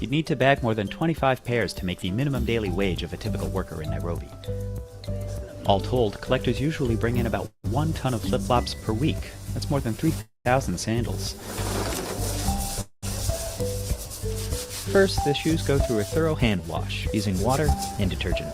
You'd need to bag more than 25 pairs to make the minimum daily wage of a typical worker in Nairobi. All told, collectors usually bring in about 1 ton of flip-flops per week. That's more than 3,000 sandals. First, the shoes go through a thorough hand wash using water and detergent.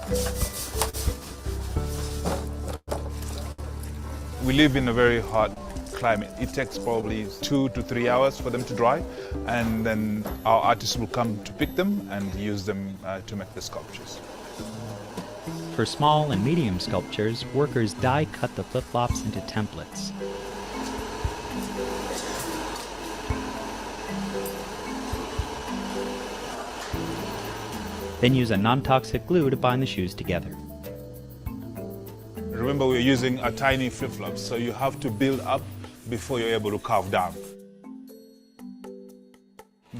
We live in a very hot climate. It takes probably 2 to 3 hours for them to dry, and then our artists will come to pick them and use them to make the sculptures. For small and medium sculptures, workers die-cut the flip-flops into templates. Then use a non-toxic glue to bind the shoes together. Remember, we're using a tiny flip-flops, so you have to build up before you're able to carve down.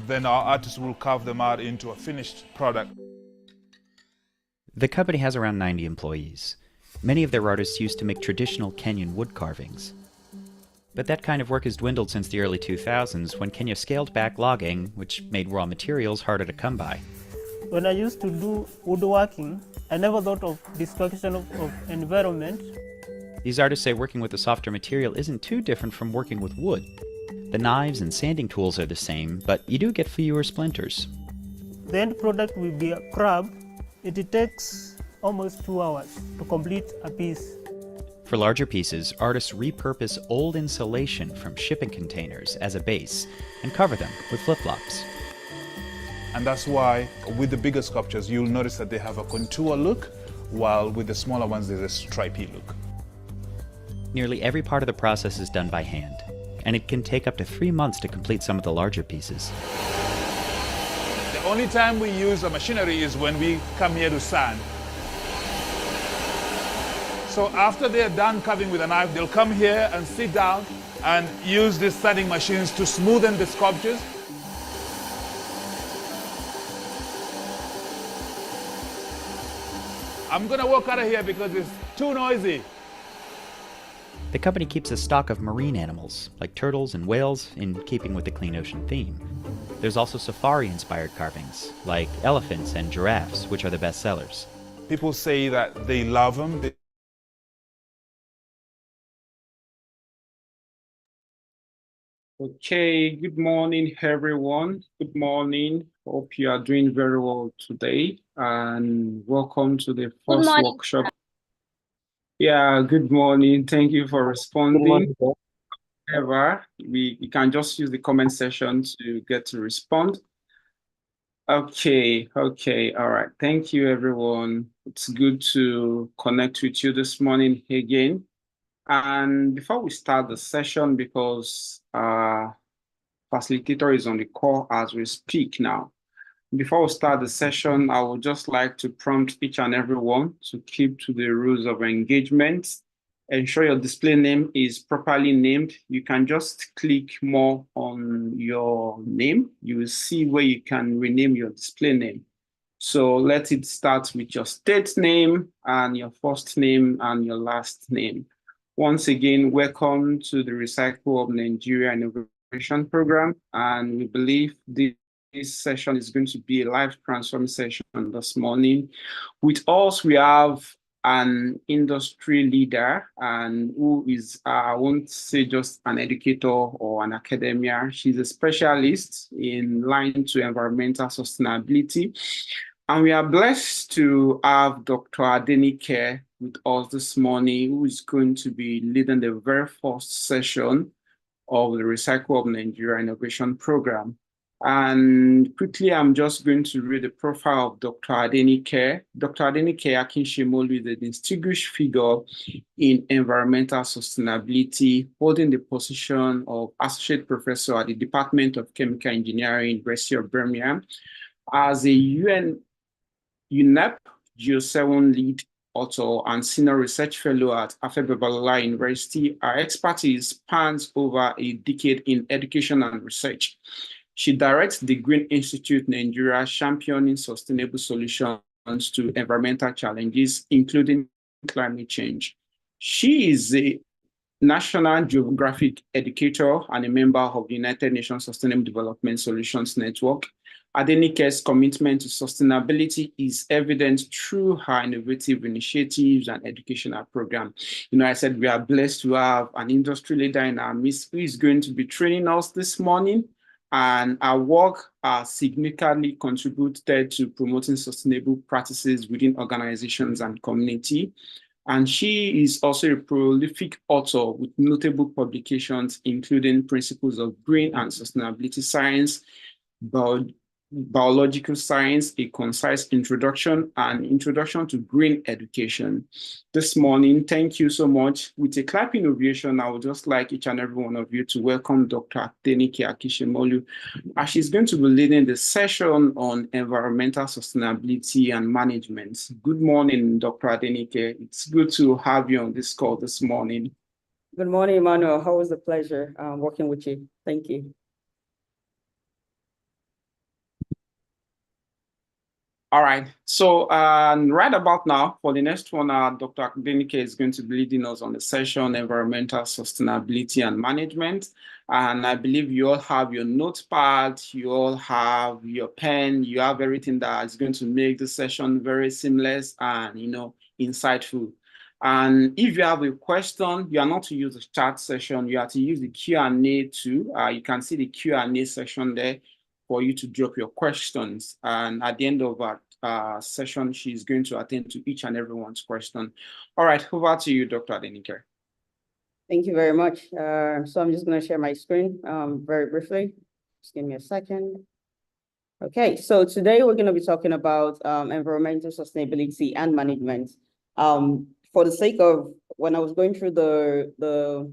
Then our artists will carve them out into a finished product. The company has around 90 employees. Many of their artists used to make traditional Kenyan wood carvings. But that kind of work has dwindled since the early 2000s when Kenya scaled back logging, which made raw materials harder to come by. When I used to do woodworking, I never thought of destruction of environment. These artists say working with a softer material isn't too different from working with wood. The knives and sanding tools are the same, but you do get fewer splinters. The end product will be a crab. It takes almost 2 hours to complete a piece. For larger pieces, artists repurpose old insulation from shipping containers as a base and cover them with flip-flops. And that's why with the bigger sculptures, you'll notice that they have a contour look, while with the smaller ones, there's a stripy look. Nearly every part of the process is done by hand, and it can take up to 3 months to complete some of the larger pieces. The only time we use a machinery is when we come here to sand. So after they're done carving with a knife, they'll come here and sit down and use these sanding machines to smoothen the sculptures. I'm gonna walk out of here because it's too noisy. The company keeps a stock of marine animals, like turtles and whales, in keeping with the clean ocean theme. There's also safari-inspired carvings, like elephants and giraffes, which are the best sellers. People say that they love them. Okay, good morning, everyone. Good morning. Hope you are doing very well today, and welcome to the first workshop. Yeah, good morning. Thank you for responding. However, we can just use the comment section to get to respond. Okay, all right. Thank you, everyone. It's good to connect with you this morning again. And before we start the session, because facilitator is on the call as we speak now. Before we start the session, I would just like to prompt each and everyone to keep to the rules of engagement. Ensure your display name is properly named. You can just click more on your name. You will see where you can rename your display name. So let it start with your state name and your first name and your last name. Once again, welcome to the RecycleUPNG Nigeria Innovation Program. And we believe this session is going to be a life transforming session this morning. With us, we have an industry leader and who is, I won't say just an educator or an academia. She's a specialist in line to environmental sustainability. And we are blessed to have Dr. Adenike with us this morning, who is going to be leading the very first session of the RecycleUPNG Nigeria Innovation Program. And quickly, I'm just going to read the profile of Dr. Adenike. Dr. Adenike Akinshemolu is a distinguished figure in environmental sustainability, holding the position of Associate Professor at the Department of Chemical Engineering, University of Birmingham. As a UNEP Geo7 lead author and senior research fellow at Afebabalola University, her expertise spans over a decade in education and research. She directs the Green Institute Nigeria, championing sustainable solutions to environmental challenges, including climate change. She is a National Geographic educator and a member of the United Nations Sustainable Development Solutions Network. Adenike's commitment to sustainability is evident through her innovative initiatives and educational program. I said we are blessed to have an industry leader in our midst who is going to be training us this morning, and our work significantly contributed to promoting sustainable practices within organizations and community. And she is also a prolific author with notable publications, including Principles of Green and Sustainability Science, Biological Science, A Concise Introduction, and Introduction to Green Education. This morning, thank you so much. With a clapping ovation, I would just like each and every one of you to welcome Dr. Adenike Akishimolu, as she's going to be leading the session on environmental sustainability and management. Good morning, Dr. Adenike. It's good to have you on this call this morning. Good morning, Emmanuel. Always a pleasure working with you. Thank you. All right, so right about now, for the next 1 hour, Dr. Adenike is going to be leading us on the session, Environmental Sustainability and Management. And I believe you all have your notepad, you all have your pen, you have everything that is going to make the session very seamless and, insightful. And if you have a question, you are not to use the chat session, you have to use the Q&A too. You can see the Q&A section there for you to drop your questions. And at the end of our session, she's going to attend to each and everyone's question. All right, over to you, Dr. Adenike. Thank you very much. So I'm just going to share my screen very briefly. Just give me a second. Okay, so today we're going to be talking about environmental sustainability and management. For the sake of, when I was going through the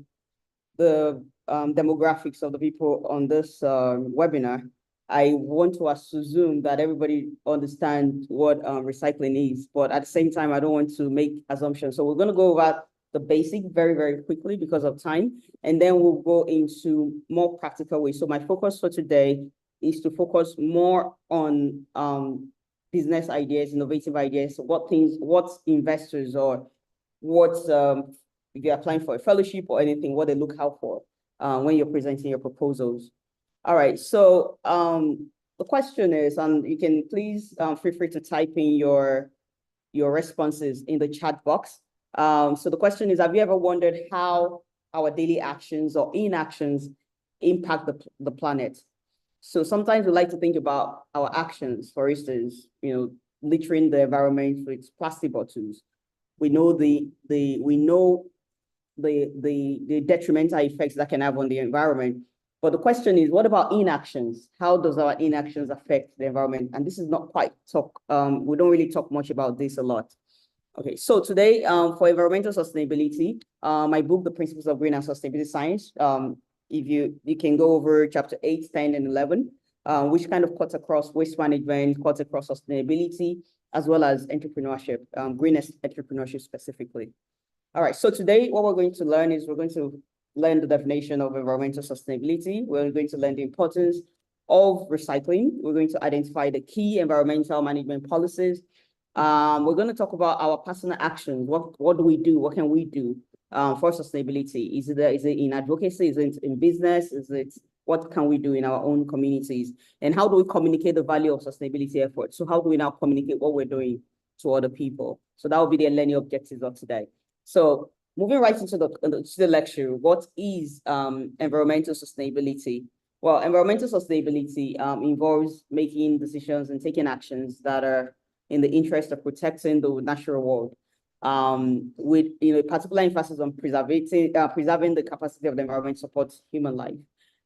demographics of the people on this webinar, I want to assume that everybody understands what recycling is, but at the same time, I don't want to make assumptions. So we're going to go over the basic very, very quickly because of time, and then we'll go into more practical ways. So my focus for today is to focus more on business ideas, innovative ideas, what investors or if you're applying for a fellowship or anything, what they look out for when you're presenting your proposals. All right, so the question is, and you can please feel free to type in your responses in the chat box. So the question is, have you ever wondered how our daily actions or inactions impact the planet? So sometimes we like to think about our actions, for instance, littering the environment with plastic bottles. We know the detrimental effects that can have on the environment. But the question is, what about inactions? How does our inactions affect the environment? And this is not quite we don't really talk much about this a lot. Okay, so today for environmental sustainability, my book, The Principles of Green and Sustainability Science, if you can go over chapter 8, 10, and 11, which kind of cuts across waste management, cuts across sustainability, as well as entrepreneurship, green entrepreneurship specifically. All right, so today what we're going to learn is we're going to learn the definition of environmental sustainability. We're going to learn the importance of recycling. We're going to identify the key environmental management policies. We're going to talk about our personal actions. What do we do? What can we do for sustainability? Is it in advocacy? Is it in business? What can we do in our own communities? And how do we communicate the value of sustainability efforts? So how do we now communicate what we're doing to other people? So that will be the learning objectives of today. So moving right into the lecture, what is environmental sustainability? Well, environmental sustainability involves making decisions and taking actions that are in the interest of protecting the natural world, with particular emphasis on preserving the capacity of the environment to support human life.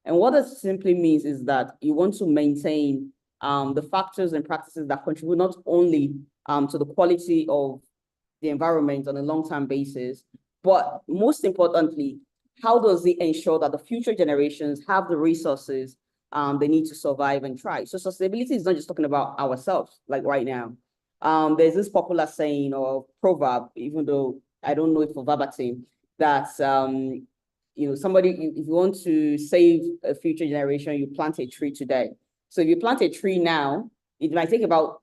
And what this simply means is that you want to maintain the factors and practices that contribute not only to the quality of the environment on a long-term basis, but most importantly, how does it ensure that the future generations have the resources they need to survive and thrive? So sustainability is not just talking about ourselves, like right now. There's this popular saying or proverb, even though I don't know it for verbatim, that somebody, if you want to save a future generation, you plant a tree today. So if you plant a tree now, it might take about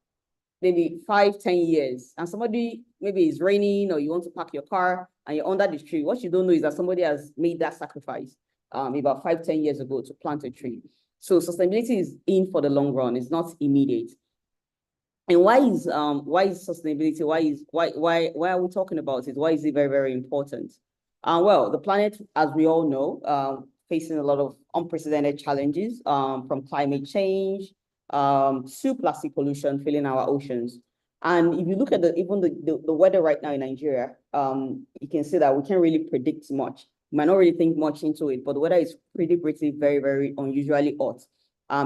maybe 5-10 years, and somebody, maybe it's raining or you want to park your car and you're under the tree. What you don't know is that somebody has made that sacrifice about 5-10 years ago to plant a tree. So sustainability is in for the long run. It's not immediate. And why is sustainability? Why are we talking about it? Why is it very, very important? Well, the planet, as we all know, facing a lot of unprecedented challenges, from climate change to plastic pollution filling our oceans. And if you look at even the weather right now in Nigeria, you can see that we can't really predict much. You might not really think much into it, but the weather is pretty, very, very unusually hot.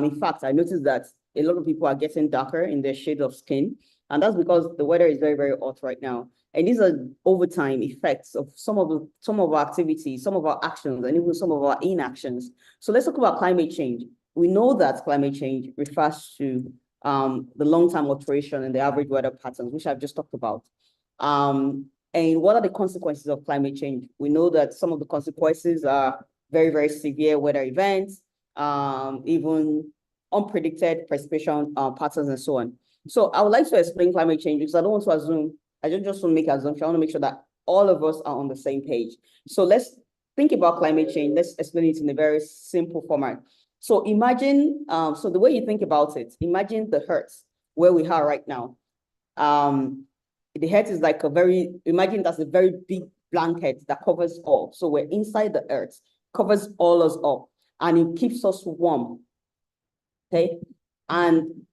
In fact, I noticed that a lot of people are getting darker in their shade of skin, and that's because the weather is very, very hot right now. And these are overtime effects of some of our activities, some of our actions, and even some of our inactions. So let's talk about climate change. We know that climate change refers to the long-term alteration in the average weather patterns, which I've just talked about. And what are the consequences of climate change? We know that some of the consequences are very, very severe weather events, even unpredicted precipitation patterns and so on. So I would like to explain climate change because I don't want to assume, I don't just want to make assumptions. I want to make sure that all of us are on the same page. So let's think about climate change. Let's explain it in a very simple format. So imagine, so the way you think about it, imagine the Earth where we are right now. The Earth is like imagine that's a very big blanket that covers all. So we're inside the Earth, covers all us up, and it keeps us warm. Okay, and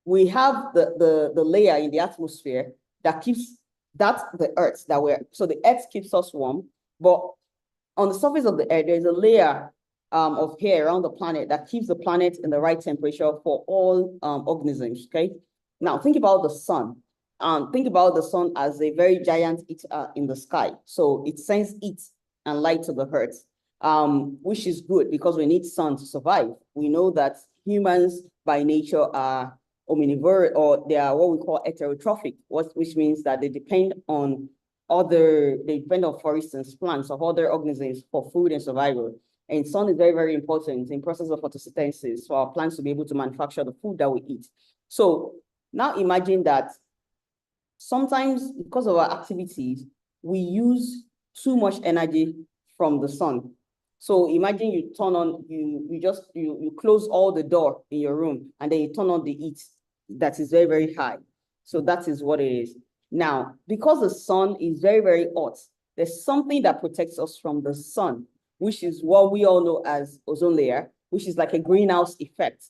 we have the layer in the atmosphere that keeps the Earth so the Earth keeps us warm, but on the surface of the Earth there's a layer of air around the planet that keeps the planet in the right temperature for all organisms. Okay, now think about the sun. Think about the sun as a very giant eater in the sky. So it sends heat and light to the Earth, which is good because we need sun to survive. We know that humans by nature are omnivore, or they are what we call heterotrophic, which means that they depend on for instance, plants or other organisms for food and survival. And sun is very, very important in process of photosynthesis for our plants to be able to manufacture the food that we eat. So now imagine that sometimes because of our activities, we use too much energy from the sun. So imagine you turn on, you close all the door in your room and then you turn on the heat that is very, very high. So that is what it is. Now, because the sun is very, very hot, there's something that protects us from the sun, which is what we all know as ozone layer, which is like a greenhouse effect.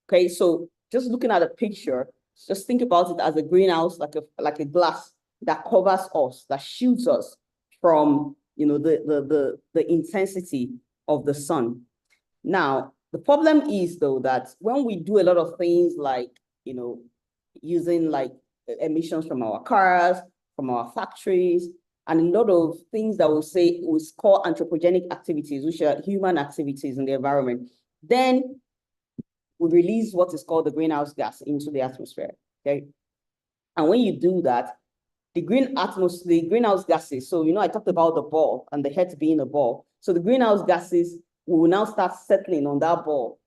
Okay, so just looking at a picture, just think about it as a greenhouse, like a glass that covers us, that shields us from the intensity of the sun. Now, the problem is though that when we do a lot of things like using like emissions from our cars, from our factories, and a lot of things that we call anthropogenic activities, which are human activities in the environment, then we release what is called the greenhouse gas into the atmosphere. Okay, and when you do that, the greenhouse gases. So I talked about the ball and the head being a ball. So the greenhouse gases will now start settling on that ball,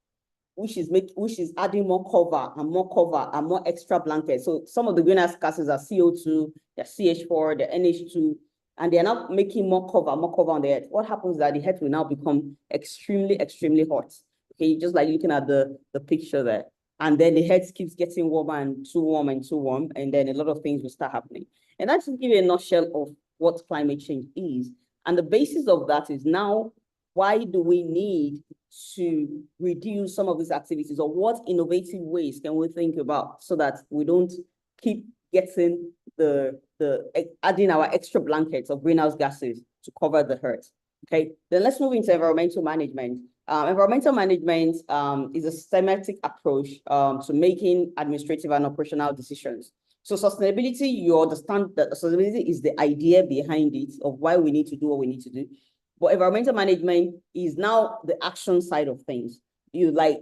which is adding more cover and more extra blankets. So some of the greenhouse gases are CO2, they're CH4, they're NH2, and they're now making more cover on the earth. What happens is that the earth will now become extremely, extremely hot. Okay, just like looking at the picture there. And then the earth keeps getting warmer and too warm, and then a lot of things will start happening. And that's to give you a nutshell of what climate change is. And the basis of that is now, why do we need to reduce some of these activities, or what innovative ways can we think about so that we don't keep getting adding our extra blankets of greenhouse gases to cover the earth? Okay, then let's move into environmental management. Environmental management is a systematic approach to making administrative and operational decisions. So sustainability, you understand that sustainability is the idea behind it of why we need to do what we need to do. But environmental management is now the action side of things. You like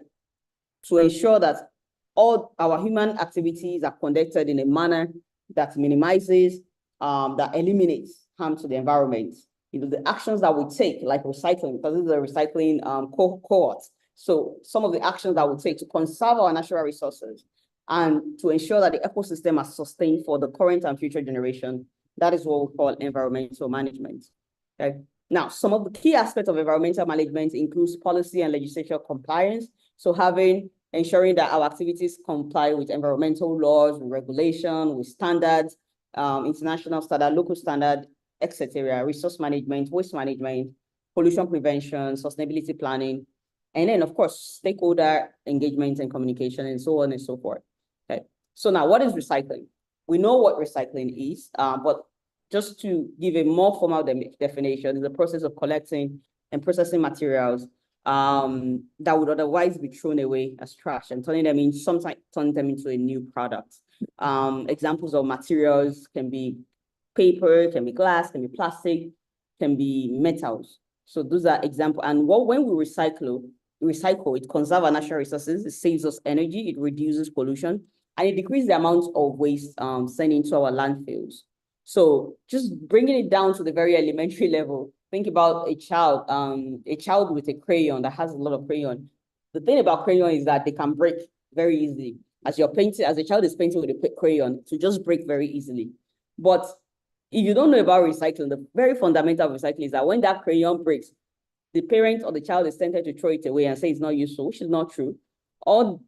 to ensure that all our human activities are conducted in a manner that minimizes, that eliminates harm to the environment. The actions that we take, like recycling, because this is a recycling cohort. So some of the actions that we take to conserve our natural resources and to ensure that the ecosystem are sustained for the current and future generation, that is what we call environmental management. Okay. Now, some of the key aspects of environmental management includes policy and legislature compliance. So ensuring that our activities comply with environmental laws, with regulation, with standards, international standard, local standard, etc., resource management, waste management, pollution prevention, sustainability planning, and then, of course, stakeholder engagement and communication, and so on and so forth. Okay. So now, what is recycling? We know what recycling is, but just to give a more formal definition, is the process of collecting and processing materials that would otherwise be thrown away as trash and turning them into a new product. Examples of materials can be paper, can be glass, can be plastic, can be metals. So those are examples. And when we recycle, it conserves our natural resources, it saves us energy, it reduces pollution, and it decreases the amount of waste sent into our landfills. So just bringing it down to the very elementary level, think about a child with a crayon that has a lot of crayon. The thing about crayon is that they can break very easily. As a child is painting with a crayon, to just break very easily. But if you don't know about recycling, the very fundamental of recycling is that when that crayon breaks, the parent or the child is tempted to throw it away and say it's not useful, which is not true. Or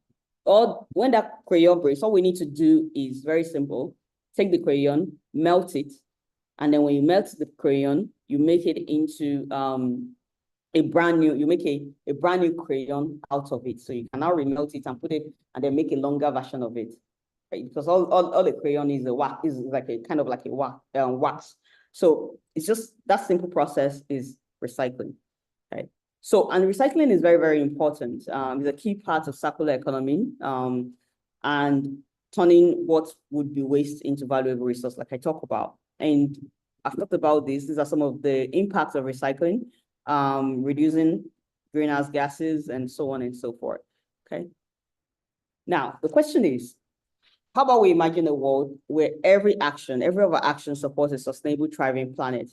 when that crayon breaks, all we need to do is very simple. Take the crayon, melt it, and then when you melt the crayon, you make it into a brand new crayon out of it. So you can now remelt it and put it, and then make a longer version of it. Right? Because all the crayon is like a kind of like a wax. So it's just that simple process is recycling. Right? So, and recycling is very, very important. It's a key part of circular economy and turning what would be waste into valuable resource, like I talk about. And I've talked about this. These are some of the impacts of recycling, reducing greenhouse gases, and so on and so forth. Okay. Now, the question is, how about we imagine a world where every of our actions supports a sustainable, thriving planet?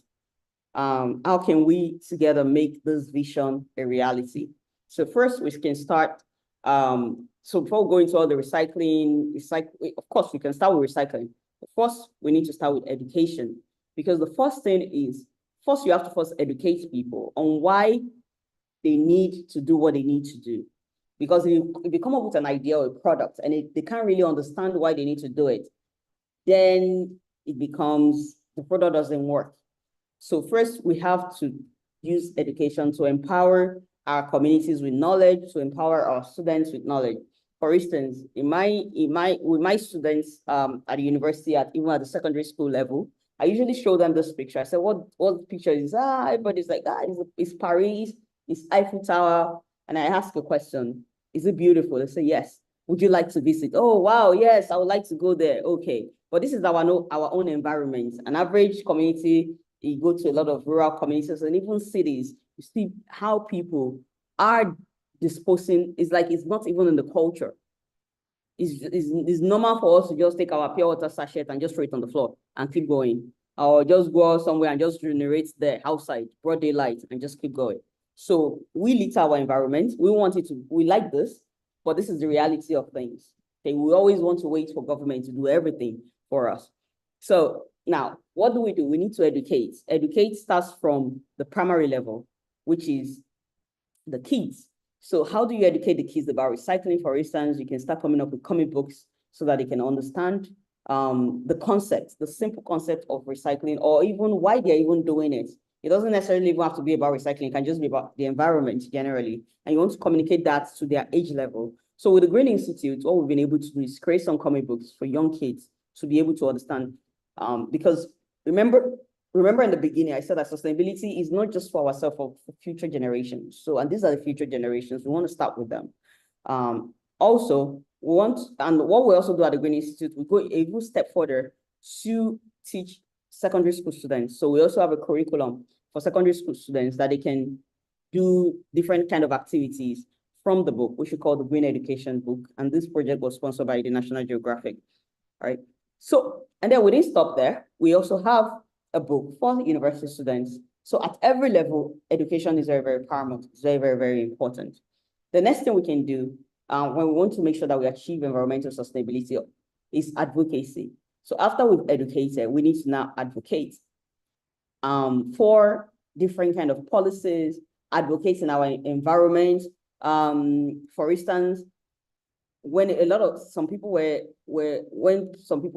How can we together make this vision a reality? So first, we can start. So before going to all the recycling, of course, we can start with recycling. But first, we need to start with education, because the first thing is, you have to first educate people on why they need to do what they need to do. Because if you come up with an idea or a product and they can't really understand why they need to do it, then it becomes the product doesn't work. So first, we have to use education to empower our communities with knowledge, to empower our students with knowledge. For instance, with my students at the university, even at the secondary school level, I usually show them this picture. I said, what picture is? Everybody's like, it's Paris, it's Eiffel Tower. And I ask a question, is it beautiful? They say, yes. Would you like to visit? Oh, wow, yes, I would like to go there. Okay, but this is our own environment. An average community, you go to a lot of rural communities and even cities, you see how people are disposing. It's like it's not even in the culture. It's normal for us to just take our pure water sachet and just throw it on the floor and keep going. Or just go out somewhere and just generate there outside, broad daylight, and just keep going. So we litter our environment. We like this, but this is the reality of things. Okay, we always want to wait for government to do everything for us. So now, what do? We need to educate. Educate starts from the primary level, which is the kids. So how do you educate the kids about recycling? For instance, you can start coming up with comic books so that they can understand the concept, the simple concept of recycling, or even why they're even doing it. It doesn't necessarily even have to be about recycling. It can just be about the environment generally. And you want to communicate that to their age level. So with the Green Institute, what we've been able to do is create some comic books for young kids to be able to understand. Because remember in the beginning, I said that sustainability is not just for ourselves, for future generations. So, and these are the future generations. We want to start with them. Also, what we also do at the Green Institute, we go a step further to teach secondary school students. So we also have a curriculum for secondary school students that they can do different kind of activities from the book, which we call the Green Education Book. And this project was sponsored by the National Geographic. All right. So, and then we didn't stop there. We also have a book for university students. So at every level, education is very, very paramount. It's very, very, very important. The next thing we can do when we want to make sure that we achieve environmental sustainability is advocacy. So after we've educated, we need to now advocate for different kind of policies, advocate in our environment, For instance, when some people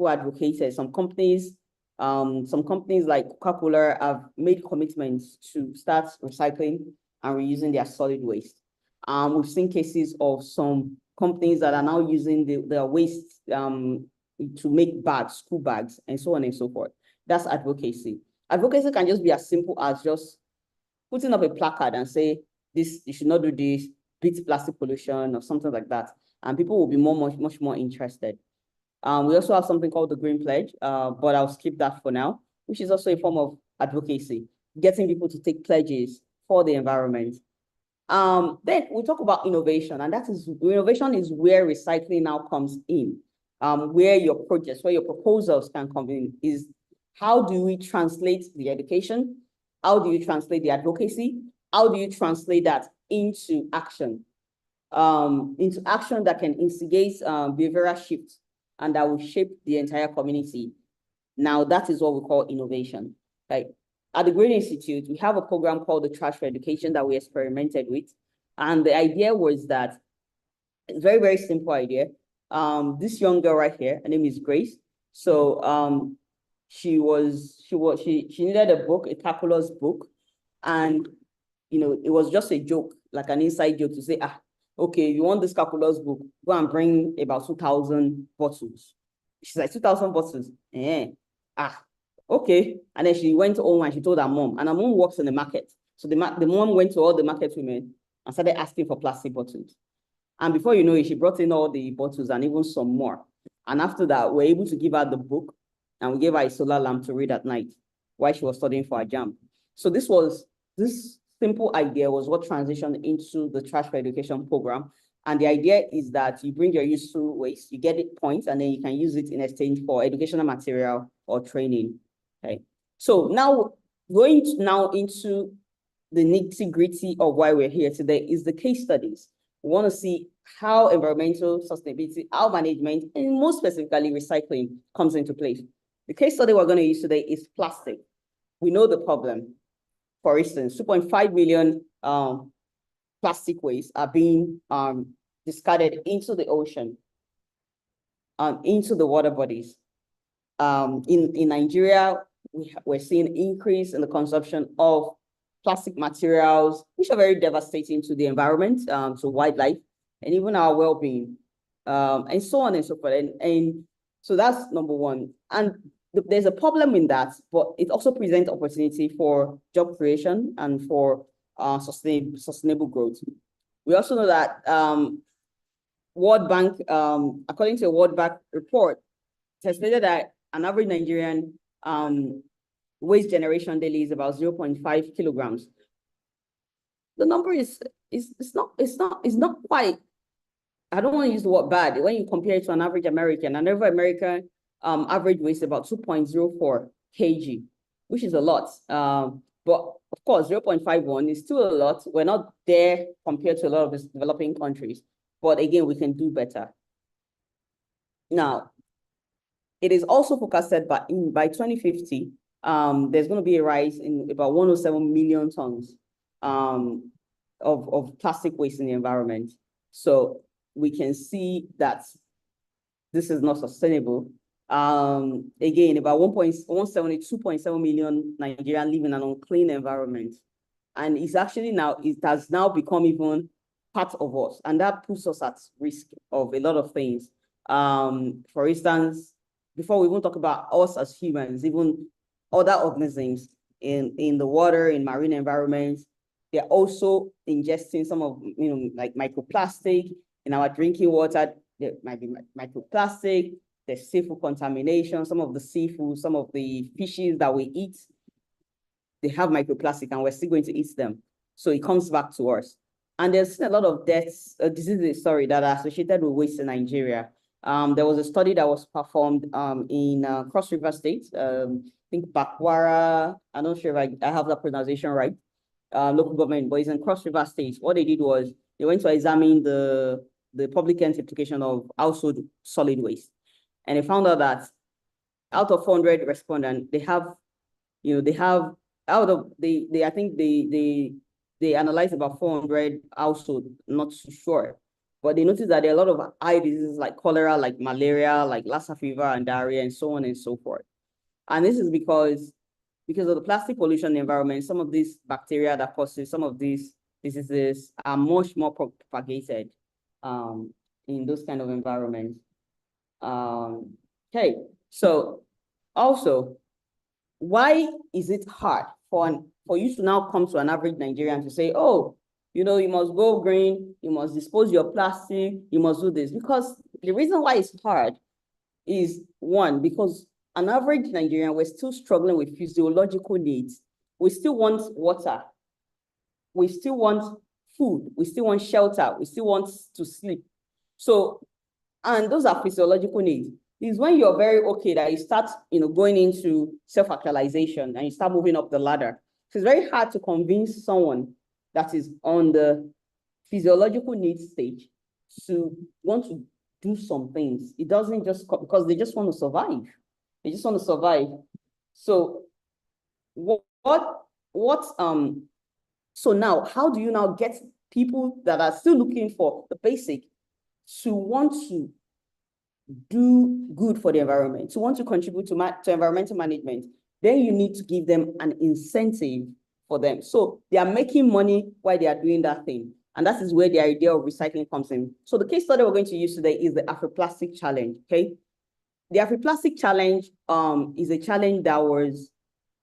advocated, some companies like Coca-Cola have made commitments to start recycling and reusing their solid waste. We've seen cases of some companies that are now using their waste to make bags, school bags, and so on and so forth. That's advocacy. Advocacy can just be as simple as just putting up a placard and say, this, you should not do this, beat plastic pollution or something like that. And people will be much more interested. We also have something called the Green Pledge, but I'll skip that for now, which is also a form of advocacy, getting people to take pledges for the environment. Then we talk about innovation, and innovation is where recycling now comes in, where your projects, where your proposals can come in, is how do we translate the education? How do you translate the advocacy? How do you translate that into action? Into action that can instigate behavioral shifts and that will shape the entire community. Now, that is what we call innovation. Like at the Green Institute, we have a program called the Trash for Education that we experimented with. And the idea was that, very, very simple idea. This young girl right here, her name is Grace. So she needed a book, a calculus book. And, you know, it was just a joke, like an inside joke to say, okay, you want this calculus book, go and bring about 2,000 bottles. She's like, 2,000 bottles? Okay. And then she went home and she told her mom, and her mom works in the market. So the mom went to all the market women and started asking for plastic bottles. And before you know it, she brought in all the bottles and even some more. And after that, we're able to give her the book, and we gave her a solar lamp to read at night while she was studying for her jam. So this simple idea was what transitioned into the Trash for Education program. And the idea is that you bring your useful waste, you get it points, and then you can use it in exchange for educational material or training. Okay. So now going into the nitty-gritty of why we're here today is the case studies. We want to see how environmental sustainability, how management, and more specifically recycling comes into place. The case study we're going to use today is plastic. We know the problem. For instance, 2.5 million plastic waste are being discarded into the ocean, into the water bodies. In Nigeria, we're seeing an increase in the consumption of plastic materials, which are very devastating to the environment, to wildlife, and even our well-being, and so on and so forth. And so that's number one. And there's a problem in that, but it also presents opportunity for job creation and for sustainable growth. We also know that World Bank, according to a World Bank report, it has stated that an average Nigerian waste generation daily is about 0.5 kilograms. The number is not quite, I don't want to use the word bad when you compare it to an average American. An average American average weight is about 2.04 kg, which is a lot. But of course, 0.51 is still a lot. We're not there compared to a lot of these developing countries. But again, we can do better. Now, it is also forecasted by 2050, there's going to be a rise in about 107 million tons of plastic waste in the environment. So we can see that this is not sustainable. Again, about 172.7 million Nigerians live in an unclean environment. And it's actually it has now become even part of us. And that puts us at risk of a lot of things. For instance, before we even talk about us as humans, even other organisms in the water, in marine environments, they're also ingesting some of, like microplastic in our drinking water. There might be microplastic. There's seafood contamination. Some of the seafood, some of the fishes that we eat, they have microplastic, and we're still going to eat them. So it comes back to us. And there's a lot of diseases, that are associated with waste in Nigeria. There was a study that was performed in Cross River State, I think Bakwara, I'm not sure if I have that pronunciation right, local government, but it's in Cross River State. What they did was they went to examine the public health implication of household solid waste. And they found out that out of 400 respondents, they they analyzed about 400 households, not too sure. But they noticed that there are a lot of eye diseases like cholera, like malaria, like Lassa fever and diarrhea, and so on and so forth. And this is because of the plastic pollution in the environment, some of these bacteria that causes some of these diseases are much more propagated in those kind of environments. Okay, so also, why is it hard for you to now come to an average Nigerian to say, oh, you know, you must go green, you must dispose your plastic, you must do this? Because the reason why it's hard is, one, because an average Nigerian, we're still struggling with physiological needs. We still want water. We still want food. We still want shelter. We still want to sleep. So, and those are physiological needs. Is when you're very okay that you start, you know, going into self-actualization and you start moving up the ladder. So it's very hard to convince someone that is on the physiological needs stage to want to do some things. It doesn't just because they just want to survive. They just want to survive. So so now, how do you now get people that are still looking for the basic to want to do good for the environment, to want to contribute to environmental management? Then you need to give them an incentive for them. So they are making money while they are doing that thing. And that is where the idea of recycling comes in. So the case study we're going to use today is the Afri-Plastic Challenge, okay? The Afri-Plastic Challenge is a challenge that was,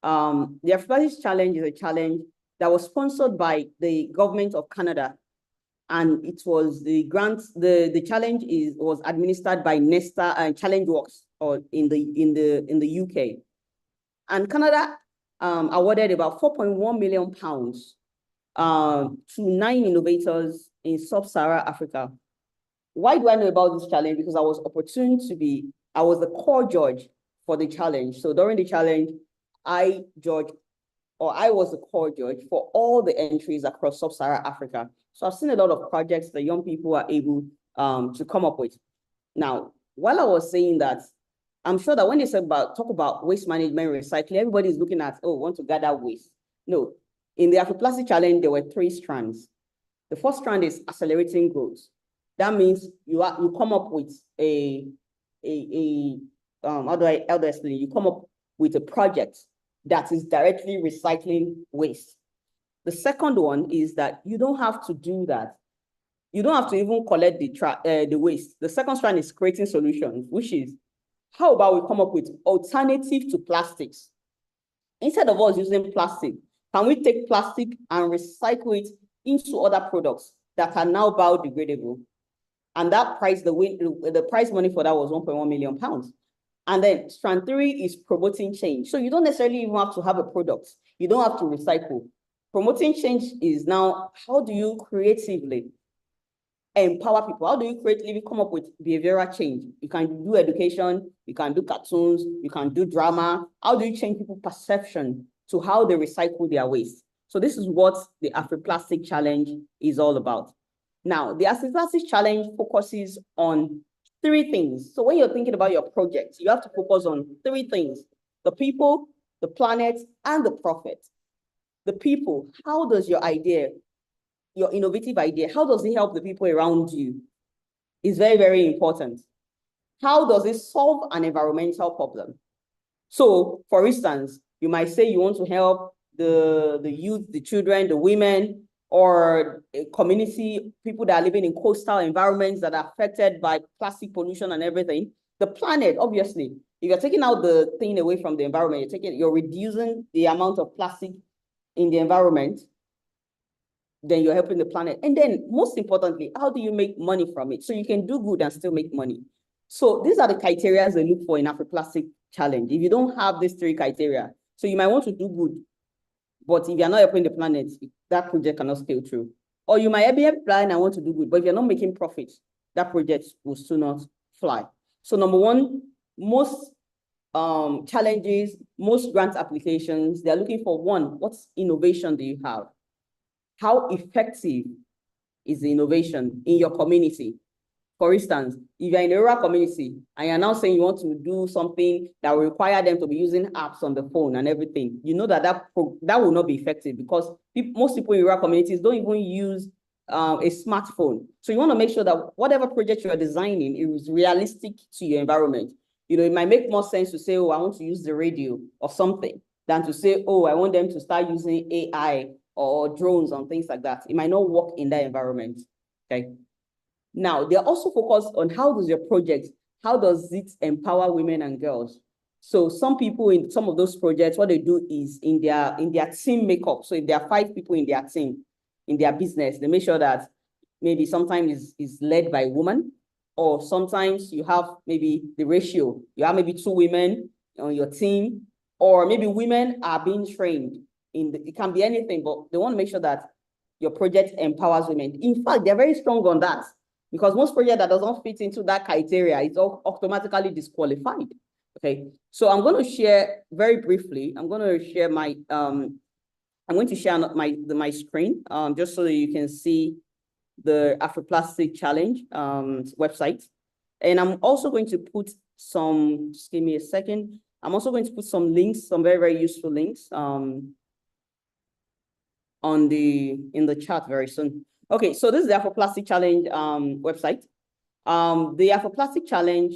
the Afri-Plastic Challenge is a challenge that was sponsored by the government of Canada. And it was the grant, the challenge was administered by Nesta and Challenge Works or in the UK. And Canada awarded about £4.1 million to 9 innovators in sub-Saharan Africa. Why do I know about this challenge? Because I was the core judge for the challenge. So during the challenge, I was the core judge for all the entries across sub-Saharan Africa. So I've seen a lot of projects that young people are able to come up with. Now, while I was saying that, I'm sure that when they talk about waste management, recycling, everybody's looking at, oh, want to gather waste. No, in the Afri-Plastic Challenge, there were 3 strands. The first strand is accelerating growth. That means you come up with how do I explain? You come up with a project that is directly recycling waste. The second one is that you don't have to do that. You don't have to even collect the waste. The second strand is creating solutions, which is, how about we come up with alternative to plastics? Instead of us using plastic, can we take plastic and recycle it into other products that are now biodegradable? And that price, the price money for that was £1.1 million. And then strand 3 is promoting change. So you don't necessarily even have to have a product. You don't have to recycle. Promoting change is now, how do you creatively empower people? How do you creatively come up with behavioral change? You can do education, you can do cartoons, you can do drama. How do you change people's perception to how they recycle their waste? So this is what the Afri-Plastic Challenge is all about. Now, the Afri-Plastic Challenge focuses on 3 things. So when you're thinking about your project, you have to focus on 3 things: the people, the planet, and the profit. The people, how does your idea, your innovative idea, how does it help the people around you? Is very, very important. How does it solve an environmental problem? So, for instance, you might say you want to help the youth, the children, the women, or a community, people that are living in coastal environments that are affected by plastic pollution and everything. The planet, obviously, if you're taking out the thing away from the environment, you're reducing the amount of plastic in the environment, then you're helping the planet. And then most importantly, how do you make money from it? So you can do good and still make money. So these are the criteria they look for in Afri-Plastic Challenge. If you don't have these 3 criteria, so you might want to do good, but if you're not helping the planet, that project cannot scale through. Or you might be a plan and want to do good, but if you're not making profits, that project will still not fly. So number 1, most challenges, most grant applications, they're looking for, 1, what innovation do you have? How effective is the innovation in your community? For instance, if you're in a rural community and you're now saying you want to do something that will require them to be using apps on the phone and everything, you know that will not be effective because most people in rural communities don't even use a smartphone. So you want to make sure that whatever project you are designing is realistic to your environment. You know, it might make more sense to say, oh, I want to use the radio or something than to say, oh, I want them to start using AI or drones and things like that. It might not work in that environment, okay? Now, they're also focused on how does your project, how does it empower women and girls? So some people in some of those projects, what they do is in their team makeup. So if there are 5 people in their team, in their business, they make sure that maybe sometimes is led by a woman, or sometimes you have maybe the ratio. You have maybe 2 women on your team, or maybe women are being trained it can be anything, but they want to make sure that your project empowers women. In fact, they're very strong on that because most project that doesn't fit into that criteria is automatically disqualified. Okay, so I'm going to share very briefly. I'm going to share my I'm going to share my screen just so that you can see the Afroplastic Challenge website. And I'm also going to put some, just give me a second. I'm also going to put some links, some very, very useful links in the chat very soon. Okay, so this is the Afroplastic Challenge website. The Afroplastic Challenge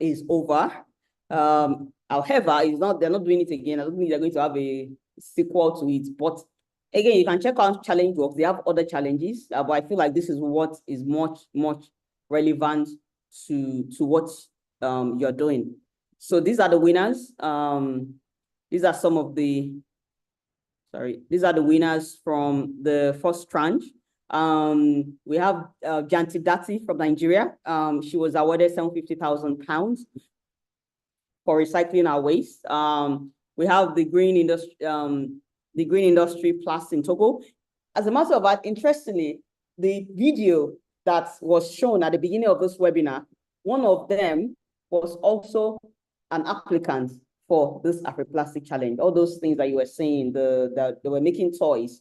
is over. However, they're not doing it again. I don't think they're going to have a sequel to it. But again, you can check out challenge works. They have other challenges, but I feel like this is what is much relevant to what you're doing. So these are the winners. These are some of the. These are the winners from the first tranche. We have Janti Dati from Nigeria. She was awarded £750,000 for recycling our waste. We have the Green Industry Plus in Togo. As a matter of fact, interestingly, the video that was shown at the beginning of this webinar, one of them was also an applicant for this Afroplastic Challenge. All those things that you were saying, they were making toys.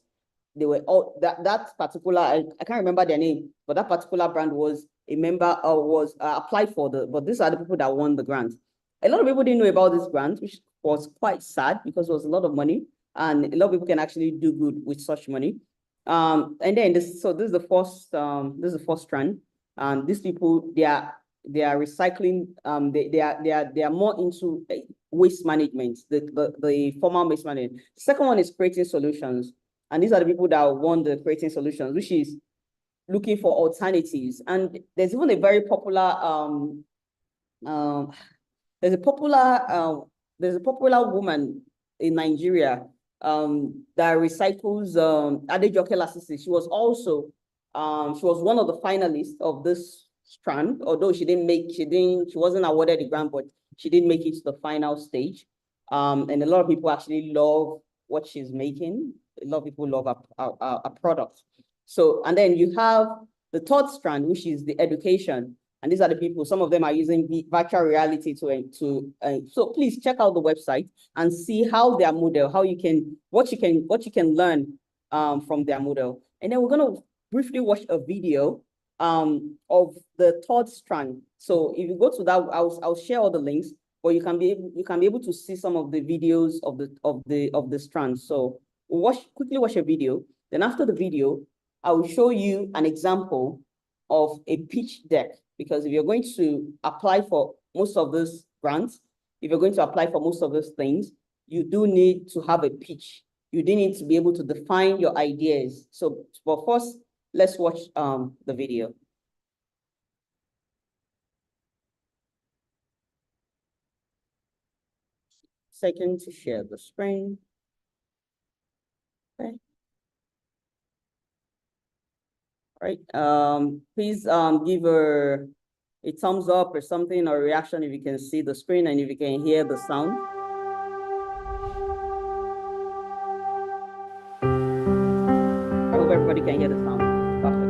They were all that particular, I can't remember their name, but that particular brand was a member or was applied for but these are the people that won the grant. A lot of people didn't know about this grant, which was quite sad because it was a lot of money and a lot of people can actually do good with such money. And then this is the first strand. These people, they are recycling, they are more into waste management, the formal waste management. The second one is creating solutions. And these are the people that won the creating solutions, which is looking for alternatives. And there's even a very popular, there's a popular woman in Nigeria that recycles Adejoke Lasisi. She was also she was one of the finalists of this strand, although she wasn't awarded the grant, but she didn't make it to the final stage. And a lot of people actually love what she's making. A lot of people love our product. So, and then you have the third strand, which is the education. And these are the people, some of them are using virtual reality so please check out the website and see how their model, what you can learn from their model. And then we're going to briefly watch a video of the third strand. So if you go to that, I'll share all the links, but you can be able to see some of the videos of the strands. So quickly watch a video. Then after the video, I will show you an example of a pitch deck, because if you're going to apply for most of these grants, if you're going to apply for most of those things, you do need to have a pitch. You do need to be able to define your ideas. So, but first, let's watch the video. Second to share the screen. Okay. All right. Please give a thumbs up or something, or reaction if you can see the screen and if you can hear the sound. I hope everybody can hear the sound. Perfect.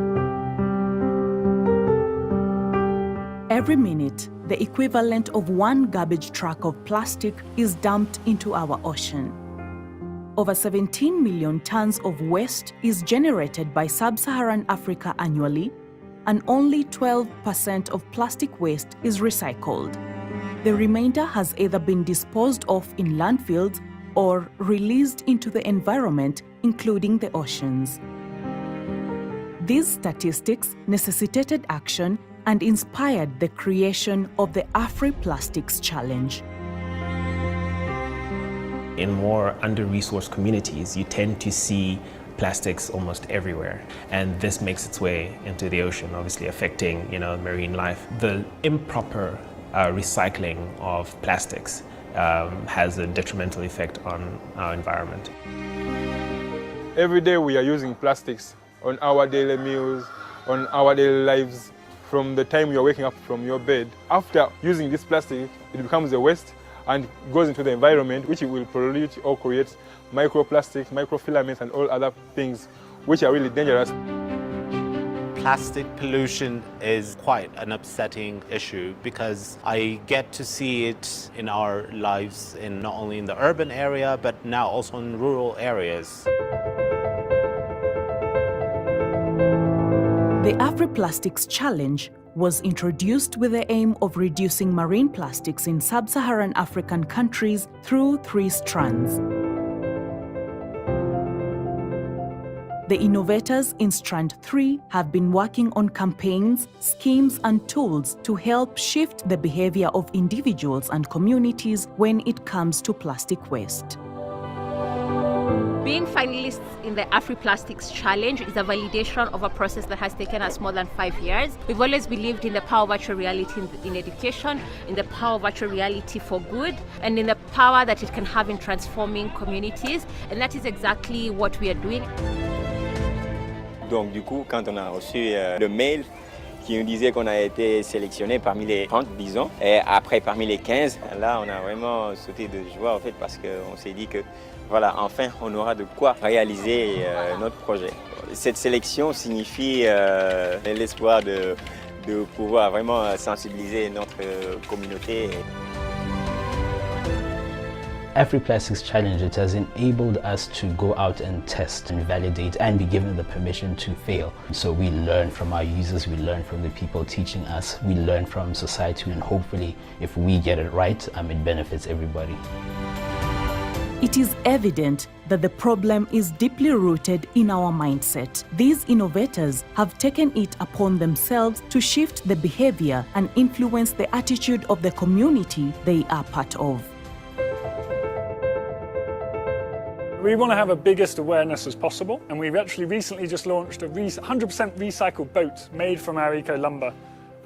Every minute, the equivalent of 1 garbage truck of plastic is dumped into our ocean. Over 17 million tons of waste is generated by sub-Saharan Africa annually, and only 12% of plastic waste is recycled. The remainder has either been disposed of in landfills or released into the environment, including the oceans. These statistics necessitated action and inspired the creation of the AfriPlastics Challenge. In more under-resourced communities, you tend to see plastics almost everywhere, and this makes its way into the ocean, obviously affecting, marine life. The improper recycling of plastics has a detrimental effect on our environment. Every day we are using plastics on our daily meals, on our daily lives. From the time you're waking up from your bed, after using this plastic, it becomes a waste and goes into the environment, which will pollute or create microplastics, microfilaments, and all other things which are really dangerous. Plastic pollution is quite an upsetting issue because I get to see it in our lives, not only in the urban area, but now also in rural areas. The AfriPlastics Challenge was introduced with the aim of reducing marine plastics in sub-Saharan African countries through 3 strands. The innovators in Strand 3 have been working on campaigns, schemes, and tools to help shift the behavior of individuals and communities when it comes to plastic waste. Being finalists in the AfriPlastics Challenge is a validation of a process that has taken us more than 5 years. We've always believed in the power of virtual reality in education, in the power of virtual reality for good, and in the power that it can have in transforming communities. And that is exactly what we are doing. Donc du coup, quand on a reçu le mail qui nous disait qu'on a été sélectionné parmi les 30, disons, et après parmi les 15, là on a vraiment sauté de joie en fait parce qu'on s'est dit que voilà, enfin on aura de quoi réaliser notre projet. Cette sélection signifie l'espoir de pouvoir vraiment sensibiliser notre communauté. AfriPlastics Challenge, it has enabled us to go out and test and validate and be given the permission to fail. So we learn from our users, we learn from the people teaching us, we learn from society, and hopefully if we get it right, it benefits everybody. It is evident that the problem is deeply rooted in our mindset. These innovators have taken it upon themselves to shift the behavior and influence the attitude of the community they are part of. We want to have a biggest awareness as possible, and we've actually recently just launched a 100% recycled boat made from our eco lumber.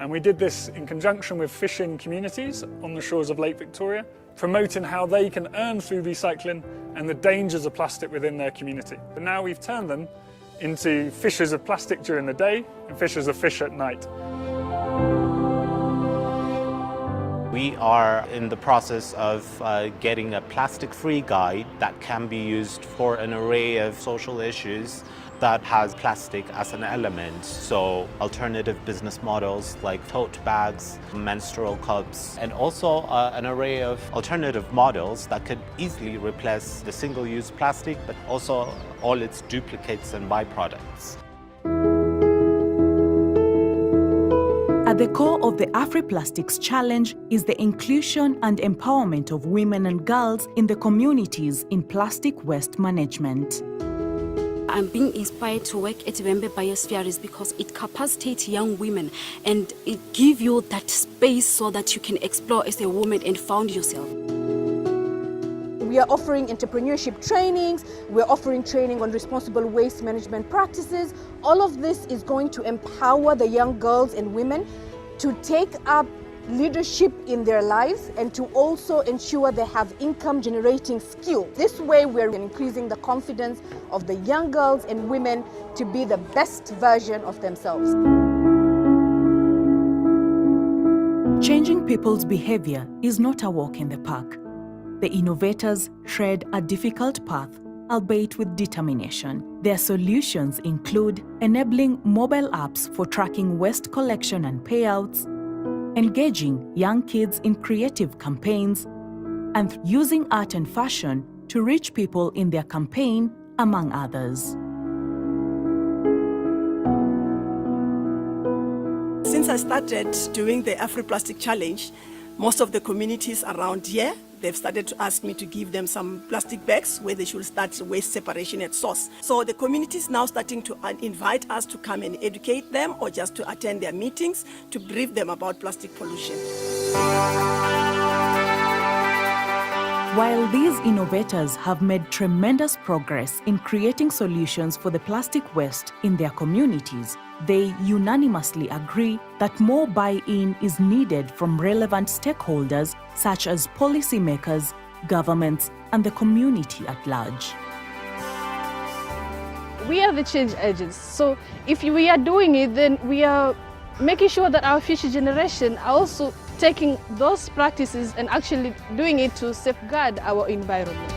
And we did this in conjunction with fishing communities on the shores of Lake Victoria, promoting how they can earn through recycling and the dangers of plastic within their community. But now we've turned them into fishers of plastic during the day and fishers of fish at night. We are in the process of getting a plastic-free guide that can be used for an array of social issues that has plastic as an element. So alternative business models like tote bags, menstrual cups, and also an array of alternative models that could easily replace the single-use plastic, but also all its duplicates and byproducts. At the core of the AfriPlastics Challenge is the inclusion and empowerment of women and girls in the communities in plastic waste management. I'm being inspired to work at Vembe Biospheres because it capacitates young women and it gives you that space so that you can explore as a woman and found yourself. We are offering entrepreneurship trainings, we're offering training on responsible waste management practices. All of this is going to empower the young girls and women to take up leadership in their lives and to also ensure they have income generating skills. This way we're increasing the confidence of the young girls and women to be the best version of themselves. Changing people's behavior is not a walk in the park. The innovators tread a difficult path, albeit with determination. Their solutions include enabling mobile apps for tracking waste collection and payouts, engaging young kids in creative campaigns, and using art and fashion to reach people in their campaign, among others. I started doing the Afri-Plastic Challenge, most of the communities around here, they've started to ask me to give them some plastic bags where they should start waste separation at source. So the community is now starting to invite us to come and educate them or just to attend their meetings to brief them about plastic pollution. While these innovators have made tremendous progress in creating solutions for the plastic waste in their communities, they unanimously agree that more buy-in is needed from relevant stakeholders such as policymakers, governments, and the community at large. We are the change agents, so if we are doing it, then we are making sure that our future generation are also taking those practices and actually doing it to safeguard our environment.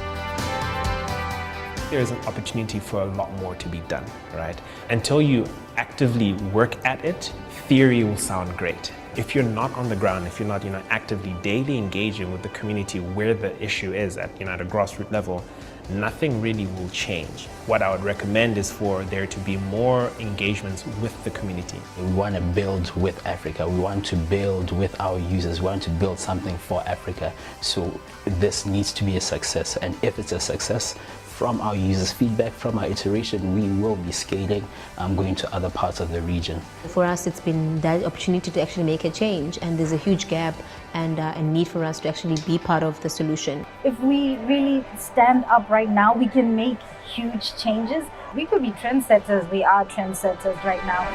There is an opportunity for a lot more to be done, right? Until you actively work at it, theory will sound great. If you're not on the ground, if you're not actively daily engaging with the community where the issue is at a grassroots level, nothing really will change. What I would recommend is for there to be more engagements with the community. We want to build with Africa. We want to build with our users. We want to build something for Africa. So this needs to be a success. And if it's a success, from our users' feedback, from our iteration, we will be scaling, going to other parts of the region. For us, it's been that opportunity to actually make a change, and there's a huge gap and a need for us to actually be part of the solution. If we really stand up right now, we can make huge changes. We could be trendsetters. We are trendsetters right now.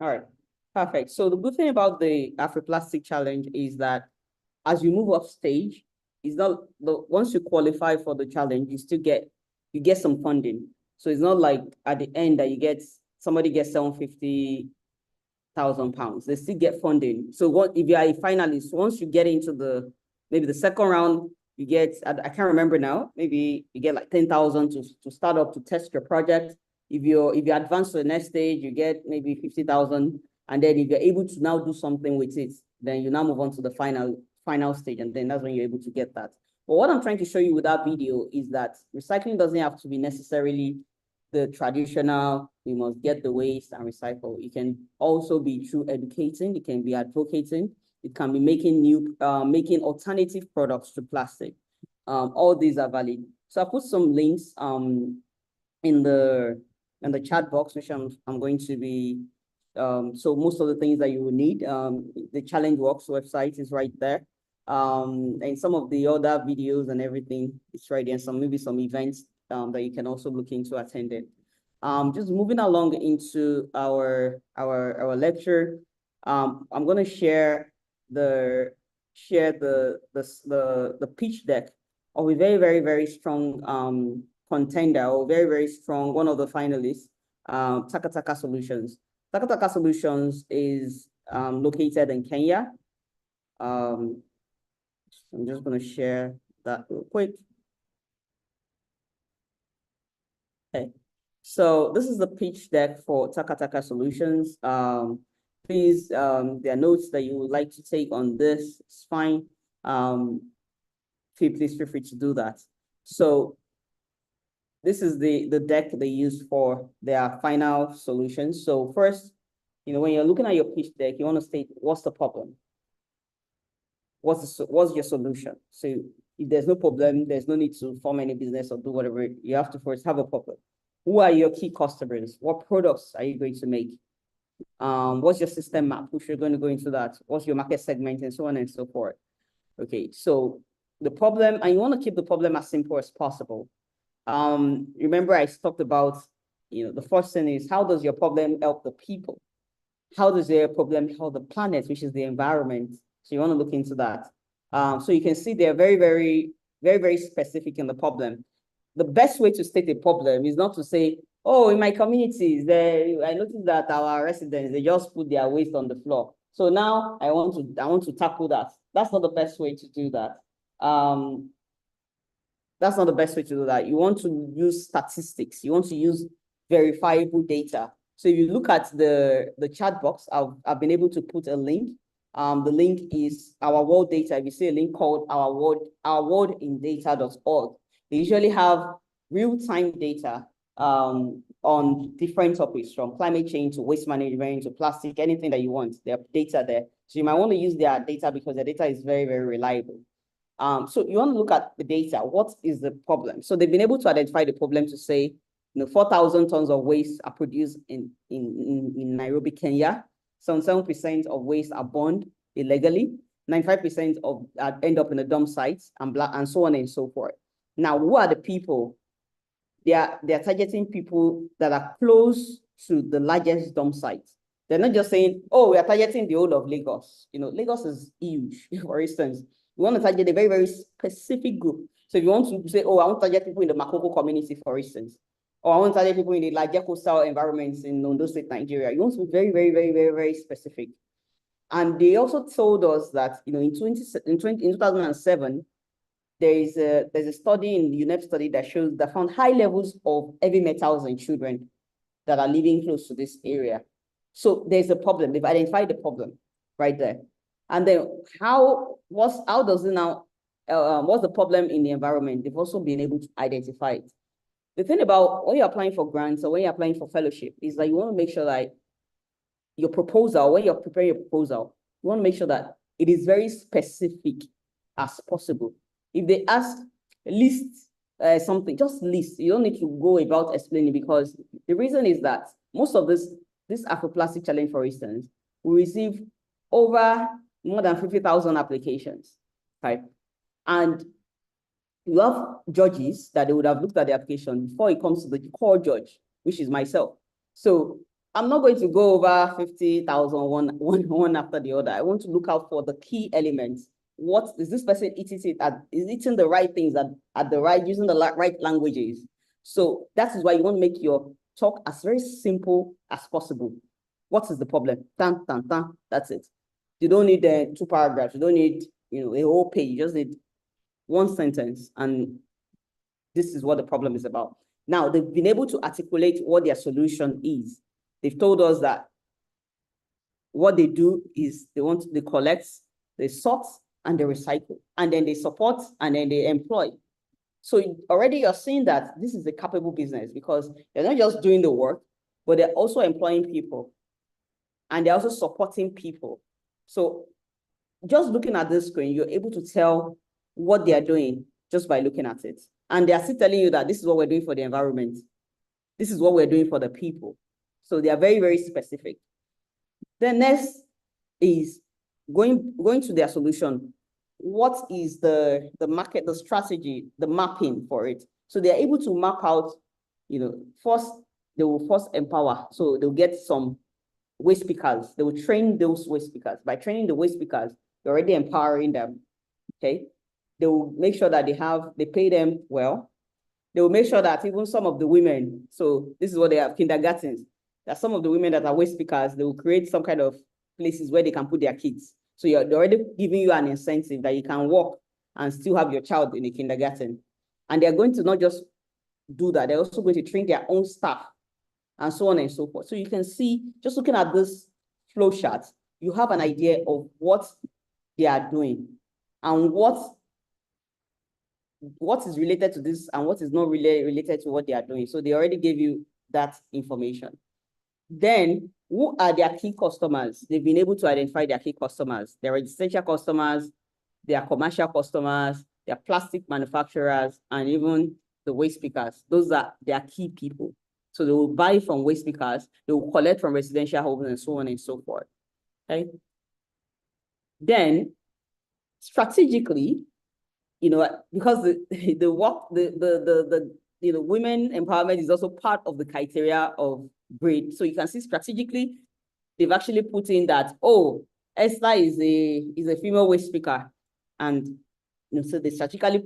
All right, perfect. So the good thing about the Afri-Plastic Challenge is that as you move off stage, it's not once you qualify for the challenge, you get some funding. So it's not like at the end that somebody gets £750,000. They still get funding. So if you are a finalist, once you get into maybe the second round, you get, I can't remember now, maybe you get like 10,000 to start up to test your project. If you advance to the next stage, you get maybe 50,000. And then if you're able to now do something with it, then you now move on to the final stage. And then that's when you're able to get that. But what I'm trying to show you with that video is that recycling doesn't have to be necessarily the traditional, we must get the waste and recycle. It can also be through educating. It can be advocating. It can be making alternative products to plastic. All these are valid. So I put some links in the chat box, which I'm going to be, so most of the things that you will need, the Challenge Works website is right there. And some of the other videos and everything is right there, and maybe some events that you can also look into attending. Just moving along into our lecture, I'm going to share the pitch deck of a very, very, very strong contender, or very, very strong, one of the finalists, Takataka Solutions. Takataka Solutions is located in Kenya. I'm just going to share that real quick. Okay, so this is the pitch deck for Takataka Solutions. Please, there are notes that you would like to take on this, it's fine. Please feel free to do that. So this is the deck they use for their final solution. So first, when you're looking at your pitch deck, you want to state what's the problem? What's your solution? So if there's no problem, there's no need to form any business or do whatever. You have to first have a problem. Who are your key customers? What products are you going to make? What's your system map? Which you're going to go into that. What's your market segment, and so on and so forth. Okay, so the problem, and you want to keep the problem as simple as possible. Remember I talked about, the first thing is, how does your problem help the people? How does your problem help the planet, which is the environment? So you want to look into that. So you can see they're very, very, very, very specific in the problem. The best way to state a problem is not to say, oh, in my communities, I noticed that our residents, they just put their waste on the floor. So now I want to tackle that. That's not the best way to do that. That's not the best way to do that. You want to use statistics. You want to use verifiable data. So if you look at the chat box, I've been able to put a link The link is our world data. If you see a link called ourworldindata.org, they usually have real-time data on different topics, from climate change to waste management to plastic, anything that you want. They have data there. So you might want to use their data because their data is very, very reliable. So you want to look at the data. What is the problem? So they've been able to identify the problem to say, 4,000 tons of waste are produced in Nairobi, Kenya. 77% of waste are burned illegally. 95% of end up in the dump sites and so on and so forth. Now, who are the people? They are targeting people that are close to the largest dump sites. They're not just saying, oh, we are targeting the whole of Lagos. Lagos is huge, for instance. We want to target a very, very specific group. So if you want to say, oh, I want to target people in the Makoko community, for instance, or I want to target people in the larger coastal environments in Ondo State, Nigeria, you want to be very, very, very, very, very specific. And they also told us that, in 2007, there's a study in the UNEP study that found high levels of heavy metals in children that are living close to this area. So there's a problem. They've identified the problem right there. And then what's the problem in the environment? They've also been able to identify it. The thing about when you're applying for grants or when you're applying for fellowship is that you want to make sure that your proposal, when you're preparing your proposal, you want to make sure that it is very specific as possible. If they ask, list something, just list. You don't need to go about explaining, because the reason is that most of this Afroplastic challenge, for instance, we receive over more than 50,000 applications, right? And you have judges that they would have looked at the application before it comes to the core judge, which is myself. So I'm not going to go over 50,000 one after the other. I want to look out for the key elements. What is this person eating the right things using the right languages? So that is why you want to make your talk as very simple as possible. What is the problem? Tan, tan, tan, that's it. You don't need 2 paragraphs. You don't need a whole page. You just need 1 sentence, and this is what the problem is about. Now, they've been able to articulate what their solution is. They've told us that what they do is they collect, they sort, and they recycle, and then they support, and then they employ. So already you're seeing that this is a capable business, because they're not just doing the work, but they're also employing people, and they're also supporting people. So just looking at this screen, you're able to tell what they are doing just by looking at it. And they are still telling you that this is what we're doing for the environment. This is what we're doing for the people. So they are very, very specific. The next is going to their solution. What is the market, the strategy, the mapping for it? So they are able to map out, first, they will first empower. So they'll get some waste pickers. They will train those waste pickers. By training the waste pickers, they're already empowering them, okay? They will make sure that they pay them well. They will make sure that even some of the women, so this is what they have, kindergartens, that some of the women that are waste pickers, they will create some kind of places where they can put their kids. So they're already giving you an incentive that you can work and still have your child in a kindergarten. And they're going to not just do that, they're also going to train their own staff and so on and so forth. So you can see, just looking at this flow chart, you have an idea of what they are doing and what is related to this and what is not really related to what they are doing. So they already gave you that information. Then, who are their key customers? They've been able to identify their key customers. Their residential customers, their commercial customers, their plastic manufacturers, and even the waste pickers. Those are their key people. So they will buy from waste pickers, they will collect from residential homes, and so on and so forth. Okay. Then, strategically, because the women empowerment is also part of the criteria of grade. So you can see strategically, they've actually put in that, oh, Esther is a female waste picker. And so they strategically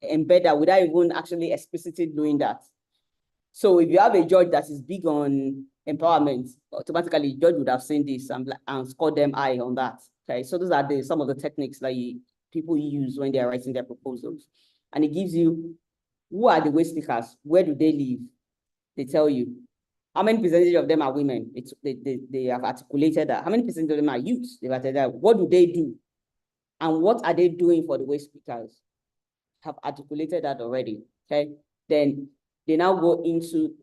embed that without even actually explicitly doing that. So if you have a judge that is big on empowerment, automatically the judge would have seen this and scored them high on that. Okay, so those are some of the techniques that people use when they're writing their proposals. And it gives you, who are the waste pickers? Where do they live? They tell you. How many percentage of them are women? They have articulated that. How many percentage of them are youth? They've articulated that. What do they do? And what are they doing for the waste pickers? Have articulated that already, okay? Then they now go into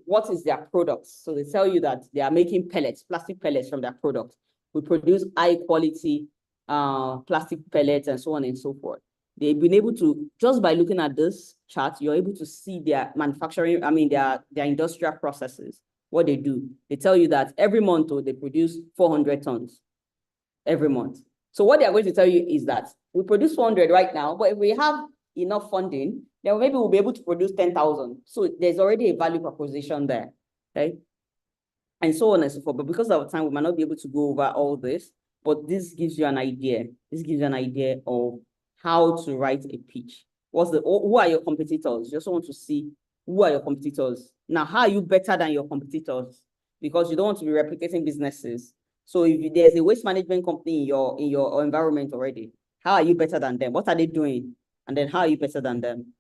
what is their products. So they tell you that they are making pellets, plastic pellets from their products. We produce high quality plastic pellets and so on and so forth. They've been able to, just by looking at this chart, you're able to see their manufacturing, their industrial processes, what they do. They tell you that every month they produce 400 tons every month. So what they are going to tell you is that we produce 400 right now, but if we have enough funding, then maybe we'll be able to produce 10,000. So there's already a value proposition there, okay? And so on and so forth. But because of time, we might not be able to go over all this, but this gives you an idea. This gives you an idea of how to write a pitch. Who are your competitors? You just want to see who are your competitors. Now, how are you better than your competitors? Because you don't want to be replicating businesses. So if there's a waste management company in your environment already, how are you better than them? What are they doing? And then how are you better than them?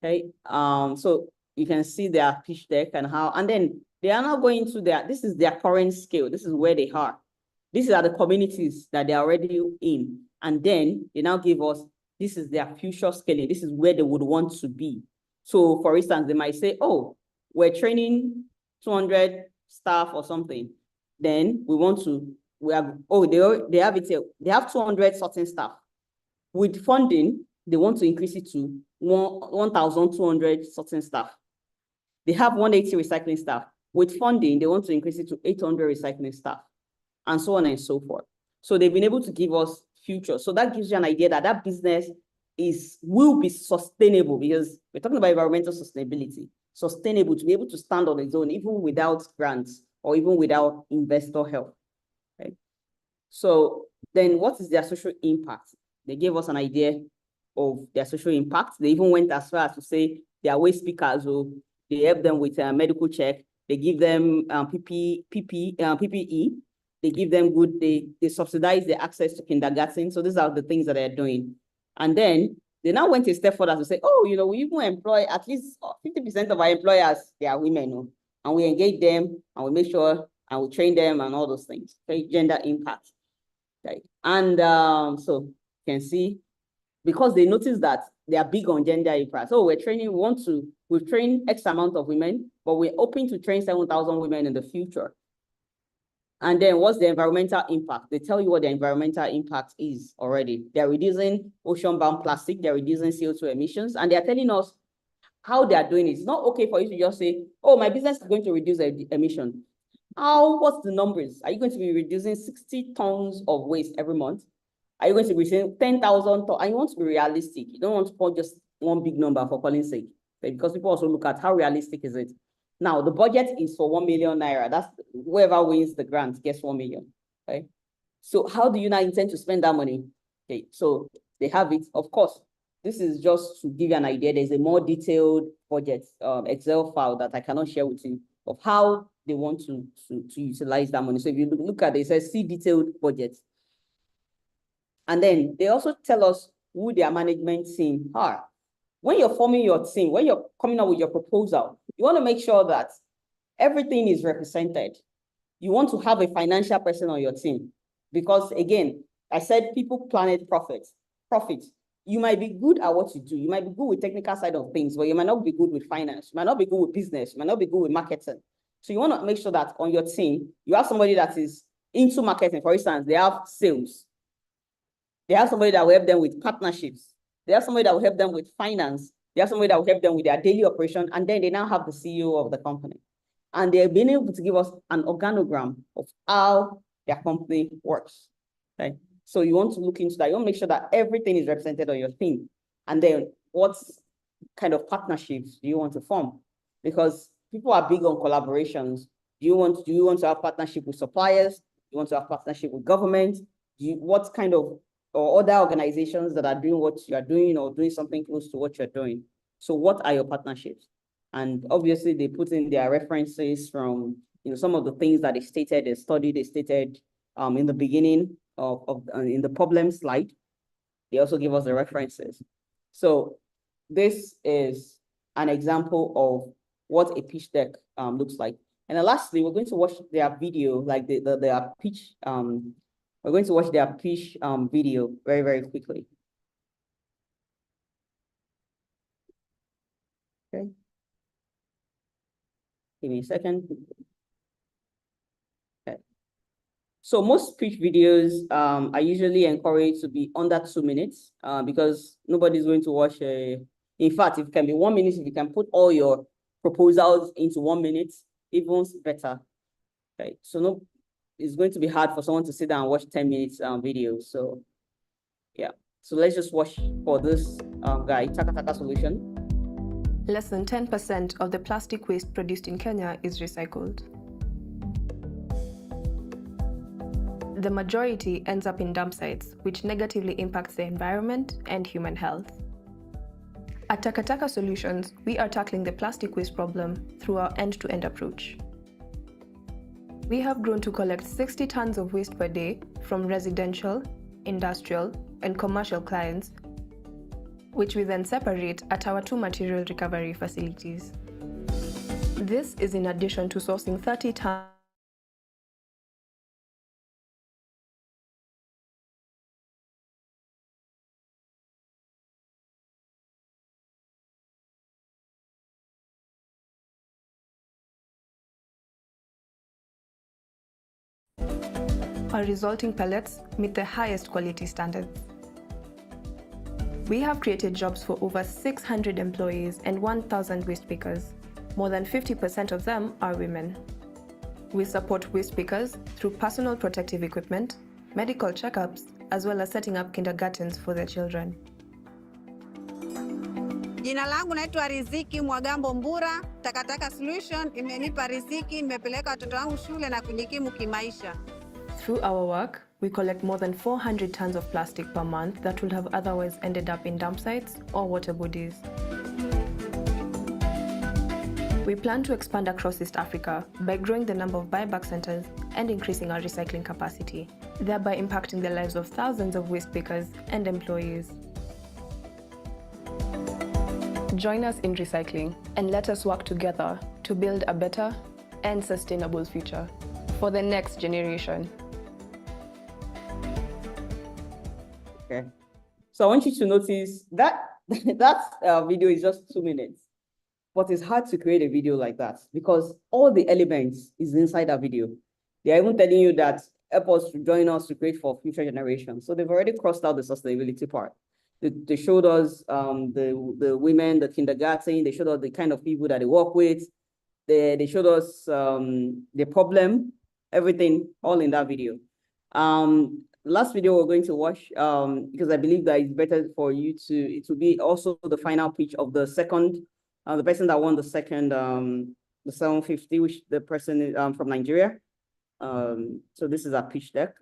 Okay. So you can see their pitch deck and how, and then they are now going to this is their current scale. This is where they are. These are the communities that they're already in. And then they now give us, this is their future scaling. This is where they would want to be. So for instance, they might say, oh, we're training 200 staff or something. Then we want to, they have 200 sorting staff. With funding, they want to increase it to 1,200 sorting staff. They have 180 recycling staff. With funding, they want to increase it to 800 recycling staff, and so on and so forth. So they've been able to give us future. So that gives you an idea that that business will be sustainable, because we're talking about environmental sustainability, sustainable to be able to stand on its own, even without grants or even without investor help. Okay. So then what is their social impact? They gave us an idea of their social impact. They even went as far as to say their waste pickers, so they help them with a medical check. They give them PPE. They give them they subsidize the access to kindergarten. So these are the things that they're doing. And then they now went a step further to say, oh, we even employ at least 50% of our employers, they are women, and we engage them and we make sure and we train them and all those things. Okay, gender impact. Okay. And so you can see, because they notice that they are big on gender impact. So we've trained X amount of women, but we're hoping to train 7,000 women in the future. And then what's the environmental impact? They tell you what the environmental impact is already. They're reducing ocean-bound plastic, they're reducing CO2 emissions, and they're telling us how they are doing it. It's not okay for you to just say, oh, my business is going to reduce emission. What's the numbers? Are you going to be reducing 60 tons of waste every month? Are you going to be saying 10,000 tons? And you want to be realistic. You don't want to put just one big number for calling's sake, because people also look at how realistic is it. Now, the budget is for 1 million naira. That's whoever wins the grant gets 1 million. Okay. So how do you now intend to spend that money? Okay. So they have it. Of course, this is just to give you an idea. There's a more detailed budget Excel file that I cannot share with you of how they want to utilize that money. So if you look at it, it says see detailed budget. And then they also tell us who their management team are. When you're forming your team, when you're coming up with your proposal, you want to make sure that everything is represented. You want to have a financial person on your team, because again, I said people, planet, profit. You might be good at what you do. You might be good with technical side of things, but you might not be good with finance. You might not be good with business. You might not be good with marketing. So you want to make sure that on your team, you have somebody that is into marketing. For instance, they have sales. They have somebody that will help them with partnerships. They have somebody that will help them with finance. They have somebody that will help them with their daily operation. And then they now have the CEO of the company. And they've been able to give us an organogram of how their company works. Okay? So you want to look into that. You want to make sure that everything is represented on your team. And then what kind of partnerships do you want to form? Because people are big on collaborations. Do you want to have partnership with suppliers? Do you want to have partnership with government? What kind of, or other organizations that are doing what you are doing or doing something close to what you're doing? So what are your partnerships? And obviously they put in their references from some of the things that they stated, a study they stated in the beginning in the problem slide. They also give us the references. So this is an example of what a pitch deck looks like. And then lastly, we're going to watch their video, like their pitch. We're going to watch their pitch video very, very quickly. Okay. Give me a second. Okay. So most pitch videos are usually encouraged to be under 2 minutes because nobody's going to watch in fact, if it can be 1 minute, if you can put all your proposals into 1 minute, even better. Okay. So no, it's going to be hard for someone to sit down and watch 10 minutes video. So yeah. So let's just watch for this guy, Taka Solution. Less than 10% of the plastic waste produced in Kenya is recycled. The majority ends up in dump sites, which negatively impacts the environment and human health. At Taka Solutions, we are tackling the plastic waste problem through our end-to-end approach. We have grown to collect 60 tons of waste per day from residential, industrial, and commercial clients, which we then separate at our 2 material recovery facilities. This is in addition to sourcing 30 tons our resulting pellets meet the highest quality standards. We have created jobs for over 600 employees and 1,000 waste pickers. More than 50% of them are women. We support waste pickers through personal protective equipment, medical checkups, as well as setting up kindergartens for their children. Jina langu naitwa Riziki Mwagambo Mbura. Taka Solution imenipa riziki, nimepeleka watoto wangu shule na kujikimu kimaisha. Through our work, we collect more than 400 tons of plastic per month that would have otherwise ended up in dump sites or water bodies. We plan to expand across East Africa by growing the number of buyback centers and increasing our recycling capacity, thereby impacting the lives of thousands of waste pickers and employees. Join us in recycling and let us work together to build a better and sustainable future for the next generation. Okay. So I want you to notice that that video is just 2 minutes, but it's hard to create a video like that because all the elements is inside that video. They are even telling you that help us to join us to create for future generations. So they've already crossed out the sustainability part. They showed us the women, the kindergarten. They showed us the kind of people that they work with. They showed us the problem, everything, all in that video. Last video we're going to watch, because I believe that it's better for you it will be also the final pitch of the second, the person that won the second, the 750, which the person is from Nigeria. So this is our pitch deck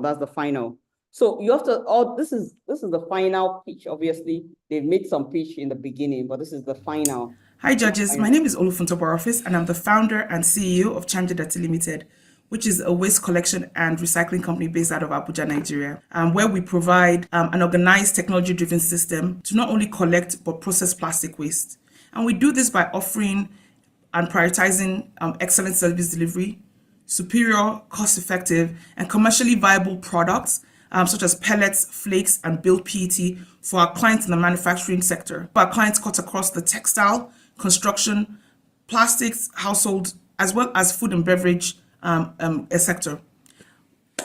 that's the final. So you have to, this is the final pitch. Obviously, they've made some pitch in the beginning, but this is the final. Hi judges, my name is Olufuntoborofis and I'm the founder and CEO of Chanja Data Limited, which is a waste collection and recycling company based out of Abuja, Nigeria, where we provide an organized technology-driven system to not only collect but process plastic waste. And we do this by offering and prioritizing excellent service delivery, superior, cost-effective, and commercially viable products such as pellets, flakes, and built PET for our clients in the manufacturing sector. Our clients cut across the textile, construction, plastics, household, as well as food and beverage sector.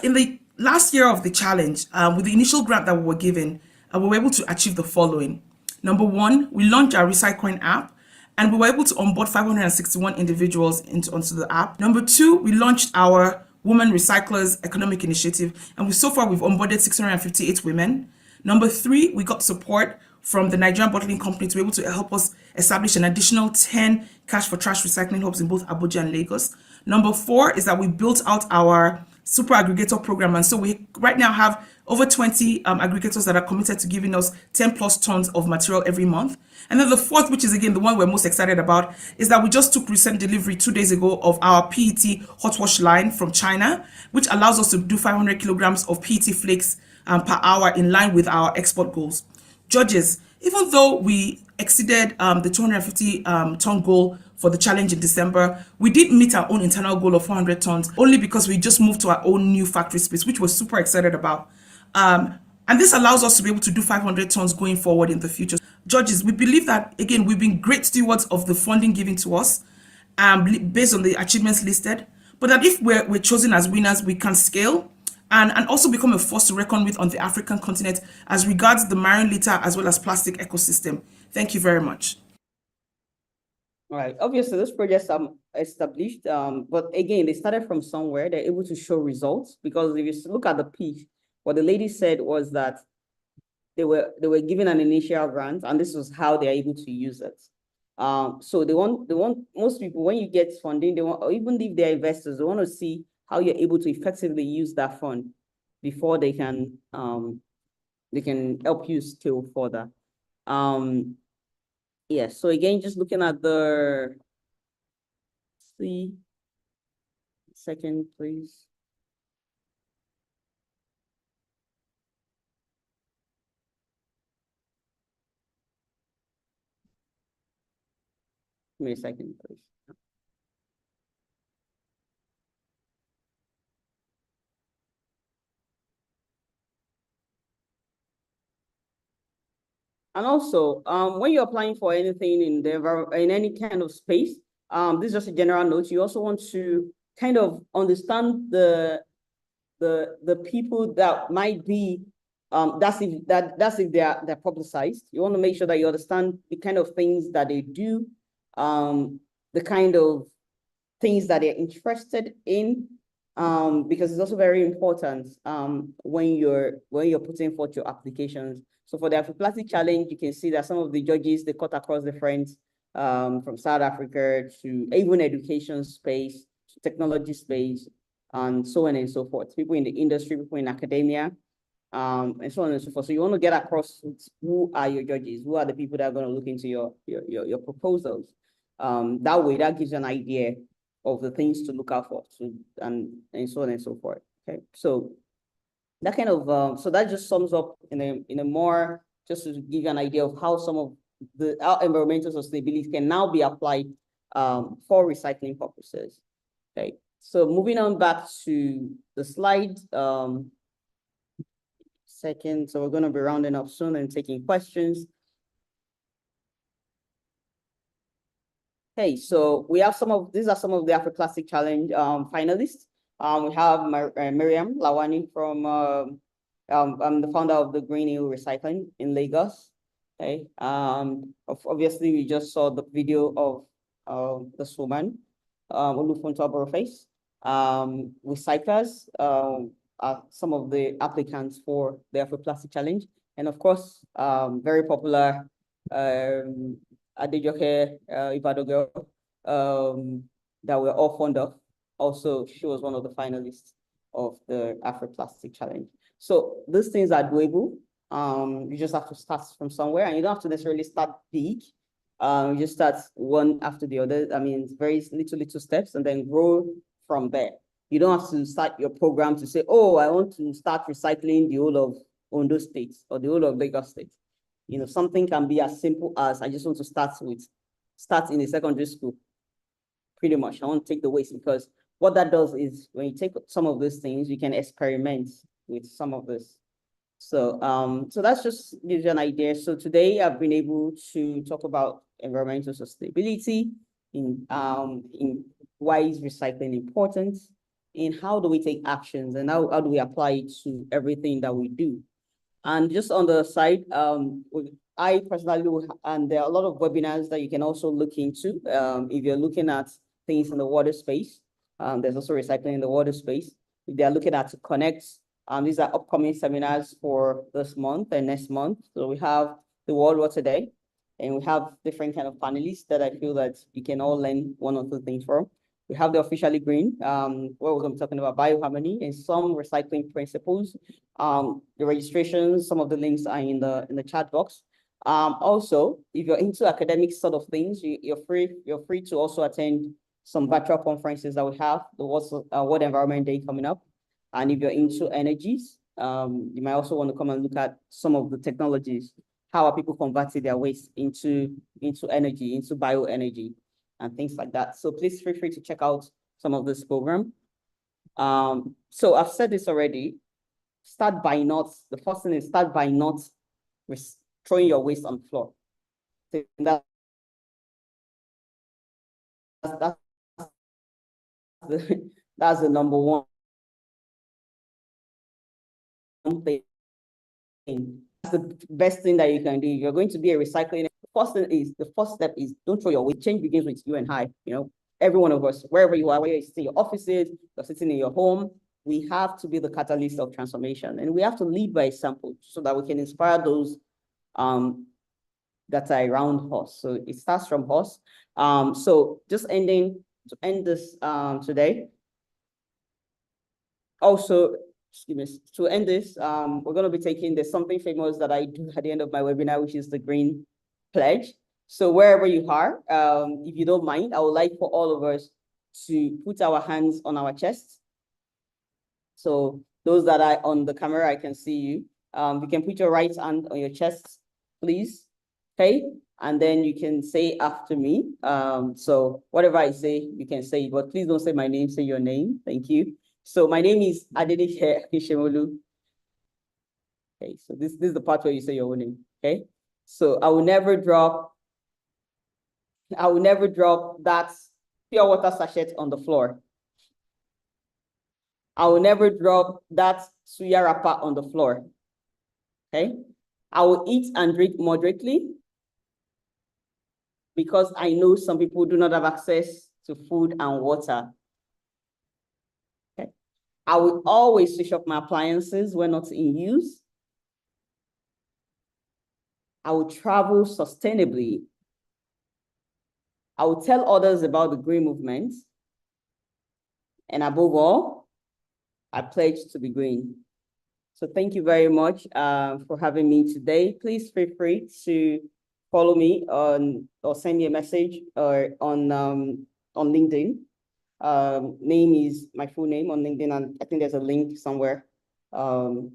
In the last year of the challenge, with the initial grant that we were given, we were able to achieve the following. Number one, we launched our RecycleUPNG app, and we were able to onboard 561 individuals onto the app. Number two, we launched our Women Recyclers Economic Initiative, and so far we've onboarded 658 women. Number three, we got support from the Nigerian Bottling Company to be able to help us establish an additional 10 cash for trash recycling hubs in both Abuja and Lagos. Number four is that we built out our super aggregator program, and so we right now have over 20 aggregators that are committed to giving us 10 plus tons of material every month. And then the fourth, which is again the one we're most excited about, is that we just took recent delivery 2 days ago of our PET hot wash line from China, which allows us to do 500 kilograms of PET flakes per hour in line with our export goals. Judges, Even though we exceeded the 250 ton goal for the challenge in December, we did meet our own internal goal of 400 tons only because we just moved to our own new factory space, which we're super excited about. And this allows us to be able to do 500 tons going forward in the future. Judges, we believe that, again, we've been great stewards of the funding given to us based on the achievements listed, but that if we're chosen as winners, we can scale and also become a force to reckon with on the African continent as regards the marine litter as well as plastic ecosystem. Thank you very much. All right. Obviously, those projects are established, but again, they started from somewhere. They're able to show results because if you look at the pitch, what the lady said was that they were given an initial grant, and this was how they're able to use it. So they want most people, when you get funding, they want, or even if they're investors, they want to see how you're able to effectively use that fund before they can help you scale further. Yeah, so again, just looking at the, see, second, please. Give me a second, please. And also, when you're applying for anything in any kind of space, this is just a general note. You also want to kind of understand the people that might be, that's if they're publicized. You want to make sure that you understand the kind of things that they do, the kind of things that they're interested in, because it's also very important when you're putting forth your applications. So for the Afro-Plastic Challenge, you can see that some of the judges, they cut across different, from South Africa to even education space, to technology space, and so on and so forth. People in the industry, people in academia, and so on and so forth. So you want to get across who are your judges, who are the people that are going to look into your proposals. That way, that gives you an idea of the things to look out for, and so on and so forth. Okay, so that kind of so that just sums up in a more, just to give you an idea of how some of our environmental sustainability can now be applied for recycling purposes. Okay, so moving on back to the slide. Second, so we're going to be rounding up soon and taking questions. Okay, so we have these are some of the Afro-Plastic Challenge finalists. We have Miriam Lawani from, I'm the founder of the Green Hill Recycling in Lagos. Okay, obviously we just saw the video of this woman, Olufunta Boroface. Recyclers are some of the applicants for the Afro-Plastic Challenge. And of course, very popular Adejoke Ibadan girl that we're all fond of. Also, she was one of the finalists of the Afro-Plastic Challenge. So these things are doable. You just have to start from somewhere, and you don't have to necessarily start big. You just start one after the other. I mean, it's very little steps, and then grow from there. You don't have to start your program to say, oh, I want to start recycling the whole of Ondo State or the whole of Lagos State. You know, something can be as simple as, I just want to start in a secondary school. Pretty much, I want to take the waste, because what that does is when you take some of those things, you can experiment with some of this. So, so that's just gives you an idea. So today I've been able to talk about environmental sustainability, in why is recycling important, in how do we take actions, and how do we apply it to everything that we do. And just on the side, I personally, and there are a lot of webinars that you can also look into. If you're looking at things in the water space, there's also recycling in the water space. If they're looking at to connect, these are upcoming seminars for this month and next month. So we have the World Water Day, and we have different kind of panelists that I feel that you can all learn one or two things from. We have the Officially Green, where we're going to be talking about bioharmony and some recycling principles. The registrations, some of the links are in the chat box. Also, if you're into academic sort of things, you're free to also attend some virtual conferences that we have, the World Environment Day coming up. And if you're into energies, you might also want to come and look at some of the technologies, how are people converting their waste into energy, into bioenergy, and things like that. So please feel free to check out some of this program. So I've said this already. Start by not, the first thing is start by not throwing your waste on the floor. So that's the number one thing. That's the best thing that you can do. If you're going to be a recycling, the first step is don't throw your waste. Change begins with you and I, you know, every one of us, wherever you are, whether you're sitting in your offices, you're sitting in your home, we have to be the catalyst of transformation. And we have to lead by example so that we can inspire those that are around us. So it starts from us. So just to end this today. Also, excuse me, to end this, we're going to be taking, there's something famous that I do at the end of my webinar, which is the Green Pledge. So wherever you are, if you don't mind, I would like for all of us to put our hands on our chests. So those that are on the camera, I can see you. You can put your right hand on your chest, please. Okay, and then you can say after me. So whatever I say, you can say it, but please don't say my name, say your name. Thank you. So my name is Adenike Ishemolu. Okay, so this is the part where you say your own name. Okay, so I will never drop that pure water sachet on the floor. I will never drop that suya wrapper on the floor. Okay, I will eat and drink moderately because I know some people do not have access to food and water. Okay, I will always switch off my appliances when not in use. I will travel sustainably. I will tell others about the green movement. And above all, I pledge to be green. So thank you very much for having me today. Please feel free to follow me on or send me a message or on LinkedIn. Name is my full name on LinkedIn, and I think there's a link somewhere. So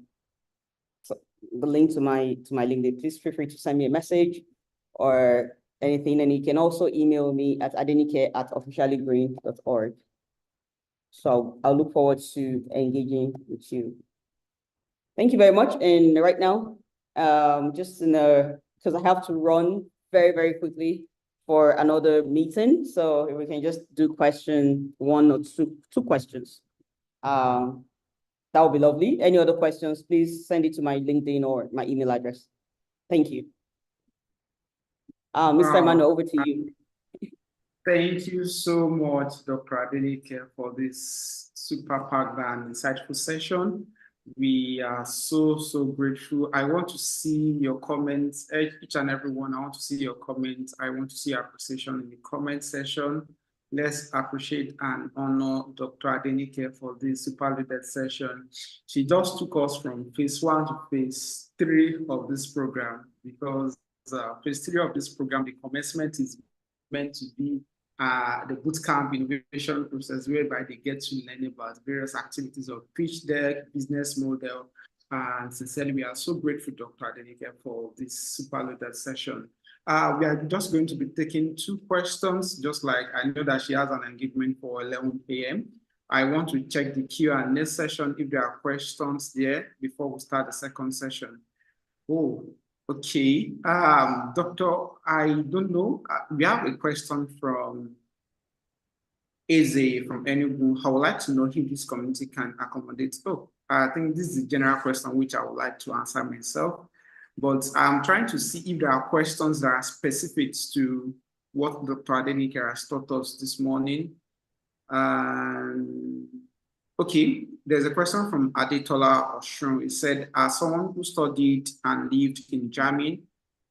the link to my LinkedIn. Please feel free to send me a message or anything, and you can also email me at adenike@officiallygreen.org. So I'll look forward to engaging with you. Thank you very much. And right now, just because I have to run very, very quickly for another meeting. So if we can just do question one or two questions. That would be lovely. Any other questions, please send it to my LinkedIn or my email address. Thank you. Mr. Emmanuel, over to you. Thank you so much, Dr. Adenike, for this super packed and insightful session. We are so grateful. I want to see your comments, each and every one. I want to see your comments. I want to see your appreciation in the comment section. Let's appreciate and honor Dr. Adenike for this super leaded session. She just took us from phase 1 to phase 3 of this program, because phase 3 of this program, the commencement is meant to be the bootcamp innovation process, whereby they get to learn about various activities of pitch deck, business model. And sincerely, we are so grateful, Dr. Adenike, for this super loaded session. We are just going to be taking 2 questions, just like I know that she has an engagement for 11 a.m. I want to check the Q&A session if there are questions there before we start the second session. Oh, okay. Doctor, I don't know. We have a question from Eze from Enugu. I would like to know if this community can accommodate. Oh, I think this is a general question which I would like to answer myself. But I'm trying to see if there are questions that are specific to what Dr. Adenike has taught us this morning. Okay, there's a question from Adetola Oshun. It said, as someone who studied and lived in Germany,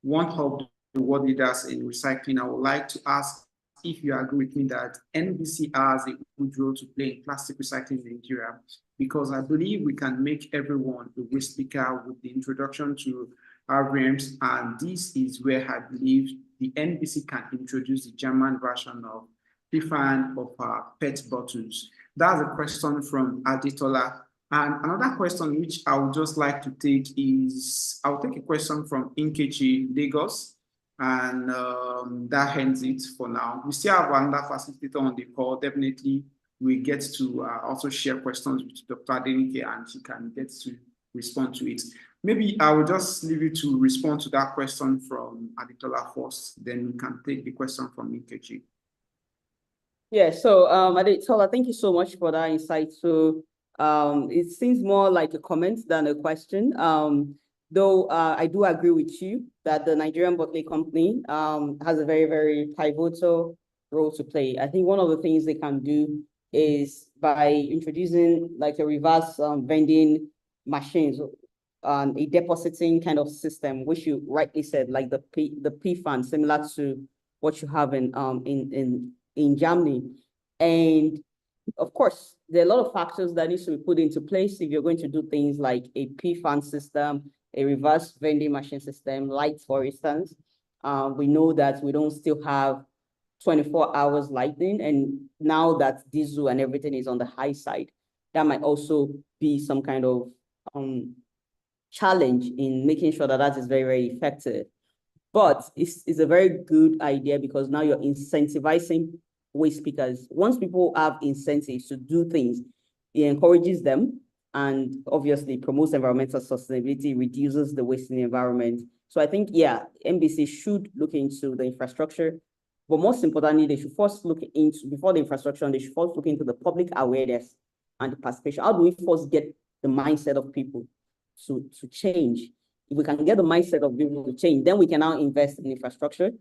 one of the world leaders in recycling, I would like to ask if you agree with me that NBC has a good role to play in plastic recycling in Nigeria, because I believe we can make everyone a waste speaker with the introduction to RVMs, and this is where I believe the NBC can introduce the German version of PFAN of PET bottles. That's a question from Aditola And another question which I would just like to take is, I'll take a question from Inkechi Lagos, and that ends it for now. We still have another facilitator on the call. Definitely, we get to also share questions with Dr. Adenike, and she can get to respond to it. Maybe I will just leave you to respond to that question from Aditola first, then we can take the question from Inkechi. Yeah, so Aditola, thank you so much for that insight. So it seems more like a comment than a question. Though I do agree with you that the Nigerian bottling company has a very, very pivotal role to play. I think one of the things they can do is by introducing like a reverse vending machines, a depositing kind of system, which you rightly said, like the PFAN, similar to what you have in Germany. And of course, there are a lot of factors that need to be put into place if you're going to do things like a PFAN system, a reverse vending machine system, lights, for instance. We know that we don't still have 24 hours lighting, and now that diesel and everything is on the high side, that might also be some kind of challenge in making sure that that is very, very effective. But it's a very good idea because now you're incentivizing waste pickers. Once people have incentives to do things, it encourages them and obviously promotes environmental sustainability, reduces the waste in the environment. So I think, yeah, NBC should look into the infrastructure, but most importantly, they should first look into, before the infrastructure, they should first look into the public awareness and the participation. How do we first get the mindset of people to change? If we can get the mindset of people to change, then we can now invest in infrastructure.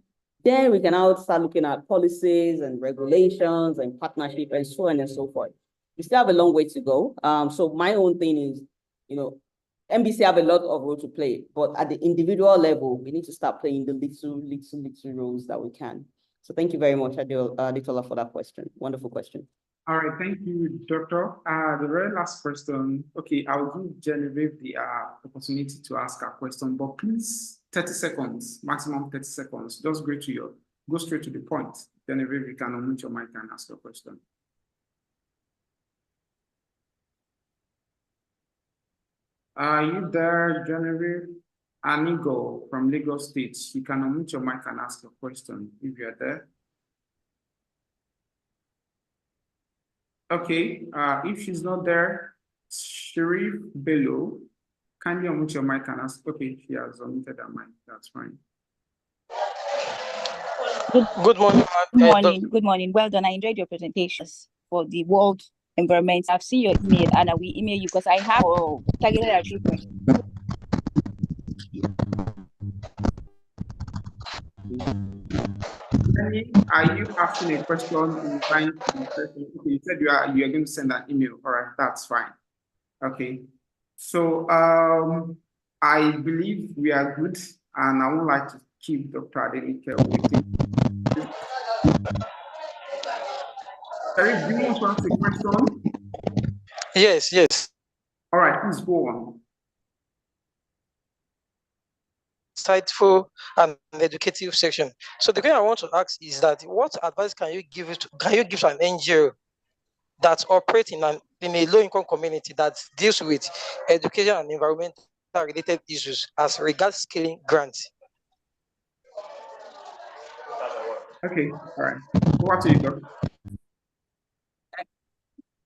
Then we can now start looking at policies and regulations and partnership and so on and so forth. We still have a long way to go. So my own thing is, you know, NBC have a lot of role to play, but at the individual level, we need to start playing the little roles that we can. So thank you very much, Aditola, for that question. Wonderful question. All right, thank you, Doctor. The very last question. Okay, I'll give Genevieve the opportunity to ask a question, but please, 30 seconds, maximum 30 seconds. Just go straight to the point. Genevieve, you can unmute your mic and ask your question. Are you there, Genevieve? Anigo from Lagos State. You can unmute your mic and ask your question if you're there. Okay, if she's not there, Sharif Bello, kindly unmute your mic and ask. Okay, she has unmuted her mic. That's fine. Good morning. Good morning. Well done. I enjoyed your presentations for the World Environment. I've seen your email and I will email you because I have targeted achievement. Are you asking a question in line to the question? Okay, you said you are going to send an email. All right, that's fine. Okay, so I believe we are good, and I would like to keep Dr. Adenike waiting. Eric, do you want to ask a question? Yes. All right, please go on. Insightful and educative section. So the thing I want to ask is that what advice can you give to an NGO that operates in a low-income community that deals with education and environmental related issues as regards scaling grants? Okay, all right. What do you do?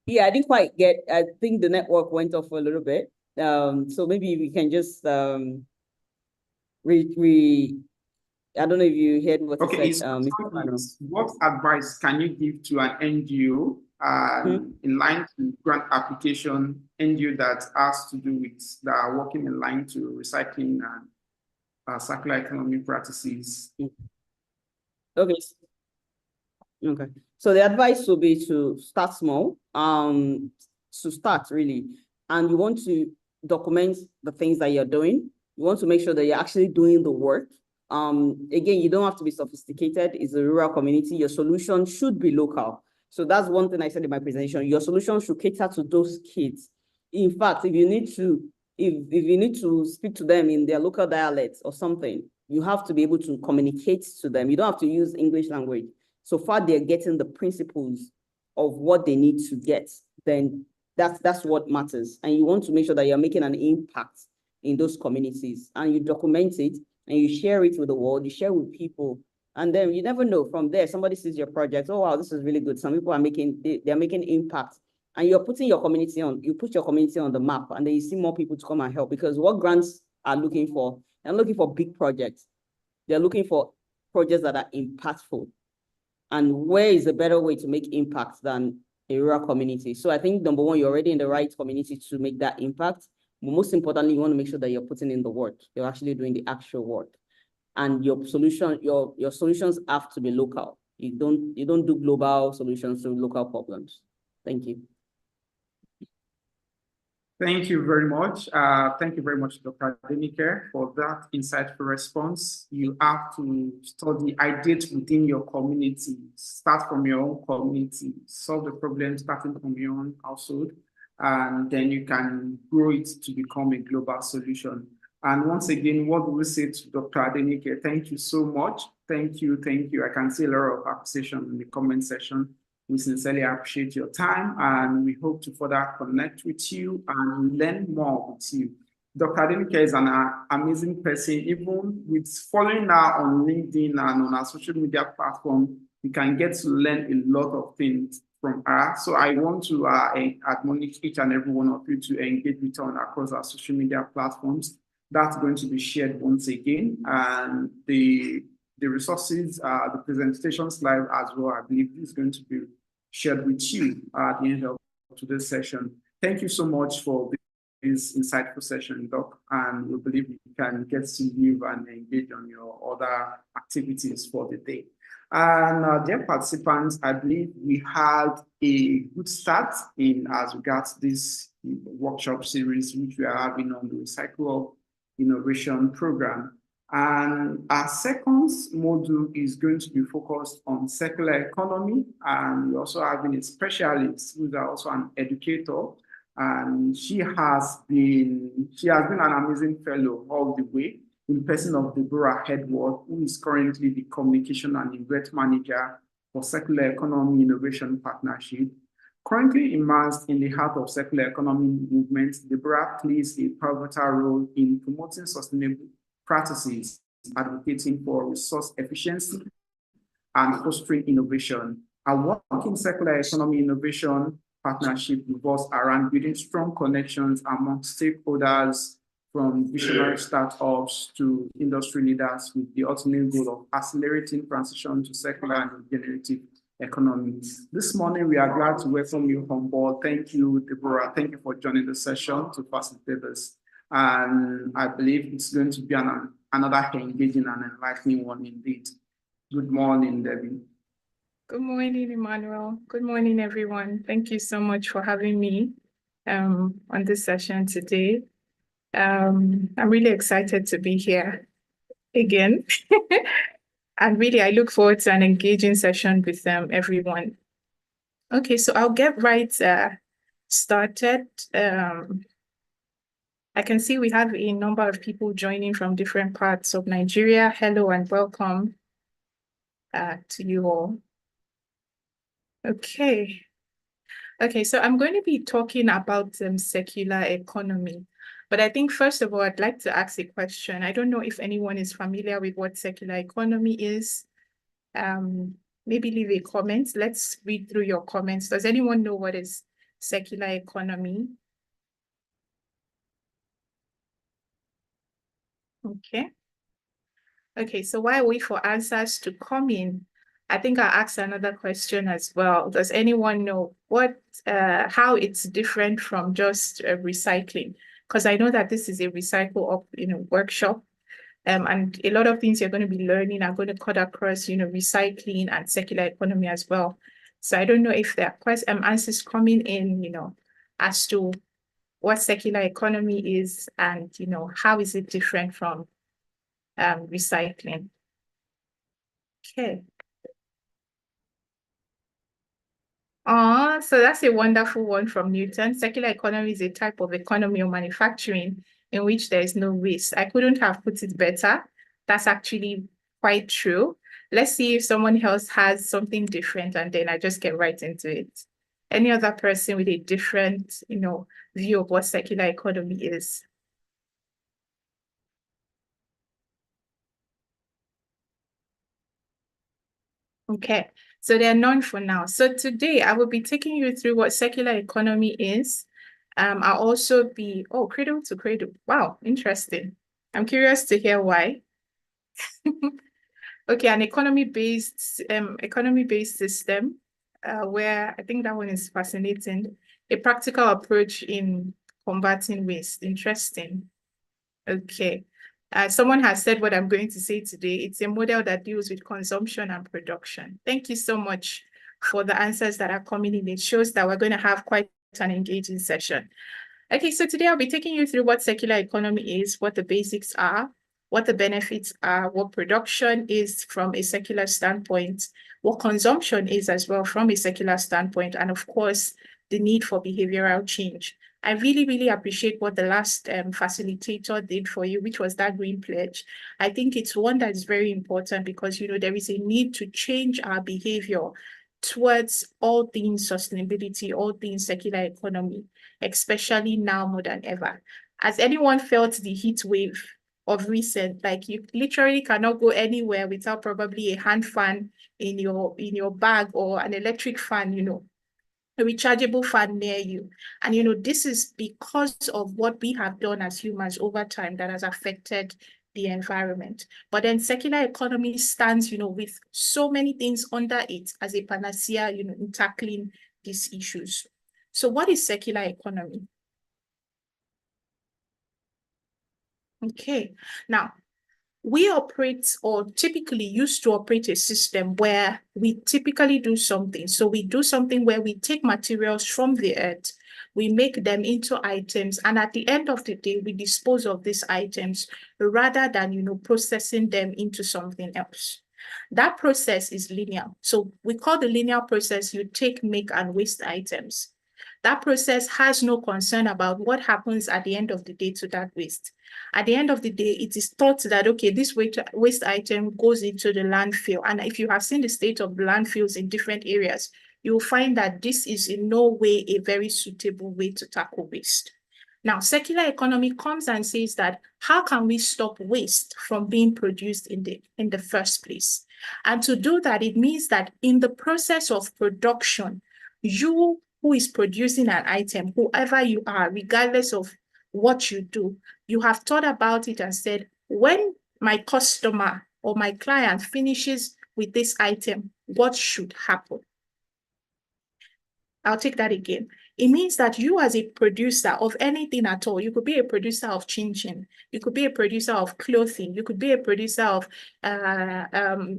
Yeah, I didn't quite get. I think the network went off a little bit. So maybe we can just I don't know if you heard what he said. What advice can you give to an NGO in line to grant application, NGO that has to do with that are working in line to recycling and circular economy practices? Okay. So the advice will be to start small, to start really, and you want to document the things that you're doing. You want to make sure that you're actually doing the work. Again, you don't have to be sophisticated. It's a rural community. Your solution should be local. So that's one thing I said in my presentation. Your solution should cater to those kids. In fact, if you need to speak to them in their local dialects or something, you have to be able to communicate to them. You don't have to use English language. So far, they're getting the principles of what they need to get. Then That's what matters. And you want to make sure that you're making an impact in those communities, and you document it and you share it with the world, you share with people. And then you never know, from there, somebody sees your project. Oh, wow, this is really good. Some people are they're making impact. And you're putting your community on, you put your community on the map, and then you see more people to come and help. Because what grants are looking for, they're looking for big projects. They're looking for projects that are impactful. And where is a better way to make impact than a rural community? So I think, number one, you're already in the right community to make that impact. But most importantly, you want to make sure that you're putting in the work. You're actually doing the actual work. And your solutions have to be local. You don't do global solutions to local problems. Thank you. Thank you very much. Thank you very much, Dr. Adenike, for that insightful response. You have to study ideas within your community, start from your own community, solve the problem starting from your own household, and then you can grow it to become a global solution. And once again, what do we say to Dr. Adenike? Thank you so much. Thank you, thank you. I can see a lot of appreciation in the comment section. We sincerely appreciate your time, and we hope to further connect with you and learn more with you. Dr. Adenike is an amazing person. Even with following her on LinkedIn and on our social media platform, you can get to learn a lot of things from her. So I want to admonish each and every one of you to engage with her across our social media platforms. That's going to be shared once again, and the resources, the presentation slide as well, I believe is going to be shared with you at the end of today's session. Thank you so much for this insightful session, Doc, and we believe you can get to live and engage on your other activities for the day. And dear participants, I believe we had a good start in as regards this workshop series, which we are having on the Recycle Innovation Program. And our second module is going to be focused on circular economy. And we're also having a specialist who's also an educator. And she has been an amazing fellow all the way, in person of Deborah Edward, who is currently the communication and event manager for Circular Economy Innovation Partnership. Currently immersed in the heart of circular economy movement, Deborah plays a pivotal role in promoting sustainable practices, advocating for resource efficiency, and fostering innovation. Our work in circular economy innovation partnership revolves around building strong connections among stakeholders, from visionary startups to industry leaders, with the ultimate goal of accelerating transition to circular and regenerative economies. This morning, we are glad to welcome you on board. Thank you, Deborah. Thank you for joining the session to facilitate this. And I believe it's going to be another engaging and enlightening one indeed. Good morning, Debbie. Good morning, Emmanuel. Good morning, everyone. Thank you so much for having me on this session today. I'm really excited to be here again. And really, I look forward to an engaging session with everyone. Okay, so I'll get right started. I can see we have a number of people joining from different parts of Nigeria. Hello and welcome to you all. Okay, so I'm going to be talking about circular economy. But I think first of all, I'd like to ask a question. I don't know if anyone is familiar with what circular economy is. Maybe leave a comment. Let's read through your comments. Does anyone know what is circular economy? Okay, so while we wait for answers to come in, I think I'll ask another question as well. Does anyone know how it's different from just recycling? Because I know that this is a recycle up workshop, and a lot of things you're going to be learning are going to cut across recycling and circular economy as well. So I don't know if there are answers coming in as to what circular economy is and how is it different from recycling. Okay. So that's a wonderful one from Newton. Circular economy is a type of economy or manufacturing in which there is no waste. I couldn't have put it better. That's actually quite true. Let's see if someone else has something different, and then I just get right into it. Any other person with a different, view of what circular economy is? Okay, so there are none for now. So today I will be taking you through what circular economy is. I'll also be, cradle to cradle. Wow, interesting. I'm curious to hear why. Okay, an economy-based system, where I think that one is fascinating. A practical approach in combating waste. Interesting. Okay. Someone has said what I'm going to say today. It's a model that deals with consumption and production. Thank you so much for the answers that are coming in. It shows that we're going to have quite an engaging session. Okay, so today I'll be taking you through what circular economy is, what the basics are, what the benefits are, what production is from a circular standpoint, what consumption is as well from a circular standpoint, and of course, the need for behavioral change. I really, really appreciate what the last facilitator did for you, which was that green pledge. I think it's one that is very important because, there is a need to change our behavior towards all things sustainability, all things circular economy, especially now more than ever. Has anyone felt the heat wave of recent? Like, you literally cannot go anywhere without probably a hand fan in your bag or an electric fan, a rechargeable fan near you. And, this is because of what we have done as humans over time that has affected the environment. But then circular economy stands, with so many things under it as a panacea, in tackling these issues. So what is circular economy? Okay, now, we operate or typically used to operate a system where we typically do something. So we do something where we take materials from the earth, we make them into items, and at the end of the day, we dispose of these items rather than, processing them into something else. That process is linear. So we call the linear process, you take, make, and waste items. That process has no concern about what happens at the end of the day to that waste. At the end of the day, it is thought that, okay, this waste item goes into the landfill. And if you have seen the state of the landfills in different areas, you'll find that this is in no way a very suitable way to tackle waste. Now, circular economy comes and says that, how can we stop waste from being produced in the first place? And to do that, it means that in the process of production, you who is producing an item, whoever you are, regardless of what you do, you have thought about it and said, when my customer or my client finishes with this item, what should happen? I'll take that again. It means that you as a producer of anything at all, you could be a producer of chin-chin, you could be a producer of clothing, you could be a producer of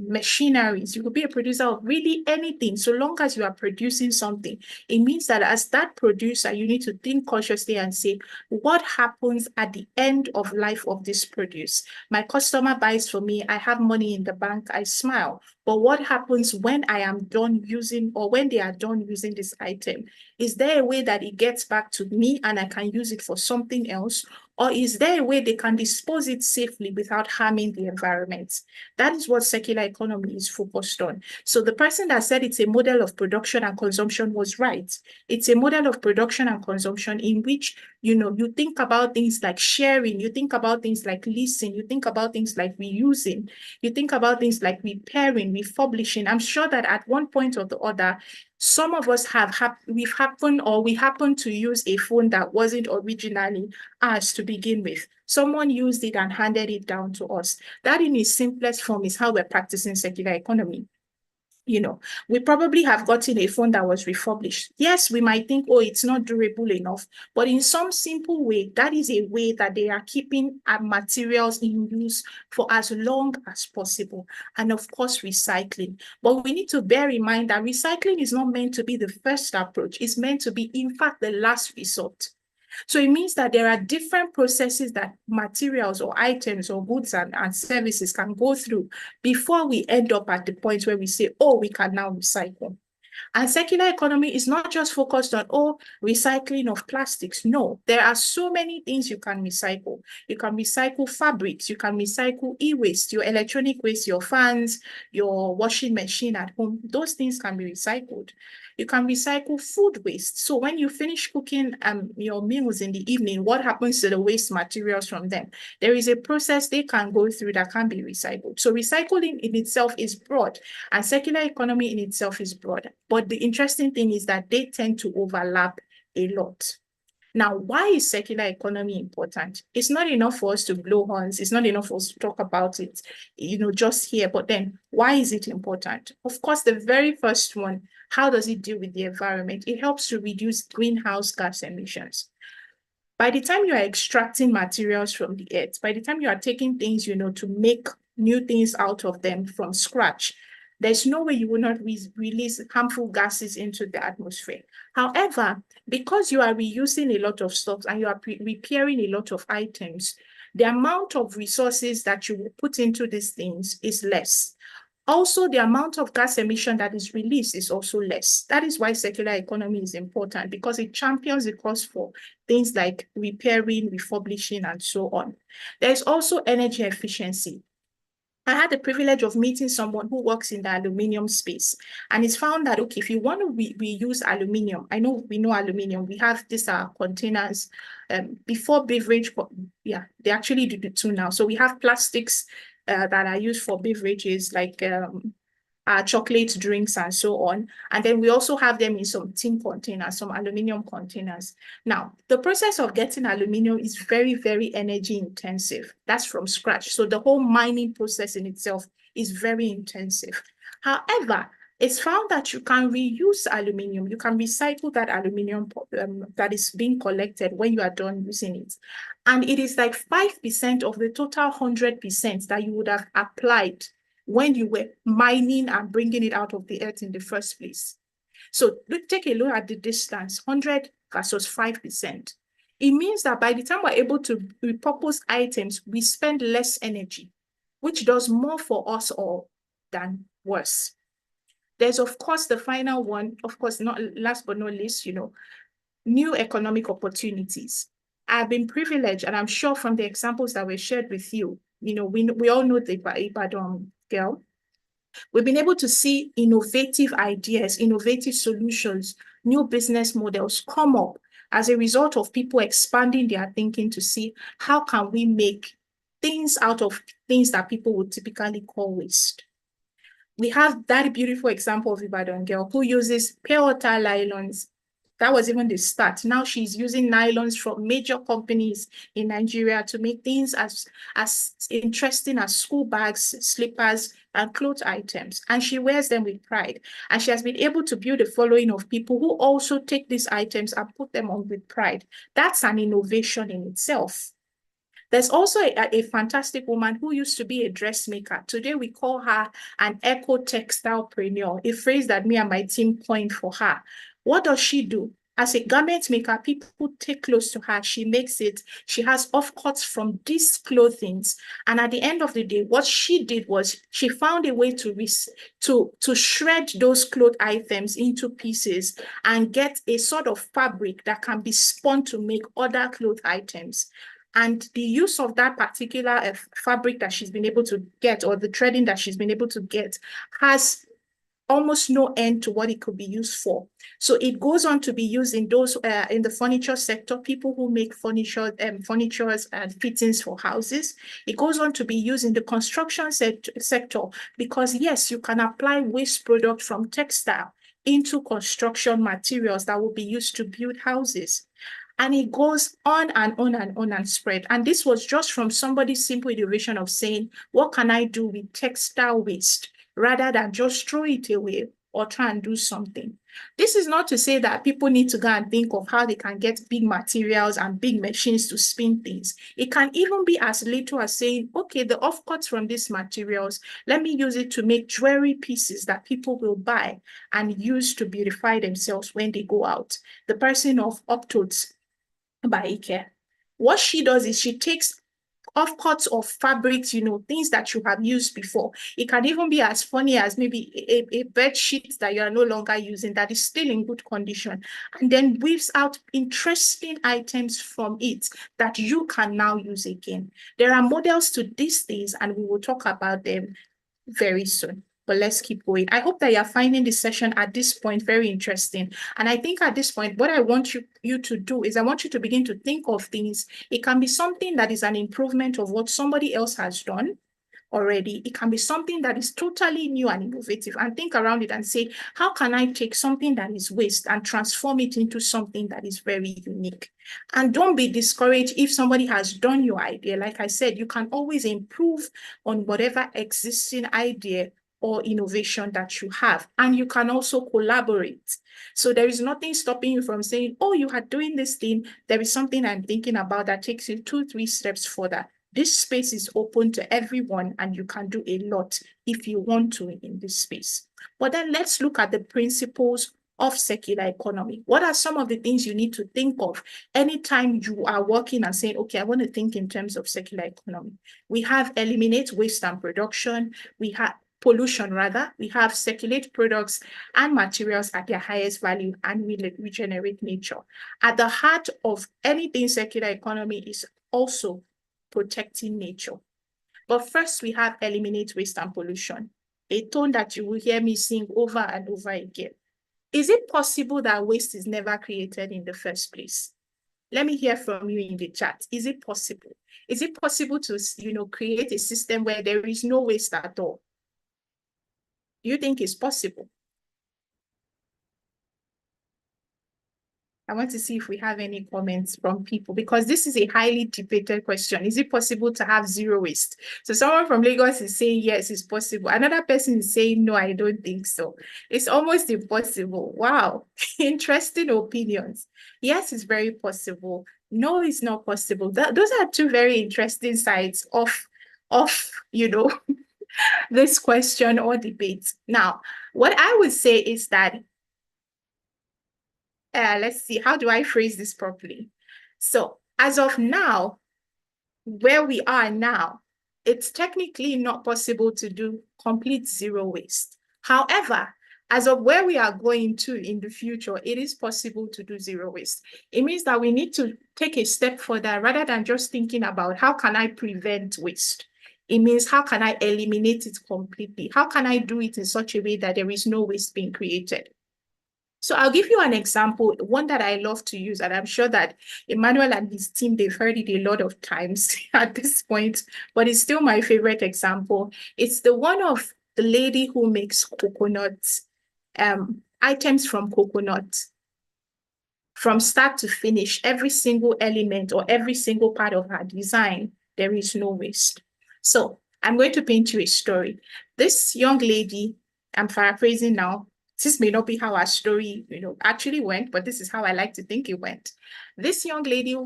machineries, you could be a producer of really anything. So long as you are producing something, it means that as that producer, you need to think cautiously and say, what happens at the end of life of this produce? My customer buys from me, I have money in the bank, I smile. But what happens when I am done using, or when they are done using this item? Is there a way that it gets back to me and I can use it for something else? Or is there a way they can dispose it safely without harming the environment? That is what circular economy is focused on. So the person that said it's a model of production and consumption was right. It's a model of production and consumption in which, you think about things like sharing, you think about things like leasing, you think about things like reusing, you think about things like repairing, republishing. I'm sure that at one point or the other, some of us we happen to use a phone that wasn't originally ours to begin with. Someone used it and handed it down to us. That in its simplest form is how we're practicing circular economy. We probably have gotten a phone that was refurbished. Yes, we might think, oh, it's not durable enough, but in some simple way, that is a way that they are keeping our materials in use for as long as possible. And of course, recycling. But we need to bear in mind that recycling is not meant to be the first approach. It's meant to be, in fact, the last resort. So it means that there are different processes that materials or items or goods and services can go through before we end up at the point where we say, oh, we can now recycle. And circular economy is not just focused on, oh, recycling of plastics. No, there are so many things you can recycle. You can recycle fabrics, you can recycle e-waste, your electronic waste, your fans, your washing machine at home. Those things can be recycled. You can recycle food waste. So when you finish cooking your meals in the evening, what happens to the waste materials from them? There is a process they can go through that can be recycled. So recycling in itself is broad, and circular economy in itself is broad. But the interesting thing is that they tend to overlap a lot. Now, why is circular economy important? It's not enough for us to blow horns. It's not enough for us to talk about it, just here. But then, why is it important? Of course, the very first one, how does it deal with the environment? It helps to reduce greenhouse gas emissions. By the time you are extracting materials from the earth, by the time you are taking things, to make new things out of them from scratch, there's no way you will not release harmful gases into the atmosphere. However, because you are reusing a lot of stuff and you are repairing a lot of items, the amount of resources that you will put into these things is less. Also, the amount of gas emission that is released is also less. That is why circular economy is important, because it champions the cause for things like repairing, refurbishing, and so on. There's also energy efficiency. I had the privilege of meeting someone who works in the aluminium space, and it's found that, okay, if you want to reuse aluminium, we know aluminium, we have these containers before beverage, they actually do the two now. So we have plastics that are used for beverages like chocolate drinks and so on. And then we also have them in some tin containers, some aluminum containers. Now, the process of getting aluminum is very, very energy intensive. That's from scratch. So the whole mining process in itself is very intensive. However, it's found that you can reuse aluminum. You can recycle that aluminum that is being collected when you are done using it. And it is like 5% of the total 100% that you would have applied when you were mining and bringing it out of the earth in the first place. So take a look at the distance, 100 versus 5%. It means that by the time we're able to repurpose items, we spend less energy, which does more for us all than worse. There's, of course, the final one, of course, not last but not least, new economic opportunities. I've been privileged, and I'm sure from the examples that were shared with you, we all know the Ibadan girl. We've been able to see innovative ideas, innovative solutions, new business models come up as a result of people expanding their thinking to see how can we make things out of things that people would typically call waste. We have that beautiful example of Ibadan girl who uses pure water nylons. That was even the start. Now she's using nylons from major companies in Nigeria to make things as interesting as school bags, slippers, and clothes items. And she wears them with pride. And she has been able to build a following of people who also take these items and put them on with pride. That's an innovation in itself. There's also a fantastic woman who used to be a dressmaker. Today, we call her an eco-textilepreneur, a phrase that me and my team coined for her. What does she do? As a garment maker, people take clothes to her. She makes it. She has offcuts from these clothings. And at the end of the day, what she did was she found a way to shred those cloth items into pieces and get a sort of fabric that can be spun to make other cloth items. And the use of that particular fabric that she's been able to get, or the threading that she's been able to get, has almost no end to what it could be used for. So it goes on to be used in those in the furniture sector, people who make furniture and fittings for houses. It goes on to be used in the construction sector because, yes, you can apply waste product from textile into construction materials that will be used to build houses. And it goes on and on and on and spread. And this was just from somebody's simple innovation of saying, what can I do with textile waste rather than just throw it away or try and do something? This is not to say that people need to go and think of how they can get big materials and big machines to spin things. It can even be as little as saying, okay, the offcuts from these materials, let me use it to make jewelry pieces that people will buy and use to beautify themselves when they go out. The person of Optotes by Ike. What she does is she takes offcuts of fabrics, things that you have used before. It can even be as funny as maybe a bed sheet that you are no longer using that is still in good condition, and then weaves out interesting items from it that you can now use again. There are models to these things, and we will talk about them very soon. But let's keep going. I hope that you're finding this session at this point very interesting. And I think at this point, what I want you to do is I want you to begin to think of things. It can be something that is an improvement of what somebody else has done already. It can be something that is totally new and innovative, and think around it and say, how can I take something that is waste and transform it into something that is very unique? And don't be discouraged if somebody has done your idea. Like I said, you can always improve on whatever existing idea or innovation that you have, and you can also collaborate. So there is nothing stopping you from saying, oh, you are doing this thing, there is something I'm thinking about that takes you 2-3 steps further. This space is open to everyone, and you can do a lot if you want to in this space. But then let's look at the principles of circular economy. What are some of the things you need to think of anytime you are working and saying, okay, I want to think in terms of circular economy? We have eliminate waste and production. We have pollution rather. We have circulate products and materials at their highest value, and we regenerate nature. At the heart of anything circular economy is also protecting nature. But first, we have eliminate waste and pollution, a tone that you will hear me sing over and over again. Is it possible that waste is never created in the first place? Let me hear from you in the chat. Is it possible? Is it possible to, create a system where there is no waste at all? Do you think it's possible? I want to see if we have any comments from people, because this is a highly debated question. Is it possible to have zero waste? So someone from Lagos is saying, yes, it's possible. Another person is saying, no, I don't think so. It's almost impossible. Wow. Interesting opinions. Yes, it's very possible. No, it's not possible. Those are two very interesting sides of this question or debate. Now, what I would say is that let's see, how do I phrase this properly? So as of now, where we are now, it's technically not possible to do complete zero waste. However, as of where we are going to in the future, it is possible to do zero waste. It means that we need to take a step further rather than just thinking about how can I prevent waste. It means how can I eliminate it completely? How can I do it in such a way that there is no waste being created? So I'll give you an example, one that I love to use, and I'm sure that Emmanuel and his team, they've heard it a lot of times at this point, but it's still my favorite example. It's the one of the lady who makes coconuts, items from coconut. From start to finish, every single element or every single part of her design, there is no waste. So I'm going to paint you a story. This young lady, I'm paraphrasing now, this may not be how our story, actually went, but this is how I like to think it went. This young lady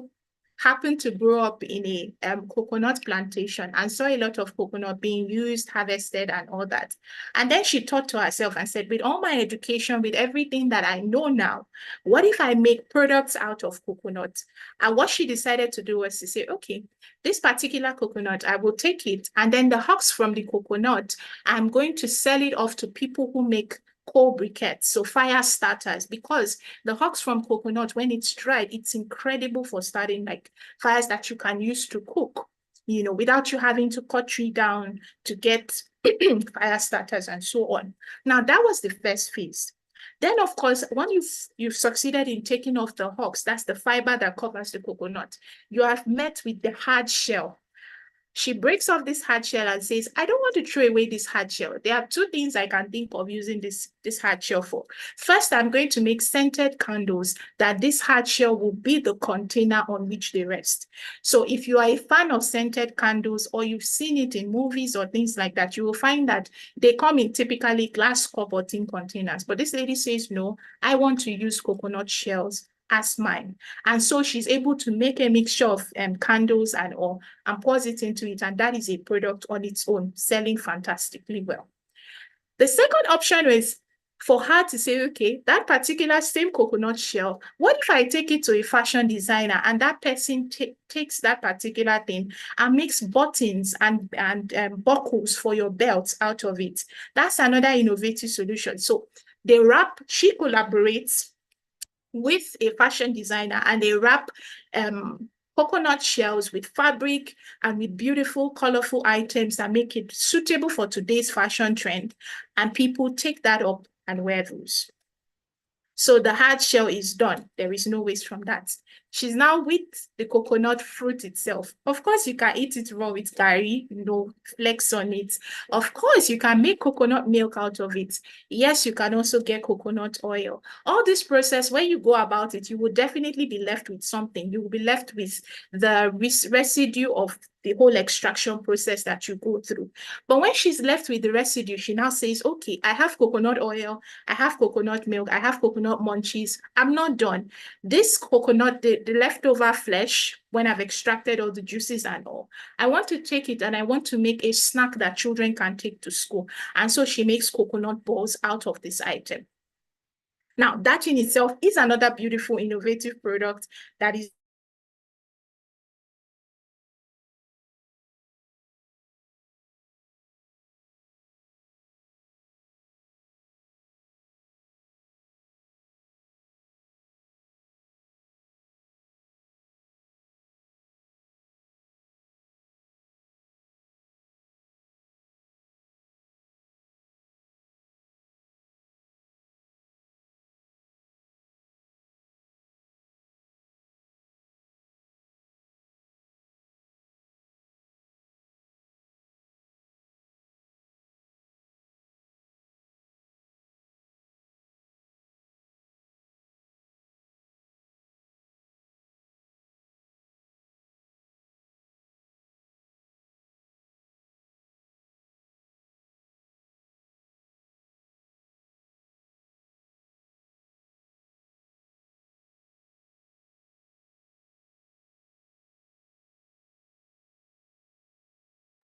happened to grow up in a coconut plantation and saw a lot of coconut being used, harvested, and all that. And then she thought to herself and said, with all my education, with everything that I know now, what if I make products out of coconut? And what she decided to do was to say, okay, this particular coconut, I will take it, and then the husks from the coconut, I'm going to sell it off to people who make coal briquettes, so fire starters, because the husks from coconut, when it's dried, it's incredible for starting like fires that you can use to cook, without you having to cut tree down to get fire starters and so on. Now, that was the first phase. Then, of course, when you've succeeded in taking off the husks, that's the fiber that covers the coconut, you have met with the hard shell. She breaks off this hard shell and says, I don't want to throw away this hard shell. There are two things I can think of using this hard shell for. First, I'm going to make scented candles that this hard shell will be the container on which they rest. So if you are a fan of scented candles, or you've seen it in movies or things like that, you will find that they come in typically glass cup or tin containers. But this lady says, no, I want to use coconut shells as mine. And so she's able to make a mixture of candles and all, and pours it into it, and that is a product on its own, selling fantastically well. The second option is for her to say, okay, that particular same coconut shell, what if I take it to a fashion designer and that person takes that particular thing and makes buttons and buckles for your belts out of it? That's another innovative solution. So they wrap, she collaborates with a fashion designer and they wrap coconut shells with fabric and with beautiful, colorful items that make it suitable for today's fashion trend. And people take that up and wear those. So the hard shell is done. There is no waste from that. She's now with the coconut fruit itself. Of course, you can eat it raw with curry, flex on it. Of course, you can make coconut milk out of it. Yes, you can also get coconut oil. All this process, when you go about it, you will definitely be left with something. You will be left with the residue of the whole extraction process that you go through. But when she's left with the residue, she now says, okay, I have coconut oil, I have coconut milk, I have coconut munchies. I'm not done. This coconut, the leftover flesh, when I've extracted all the juices and all, I want to take it and I want to make a snack that children can take to school. And so she makes coconut balls out of this item. Now, that in itself is another beautiful, innovative product that is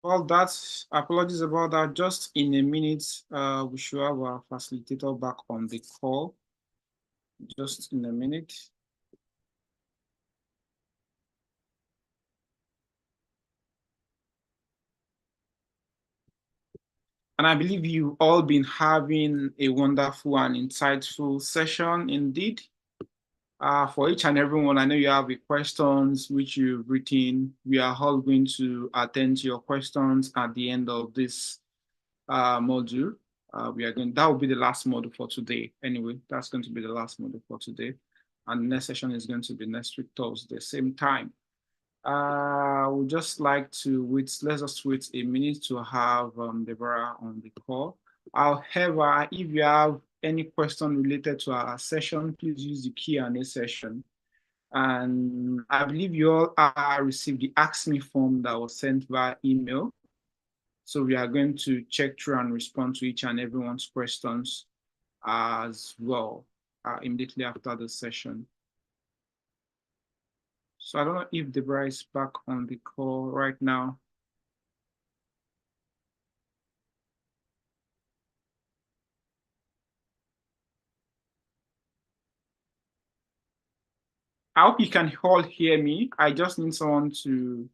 Well, that's apologies about that. Just in a minute, we should have our facilitator back on the call. Just in a minute. And I believe you've all been having a wonderful and insightful session indeed. For each and every one, I know you have the questions which you've written. We are all going to attend to your questions at the end of this module. That will be the last module for today. Anyway, that's going to be the last module for today. And the next session is going to be next week, Thursday, same time. I would just like to let's just wait a minute to have Deborah on the call. However, if you have any question related to our session, please use the Q&A session. And I believe you all received the Ask Me form that was sent via email. So we are going to check through and respond to each and everyone's questions as well immediately after the session. So I don't know if Deborah is back on the call right now. I hope you can all hear me. I just need someone to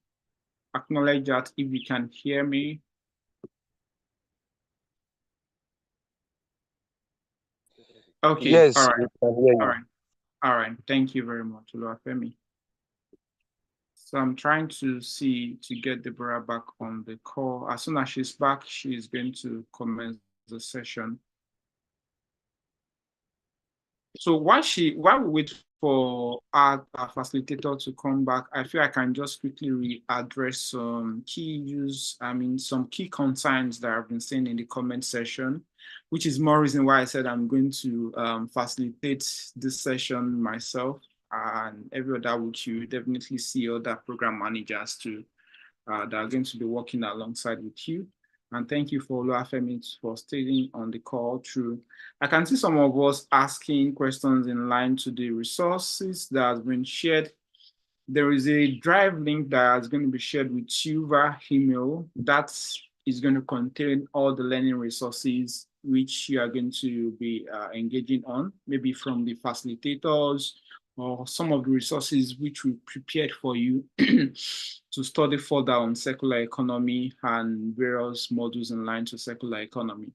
acknowledge that if you can hear me. Okay, Yes, all right. we can hear you. All right. Thank you very much, Oluwafemi. So I'm trying to get Deborah back on the call. As soon as she's back, she's going to commence the session. So while we wait for our facilitator to come back, I feel I can just quickly readdress some some key concerns that I've been seeing in the comment section, which is more reason why I said I'm going to facilitate this session myself. And every other week, you definitely see other program managers too that are going to be working alongside with you. And thank you for Oluwafemi for staying on the call through. I can see some of us asking questions in line to the resources that has been shared. There is a drive link that is going to be shared with you via email that is going to contain all the learning resources which you are going to be engaging on, maybe from the facilitators or some of the resources which we prepared for you to study further on circular economy and various modules in line to circular economy.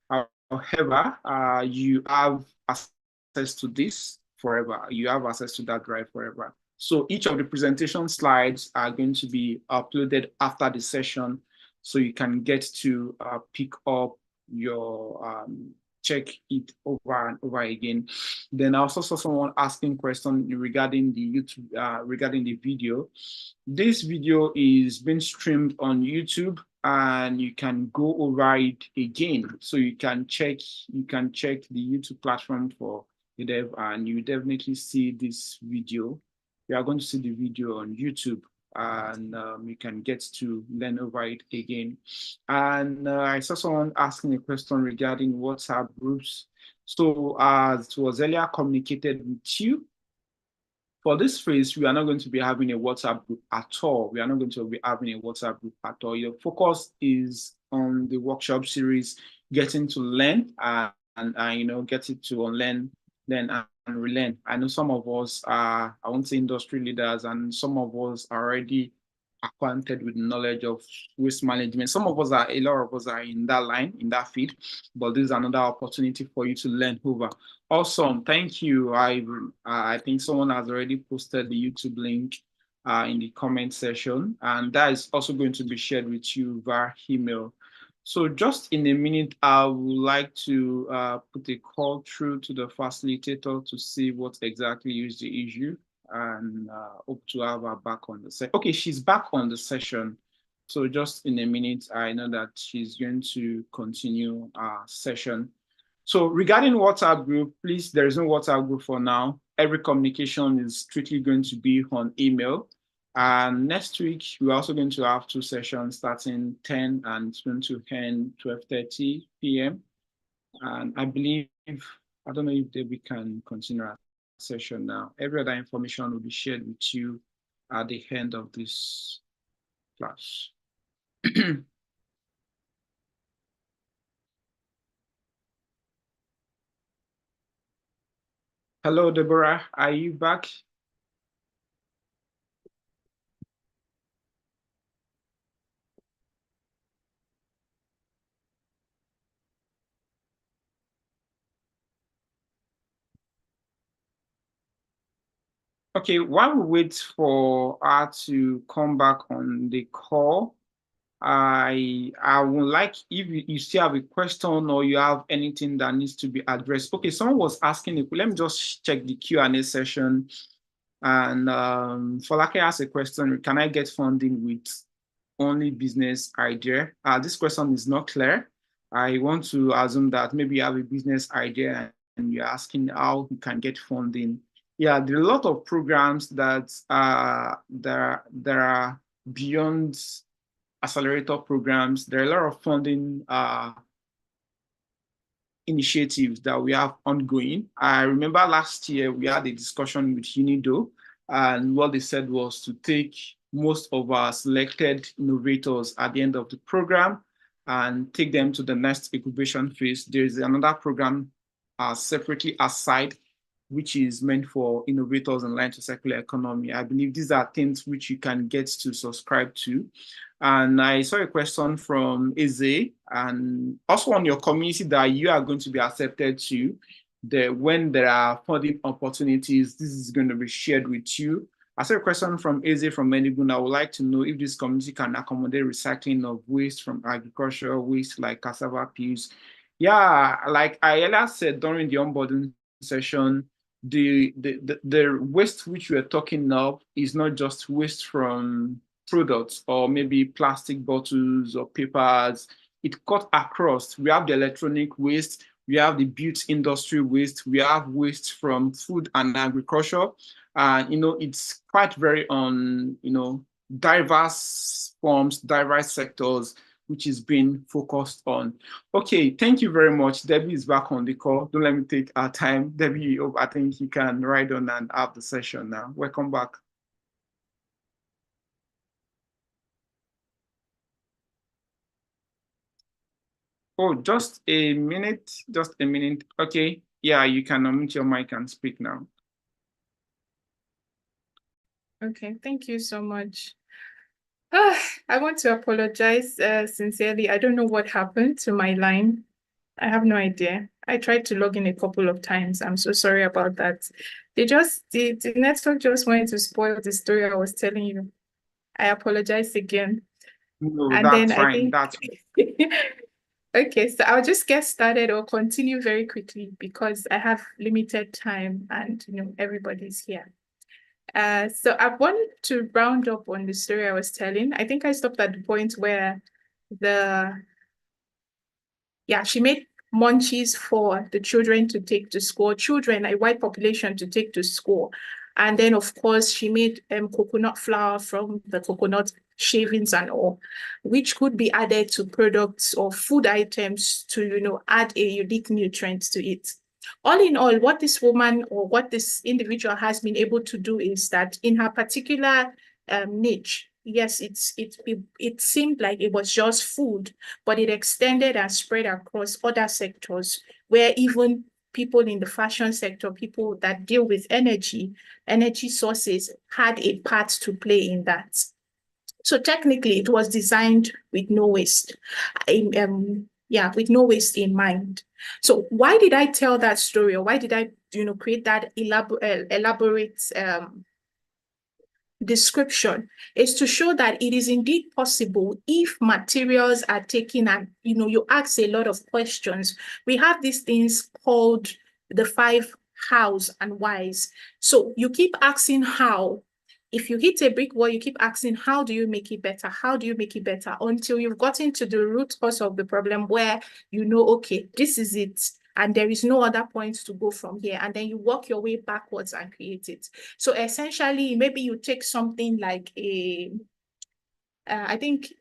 However, you have access to this forever. You have access to that drive forever. So each of the presentation slides are going to be uploaded after the session, so you can get to pick up your check it over and over again. Then I also saw someone asking question regarding the YouTube, regarding the video. This video is being streamed on YouTube, and you can go over it again. So you can check the YouTube platform for the dev, and you definitely see this video. You are going to see the video on YouTube, and you can get to learn over it again. And I saw someone asking a question regarding WhatsApp groups. So as it was earlier communicated with you, for this phase, we are not going to be having a WhatsApp group at all. We are not going to be having a WhatsApp group at all. Your focus is on the workshop series, getting to learn and you know, getting to unlearn, learn and relearn. I know some of us are, I won't say industry leaders, and some of us are already acquainted with knowledge of waste management. Some of us are, a lot of us are in that line, in that field, but this is another opportunity for you to learn over. Awesome, thank you. I think someone has already posted the YouTube link in the comment section, and that is also going to be shared with you via email. So just in a minute, I would like to put a call through to the facilitator to see what exactly is the issue, and hope to have her back on the session. Okay, she's back on the session. So just in a minute, I know that she's going to continue our session. So regarding WhatsApp group, please, there is no WhatsApp group for now. Every communication is strictly going to be on email. And next week, we're also going to have 2 sessions starting 10 and it's going to end 12:30 p.m. And I believe, I don't know if we can continue our session now. Every other information will be shared with you at the end of this class. Hello, Deborah, are you back? Okay, while we wait for her to come back on the call, I would like, if you still have a question or you have anything that needs to be addressed. Okay, someone was asking, let me just check the Q&A session. And Folake asked a question, can I get funding with only business idea? This question is not clear. I want to assume that maybe you have a business idea and you're asking how you can get funding. Yeah, there are a lot of programs that there are beyond accelerator programs. There are a lot of funding initiatives that we have ongoing. I remember last year we had a discussion with UNIDO, and what they said was to take most of our selected innovators at the end of the program and take them to the next incubation phase. There's another program separately aside, which is meant for innovators in line to circular economy. I believe these are things which you can get to subscribe to. And I saw a question from Eze, and also on your community that you are going to be accepted to. When there are funding opportunities, this is going to be shared with you. I saw a question from Eze from Menigun. I would like to know if this community can accommodate recycling of waste from agricultural waste like cassava peels. Yeah, like I earlier said during the onboarding session, the waste which we are talking of is not just waste from products or maybe plastic bottles or papers. It cut across. We have the electronic waste, we have the beauty industry waste, we have waste from food and agriculture. You know, it's quite very on, you know, diverse forms, diverse sectors, which is being focused on. Okay, thank you very much. Debbie is back on the call. Don't let me take our time. Debbie, I think you can ride on and have the session now. Welcome back. Oh, just a minute, just a minute. Okay, yeah, you can unmute your mic and speak now. Okay, thank you so much. I want to apologize sincerely. I don't know what happened to my line. I have no idea. I tried to log in a couple of times. I'm so sorry about that. The network just wanted to spoil the story I was telling you. I apologize again. No, And that's then I fine. think, That's okay, so I'll just get started or continue very quickly because I have limited time and everybody's here. So I wanted to round up on the story I was telling. I think I stopped at the point where she made munchies for the children to take to school, children, a white population to take to school. And then, of course, she made coconut flour from the coconut shavings and all, which could be added to products or food items to, add a unique nutrient to it. All in all, what this woman or what this individual has been able to do is that in her particular niche, yes, it seemed like it was just food, but it extended and spread across other sectors where even people in the fashion sector, people that deal with energy sources had a part to play in that. So technically, it was designed with no waste. With no waste in mind. So why did I tell that story, or why did I, create that elaborate description? Is to show that it is indeed possible if materials are taken and, you ask a lot of questions. We have these things called the 5 hows and whys. So you keep asking how. If you hit a brick wall, you keep asking, how do you make it better? How do you make it better? Until you've gotten to the root cause of the problem where okay, this is it. And there is no other point to go from here. And then you work your way backwards and create it. So essentially, maybe you take something like I think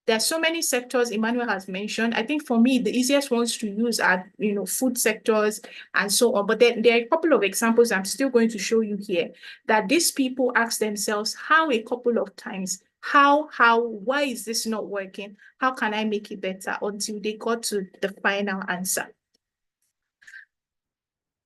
there are so many sectors Emmanuel has mentioned. I think for me, the easiest ones to use are, food sectors and so on. But there are a couple of examples I'm still going to show you here that these people ask themselves how a couple of times, why is this not working? How can I make it better? Until they got to the final answer.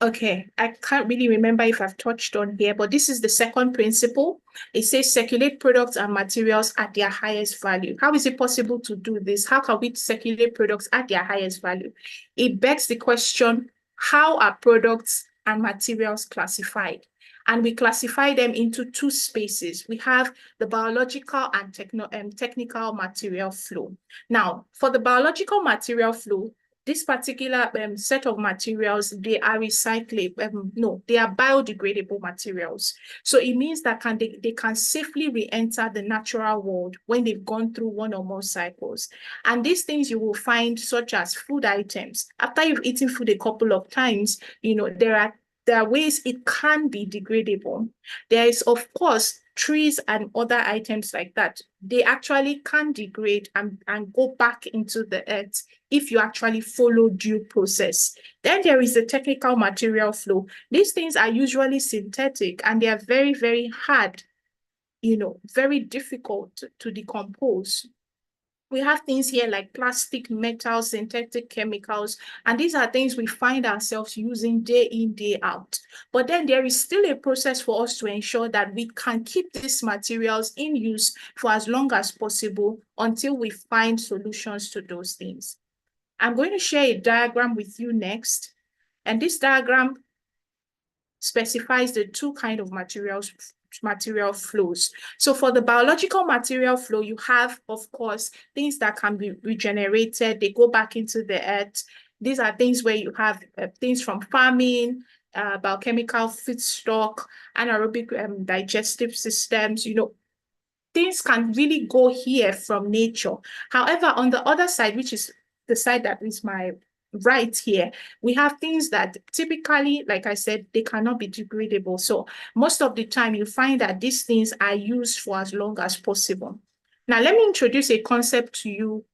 Okay, I can't really remember if I've touched on here, but this is the second principle. It says circulate products and materials at their highest value. How is it possible to do this? How can we circulate products at their highest value? It begs the question, how are products and materials classified? And we classify them into 2 spaces. We have the biological and technical material flow. Now, for the biological material flow, this particular set of materials, they are recyclable. They are biodegradable materials. So it means that they can safely re-enter the natural world when they've gone through 1 or more cycles. And these things you will find such as food items. After you've eaten food a couple of times, there are ways it can be degradable. There is, of course, trees and other items like that. They actually can degrade and go back into the earth if you actually follow due process. Then there is the technical material flow. These things are usually synthetic and they are very, very hard, very difficult to decompose. We have things here like plastic, metal, synthetic chemicals, and these are things we find ourselves using day in, day out. But then there is still a process for us to ensure that we can keep these materials in use for as long as possible until we find solutions to those things. I'm going to share a diagram with you next, and this diagram specifies the 2 kinds of material flows. So for the biological material flow, you have, of course, things that can be regenerated. They go back into the earth. These are things where you have things from farming, biochemical feedstock, anaerobic digestive systems, things can really go here from nature. However, on the other side, which is the side that is my right here, we have things that typically, like I said, they cannot be degradable. So most of the time you find that these things are used for as long as possible. Now, let me introduce a concept to you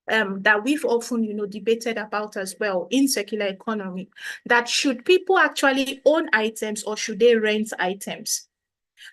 that we've often, debated about as well in circular economy, that should people actually own items or should they rent items?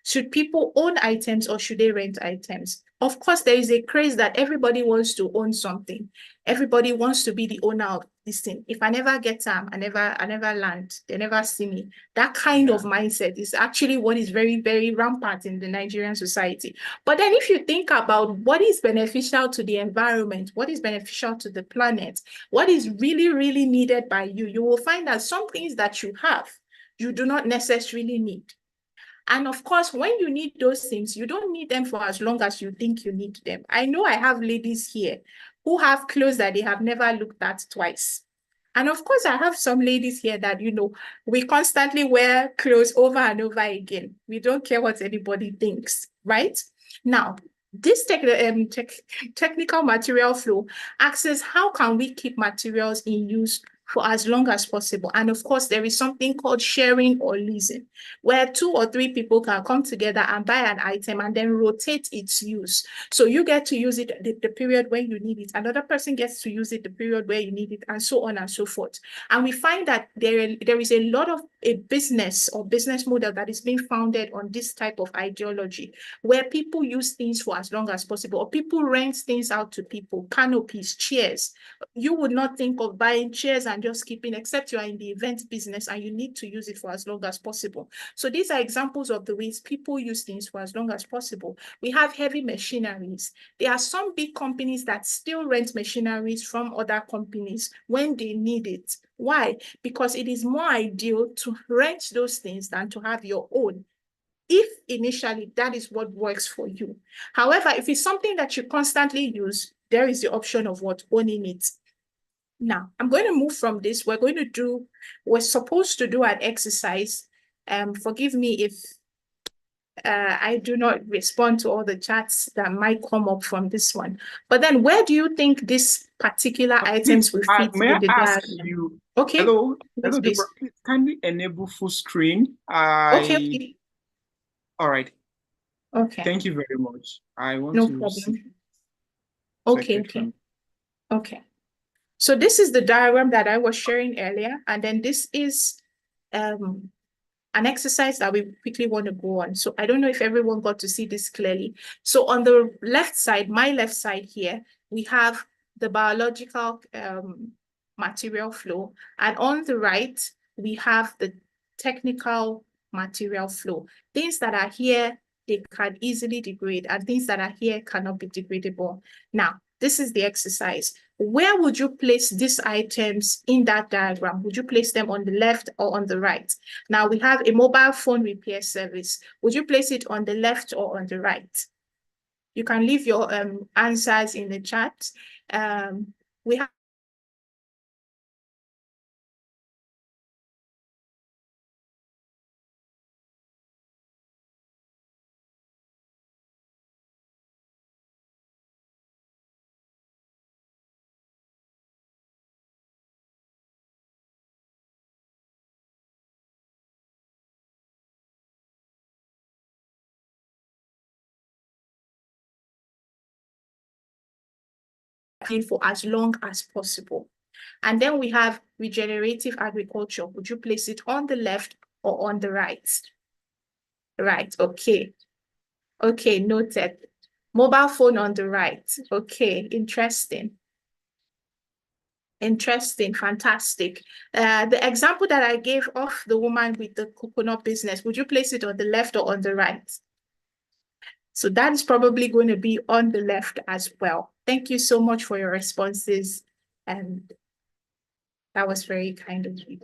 Should people own items or should they rent items? Of course, there is a craze that everybody wants to own something. Everybody wants to be the owner of this thing. If I never get them, I never land. They never see me. That kind of mindset is actually what is very, very rampant in the Nigerian society. But then if you think about what is beneficial to the environment, what is beneficial to the planet, what is really, really needed by you, you will find that some things that you have, you do not necessarily need. And of course, when you need those things, you don't need them for as long as you think you need them. I know I have ladies here who have clothes that they have never looked at twice. And of course, I have some ladies here that, we constantly wear clothes over and over again. We don't care what anybody thinks, right? Now, this technical material flow asks how can we keep materials in use for as long as possible. And of course, there is something called sharing or leasing, where 2 or 3 people can come together and buy an item and then rotate its use. So you get to use it the period when you need it. Another person gets to use it the period where you need it, and so on and so forth. And we find that there is a lot of a business or business model that is being founded on this type of ideology, where people use things for as long as possible, or people rent things out to people, canopies, chairs. You would not think of buying chairs and just keeping, except you are in the event business and you need to use it for as long as possible. So these are examples of the ways people use things for as long as possible. We have heavy machineries. There are some big companies that still rent machineries from other companies when they need it. Why? Because it is more ideal to rent those things than to have your own, if initially that is what works for you. However, if it's something that you constantly use, there is the option of owning it. Now, I'm going to move from this. We're supposed to do an exercise. Forgive me if I do not respond to all the chats that might come up from this one. But then where do you think these particular items will fit May in the I ask diagram? you? Okay. Hello, Yes, please. Deborah. Please kindly enable full screen. Okay. All right. Okay. Thank you very much. I want No to problem. see Okay. Okay. So this is the diagram that I was sharing earlier, and then this is an exercise that we quickly want to go on. So I don't know if everyone got to see this clearly. So on the left side, my left side here, we have the biological material flow, and on the right, we have the technical material flow. Things that are here, they can easily degrade, and things that are here cannot be degradable. Now, this is the exercise. Where would you place these items in that diagram? Would you place them on the left or on the right? Now we have a mobile phone repair service. Would you place it on the left or on the right? You can leave your answers in the chat. We have for as long as possible. And then we have regenerative agriculture. Would you place it on the left or on the right? Right, okay. Okay, noted. Mobile phone on the right. Okay, interesting. Interesting, fantastic. The example that I gave of the woman with the coconut business, would you place it on the left or on the right? So that is probably going to be on the left as well. Thank you so much for your responses. And that was very kind of you.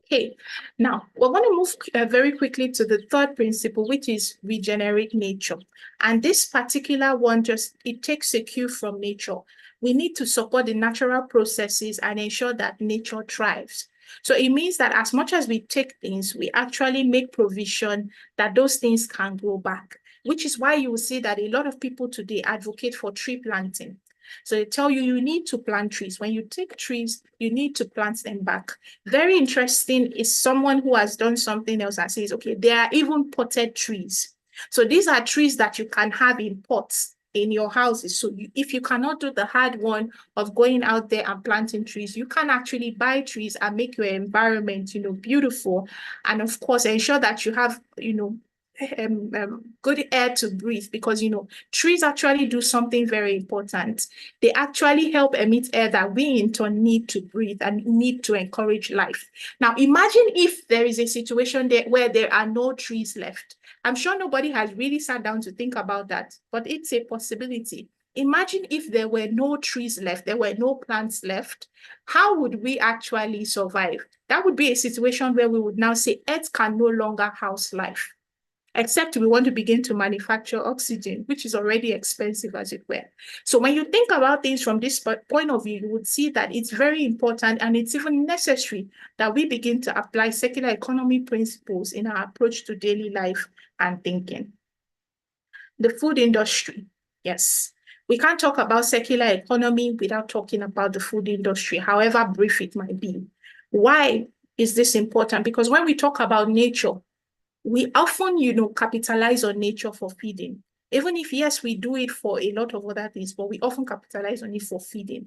Okay, now we're going to move very quickly to the third principle, which is regenerate nature. And this particular one, it takes a cue from nature. We need to support the natural processes and ensure that nature thrives. So it means that as much as we take things, we actually make provision that those things can grow back, which is why you will see that a lot of people today advocate for tree planting. So they tell you, you need to plant trees. When you take trees, you need to plant them back. Very interesting is someone who has done something else and says, okay, there are even potted trees. So these are trees that you can have in pots in your houses. So if you cannot do the hard one of going out there and planting trees, you can actually buy trees and make your environment, beautiful. And of course, ensure that you have, good air to breathe, because trees actually do something very important. They actually help emit air that we in turn need to breathe and need to encourage life. Now imagine if there is a situation there where there are no trees left. I'm sure nobody has really sat down to think about that, but it's a possibility. Imagine if there were no trees left, there were no plants left, how would we actually survive? That would be a situation where we would now say Earth can no longer house life, except we want to begin to manufacture oxygen, which is already expensive as it were. So when you think about things from this point of view, you would see that it's very important and it's even necessary that we begin to apply circular economy principles in our approach to daily life and thinking. The food industry, yes. We can't talk about circular economy without talking about the food industry, however brief it might be. Why is this important? Because when we talk about nature, we often, capitalize on nature for feeding. Even if, yes, we do it for a lot of other things, but we often capitalize on it for feeding.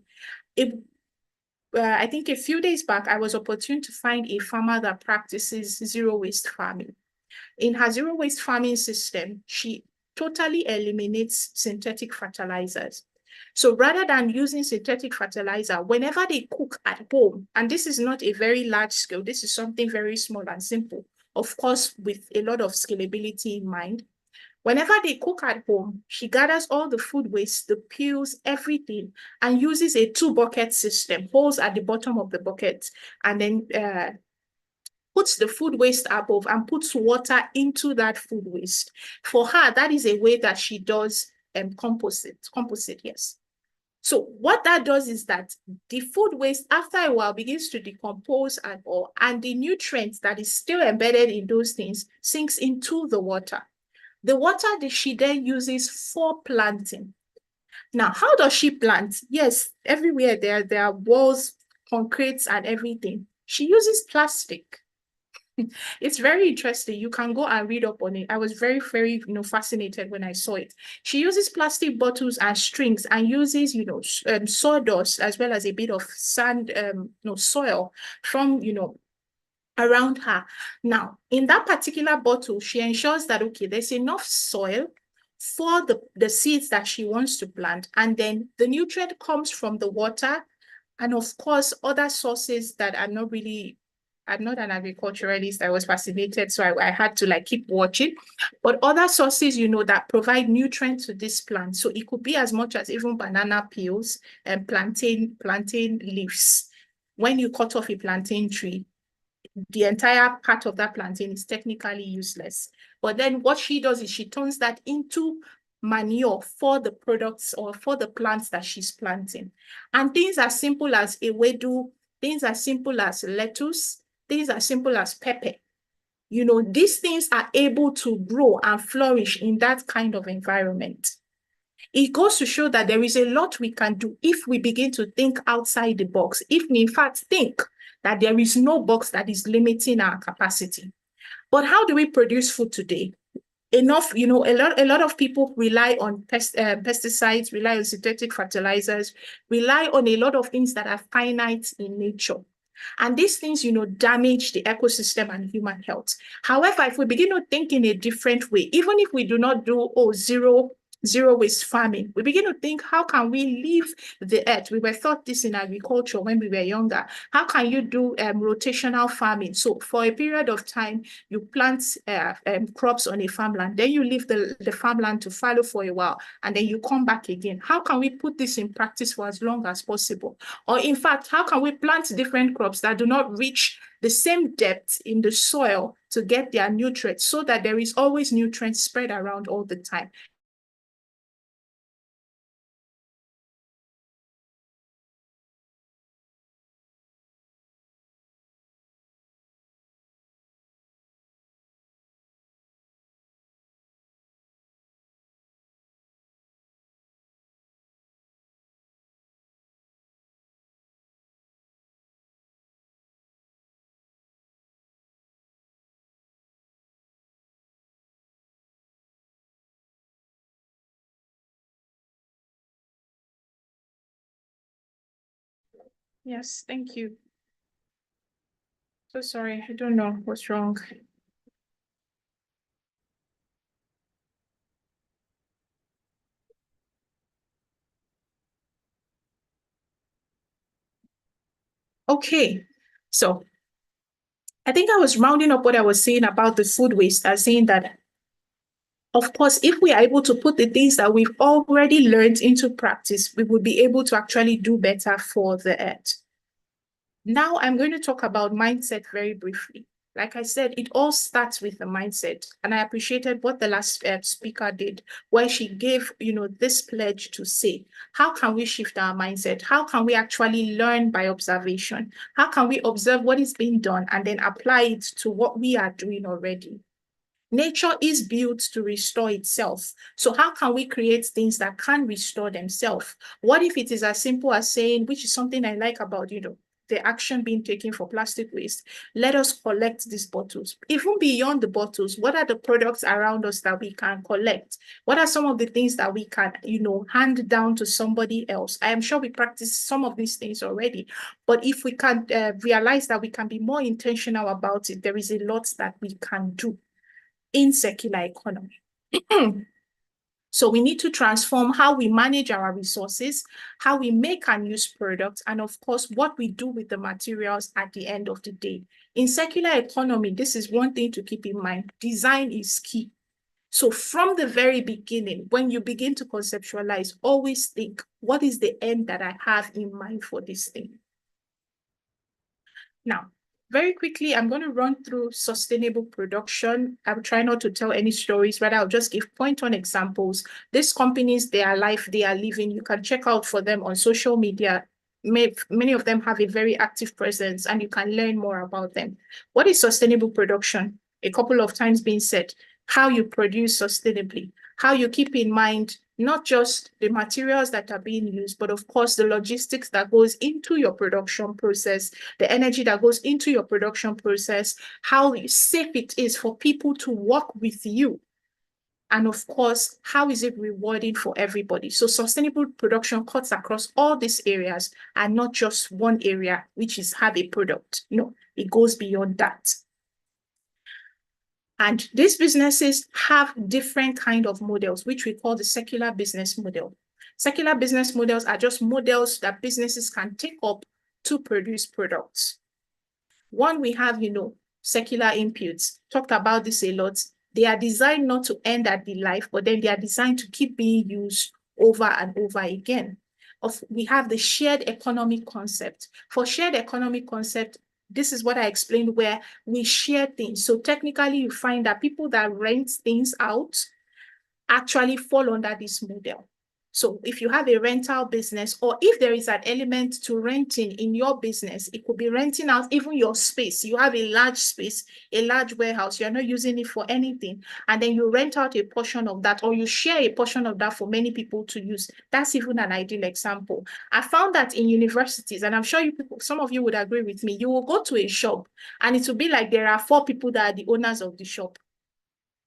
I think a few days back, I was opportune to find a farmer that practices zero-waste farming. In her zero-waste farming system, she totally eliminates synthetic fertilizers. So rather than using synthetic fertilizer, whenever they cook at home, and this is not a very large scale, this is something very small and simple, of course, with a lot of scalability in mind. Whenever they cook at home, she gathers all the food waste, the peels, everything, and uses a 2-bucket system, holes at the bottom of the bucket, and then puts the food waste above and puts water into that food waste. For her, that is a way that she does composite, yes. So what that does is that the food waste, after a while, begins to decompose and the nutrients that is still embedded in those things sinks into the water. The water that she then uses for planting. Now, how does she plant? Yes, everywhere there are walls, concretes, and everything. She uses plastic. It's very interesting. You can go and read up on it. I was very, very, fascinated when I saw it. She uses plastic bottles and strings and uses, sawdust as well as a bit of sand, soil from, around her. Now, in that particular bottle, she ensures that, okay, there's enough soil for the seeds that she wants to plant. And then the nutrient comes from the water and, of course, other sources that are not really. I'm not an agriculturalist. I was fascinated, so I had to keep watching. But other sources, that provide nutrients to this plant. So it could be as much as even banana peels and plantain leaves. When you cut off a plantain tree, the entire part of that plantain is technically useless. But then what she does is she turns that into manure for the products or for the plants that she's planting. And things as simple as ewedu, things as simple as lettuce, things as simple as pepper. These things are able to grow and flourish in that kind of environment. It goes to show that there is a lot we can do if we begin to think outside the box, if we in fact think that there is no box that is limiting our capacity. But how do we produce food today? A lot of people rely on pesticides, rely on synthetic fertilizers, rely on a lot of things that are finite in nature. And these things, damage the ecosystem and human health. However, if we begin to think in a different way, even if we do not do zero waste farming, we begin to think, how can we leave the earth? We were taught this in agriculture when we were younger. How can you do rotational farming? So for a period of time, you plant crops on a farmland, then you leave the farmland to fallow for a while, and then you come back again. How can we put this in practice for as long as possible? Or in fact, how can we plant different crops that do not reach the same depth in the soil to get their nutrients so that there is always nutrients spread around all the time? Yes, thank you. So sorry, I don't know what's wrong. Okay, so I think I was rounding up what I was saying about the food waste, as saying that, of course, if we are able to put the things that we've already learned into practice, we will be able to actually do better for the earth. Now I'm going to talk about mindset very briefly. Like I said, it all starts with the mindset. And I appreciated what the last speaker did, where she gave, this pledge to say, how can we shift our mindset? How can we actually learn by observation? How can we observe what is being done and then apply it to what we are doing already? Nature is built to restore itself. So how can we create things that can restore themselves? What if it is as simple as saying, which is something I like about, the action being taken for plastic waste, let us collect these bottles. Even beyond the bottles, what are the products around us that we can collect? What are some of the things that we can, hand down to somebody else? I am sure we practice some of these things already, but if we can realize that we can be more intentional about it, there is a lot that we can do in circular economy. So we need to transform how we manage our resources, how we make and use products, and of course, what we do with the materials at the end of the day. In circular economy, this is one thing to keep in mind. Design is key. So from the very beginning, when you begin to conceptualize, always think, what is the end that I have in mind for this thing? Now, very quickly, I'm going to run through sustainable production. I'll try not to tell any stories, rather I'll just give point-on examples. These companies, their life, they are living, you can check out for them on social media. Many of them have a very active presence and you can learn more about them. What is sustainable production? A couple of times being said, how you produce sustainably, how you keep in mind not just the materials that are being used, but of course the logistics that goes into your production process, the energy that goes into your production process, how safe it is for people to work with you. And of course, how is it rewarding for everybody? So sustainable production cuts across all these areas and not just one area, which is have a product. No, it goes beyond that. And these businesses have different kind of models, which we call the circular business model. Circular business models are just models that businesses can take up to produce products. One, we have, circular inputs. Talked about this a lot. They are designed not to end at the life, but then they are designed to keep being used over and over again. We have the shared economy concept. For shared economy concept, this is what I explained, where we share things. So technically, you find that people that rent things out actually fall under this model. So if you have a rental business, or if there is an element to renting in your business, it could be renting out even your space. You have a large space, a large warehouse, you're not using it for anything, and then you rent out a portion of that, or you share a portion of that for many people to use. That's even an ideal example. I found that in universities, and I'm sure some of you would agree with me, you will go to a shop and it will be like there are 4 people that are the owners of the shop.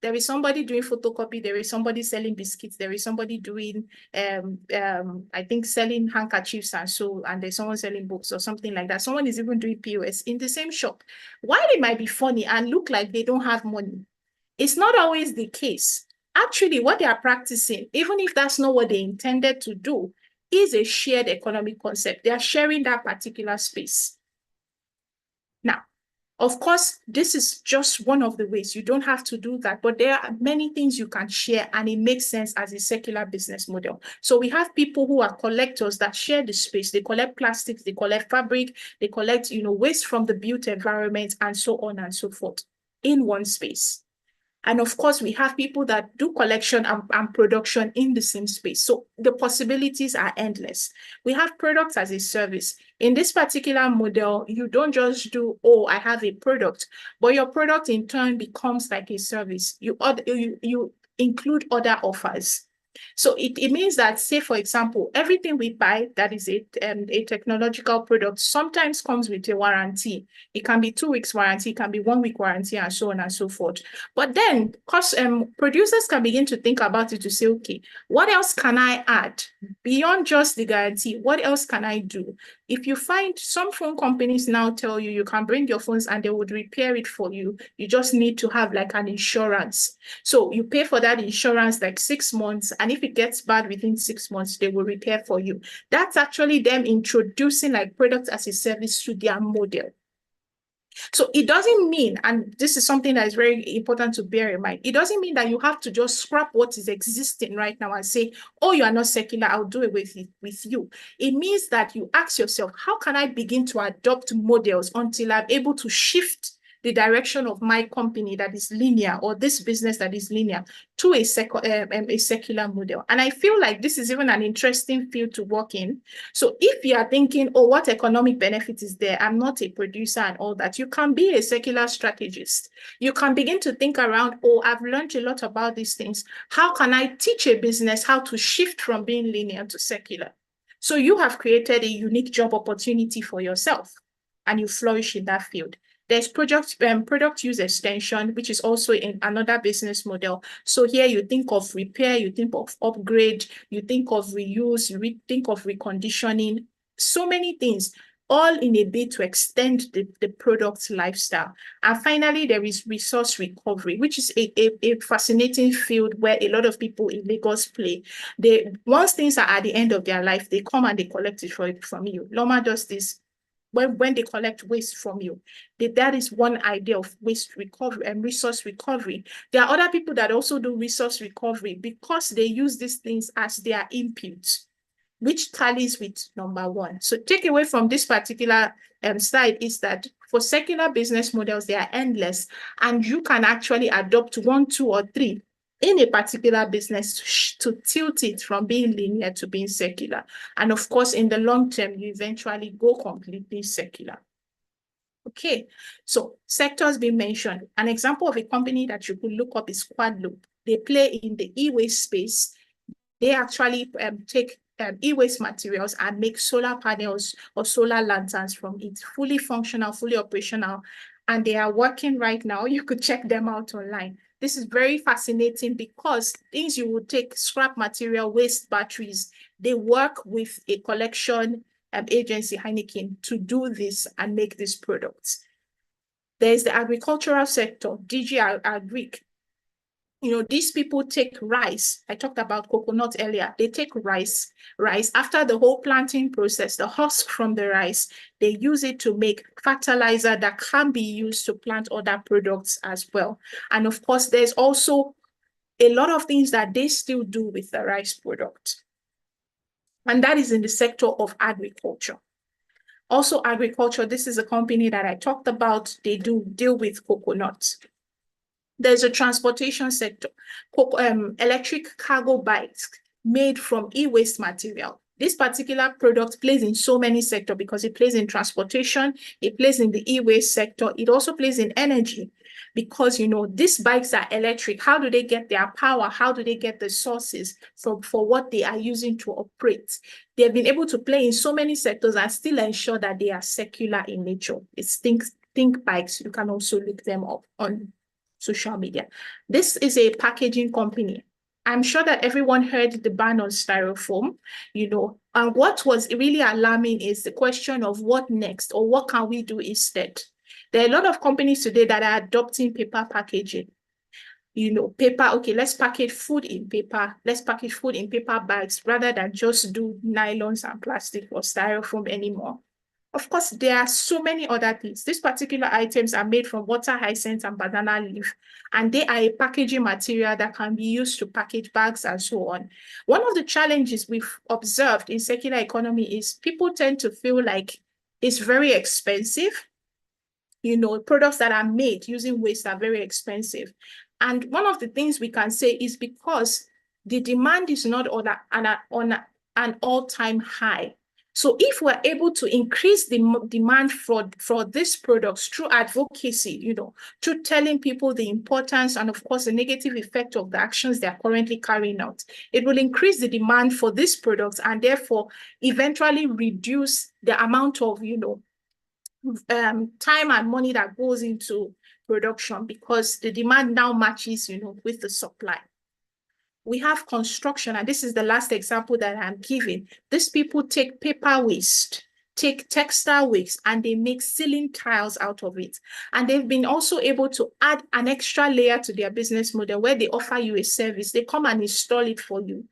There is somebody doing photocopy, there is somebody selling biscuits, there is somebody doing, I think, selling handkerchiefs and there's someone selling books or something like that. Someone is even doing POS in the same shop. While it might be funny and look like they don't have money, it's not always the case. Actually, what they are practicing, even if that's not what they intended to do, is a shared economic concept. They are sharing that particular space. Now, of course, this is just one of the ways. You don't have to do that, but there are many things you can share and it makes sense as a circular business model. So we have people who are collectors that share the space. They collect plastics, they collect fabric, they collect, waste from the built environment and so on and so forth in one space. And of course, we have people that do collection and production in the same space. So the possibilities are endless. We have products as a service. In this particular model, you don't just do, oh, I have a product, but your product in turn becomes like a service. You include other offers. So it means that, say, for example, everything we buy that is a technological product sometimes comes with a warranty. It can be 2 weeks warranty, it can be 1 week warranty, and so on and so forth. But then producers can begin to think about it to say, okay, what else can I add beyond just the guarantee? What else can I do? If you find some phone companies now tell you you can bring your phones and they would repair it for you, you just need to have like an insurance. So you pay for that insurance like 6 months, And if it gets bad within 6 months, they will repair for you. That's actually them introducing like product as a service to their model. So it doesn't mean, and this is something that is very important to bear in mind, it doesn't mean that you have to just scrap what is existing right now and say, oh, you are not secular, I'll do it with you. It means that you ask yourself, how can I begin to adopt models until I'm able to shift the direction of my company that is linear, or this business that is linear, to a secular model. And I feel like this is even an interesting field to work in. So if you are thinking, oh, what economic benefit is there? I'm not a producer and all that. You can be a secular strategist. You can begin to think around, oh, I've learned a lot about these things. How can I teach a business how to shift from being linear to secular? So you have created a unique job opportunity for yourself, and you flourish in that field. There's product use extension, which is also in another business model. So here you think of repair, you think of upgrade, you think of reuse, you think of reconditioning, so many things, all in a bid to extend the product's lifestyle. And finally, there is resource recovery, which is a fascinating field where a lot of people in Lagos play. Once things are at the end of their life, they come and they collect it from you. Loma does this. When they collect waste from you, that is one idea of waste recovery and resource recovery. There are other people that also do resource recovery because they use these things as their inputs, which tallies with number one. So take away from this particular slide is that for secular business models, they are endless, and you can actually adopt 1, 2, or 3 in a particular business to tilt it from being linear to being secular. And of course, in the long term, you eventually go completely secular. Okay, so sectors being mentioned. An example of a company that you could look up is Quadloop. They play in the e-waste space. They actually take e-waste materials and make solar panels or solar lanterns from it, fully functional, fully operational. And they are working right now. You could check them out online. This is very fascinating because things you would take, scrap material, waste batteries, they work with a collection agency, Heineken, to do this and make these products. There's the agricultural sector, DG Agric. You know, these people take rice. I talked about coconut earlier. They take rice after the whole planting process, the husk from the rice, they use it to make fertilizer that can be used to plant other products as well. And of course, there's also a lot of things that they still do with the rice product. And that is in the sector of agriculture. Also agriculture, this is a company that I talked about. They do deal with coconuts. There's a transportation sector, electric cargo bikes made from e-waste material. This particular product plays in so many sectors because it plays in transportation, it plays in the e-waste sector, it also plays in energy because, you know, these bikes are electric. How do they get their power? How do they get the sources for what they are using to operate? They've been able to play in so many sectors and still ensure that they are secular in nature. It's Think Bikes. You can also look them up on social media. This is a packaging company. I'm sure that everyone heard the ban on styrofoam, you know, and what was really alarming is the question of what next or what can we do instead? There are a lot of companies today that are adopting paper packaging. You know, paper, okay, let's package food in paper. Let's package food in paper bags rather than just do nylons and plastic or styrofoam anymore. Of course, there are so many other things. These particular items are made from water hyacinth and banana leaf, and they are a packaging material that can be used to package bags and so on. One of the challenges we've observed in circular economy is people tend to feel like it's very expensive. You know, products that are made using waste are very expensive. And one of the things we can say is because the demand is not on an all-time high. So if we're able to increase the demand for these products through advocacy, you know, through telling people the importance and of course the negative effect of the actions they're currently carrying out, it will increase the demand for these products and therefore eventually reduce the amount of, you know, time and money that goes into production because the demand now matches, you know, with the supply. We have construction, and this is the last example that I'm giving. These people take paper waste, take textile waste, and they make ceiling tiles out of it. And they've been also able to add an extra layer to their business model where they offer you a service. They come and install it for you.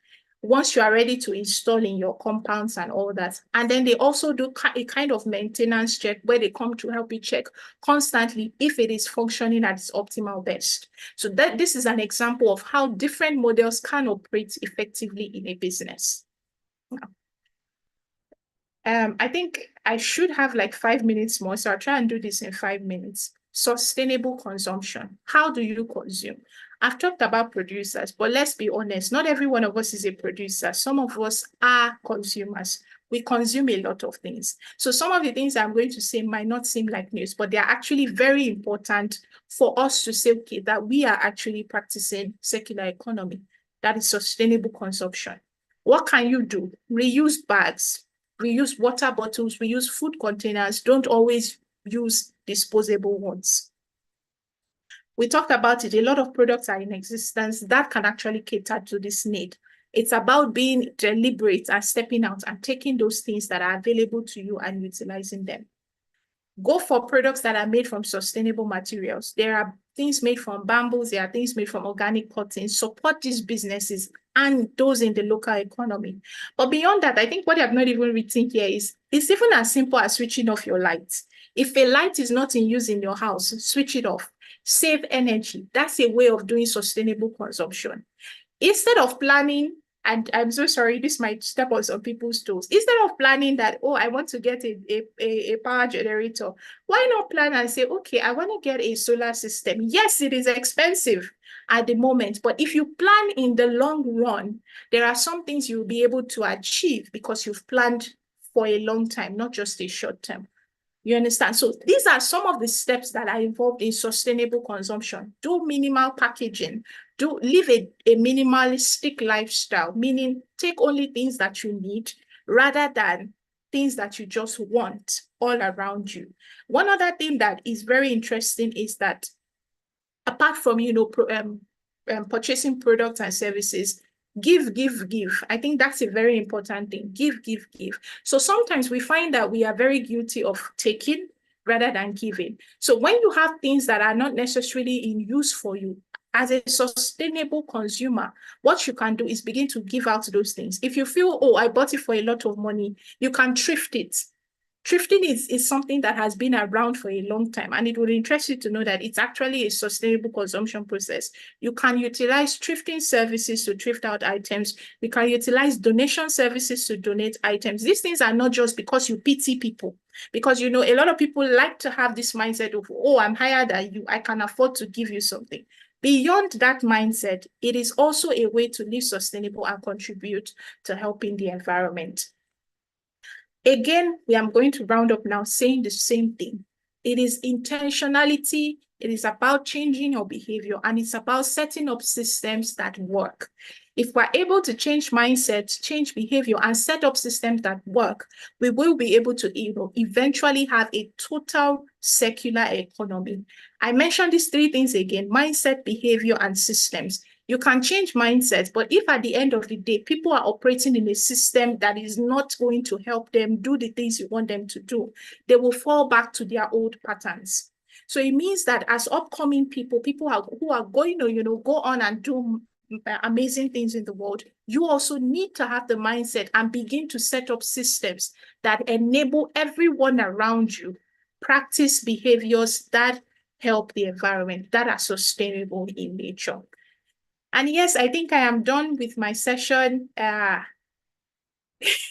once you are ready to install in your compounds and all that. And then they also do a kind of maintenance check where they come to help you check constantly if it is functioning at its optimal best. So this is an example of how different models can operate effectively in a business. I think I should have like 5 minutes more, so I'll try and do this in 5 minutes. Sustainable consumption. How do you consume? I've talked about producers, but let's be honest, not every one of us is a producer. Some of us are consumers. We consume a lot of things. So some of the things I'm going to say might not seem like news, but they're actually very important for us to say, okay, that we are actually practicing circular economy. That is sustainable consumption. What can you do? Reuse bags, reuse water bottles, reuse food containers. Don't always use disposable ones. We talked about it. A lot of products are in existence that can actually cater to this need. It's about being deliberate and stepping out and taking those things that are available to you and utilizing them. Go for products that are made from sustainable materials. There are things made from bamboos. There are things made from organic cotton. Support these businesses and those in the local economy. But beyond that, I think what I've not even written here is, it's even as simple as switching off your lights. If a light is not in use in your house, switch it off. Save energy. That's a way of doing sustainable consumption. Instead of planning, and I'm so sorry, this might step on some people's toes. Instead of planning that, oh, I want to get a power generator, why not plan and say, okay, I want to get a solar system. Yes, it is expensive at the moment, but if you plan in the long run, there are some things you'll be able to achieve because you've planned for a long time, not just a short term. You understand? So these are some of the steps that are involved in sustainable consumption. Do minimal packaging. Live a minimalistic lifestyle, meaning take only things that you need rather than things that you just want all around you. One other thing that is very interesting is that apart from, purchasing products and services, give. I think that's a very important thing. Give. So sometimes we find that we are very guilty of taking rather than giving. So when you have things that are not necessarily in use for you, as a sustainable consumer, what you can do is begin to give out those things. If you feel, oh, I bought it for a lot of money, you can thrift it. Thrifting is something that has been around for a long time, and it would interest you to know that it's actually a sustainable consumption process. You can utilize thrifting services to thrift out items. You can utilize donation services to donate items. These things are not just because you pity people, because a lot of people like to have this mindset of, oh, I'm higher than you, I can afford to give you something. Beyond that mindset, it is also a way to live sustainable and contribute to helping the environment. Again, we are going to round up now saying the same thing. It is intentionality. It is about changing your behavior, and it's about setting up systems that work. If we're able to change mindset, change behavior, and set up systems that work, we will be able to eventually have a total circular economy. I mentioned these three things again: mindset, behavior, and systems. You can change mindsets, but if at the end of the day, people are operating in a system that is not going to help them do the things you want them to do, they will fall back to their old patterns. So it means that as upcoming people who are going to, go on and do amazing things in the world, you also need to have the mindset and begin to set up systems that enable everyone around you practice behaviors that help the environment, that are sustainable in nature. And yes, I think I am done with my session. I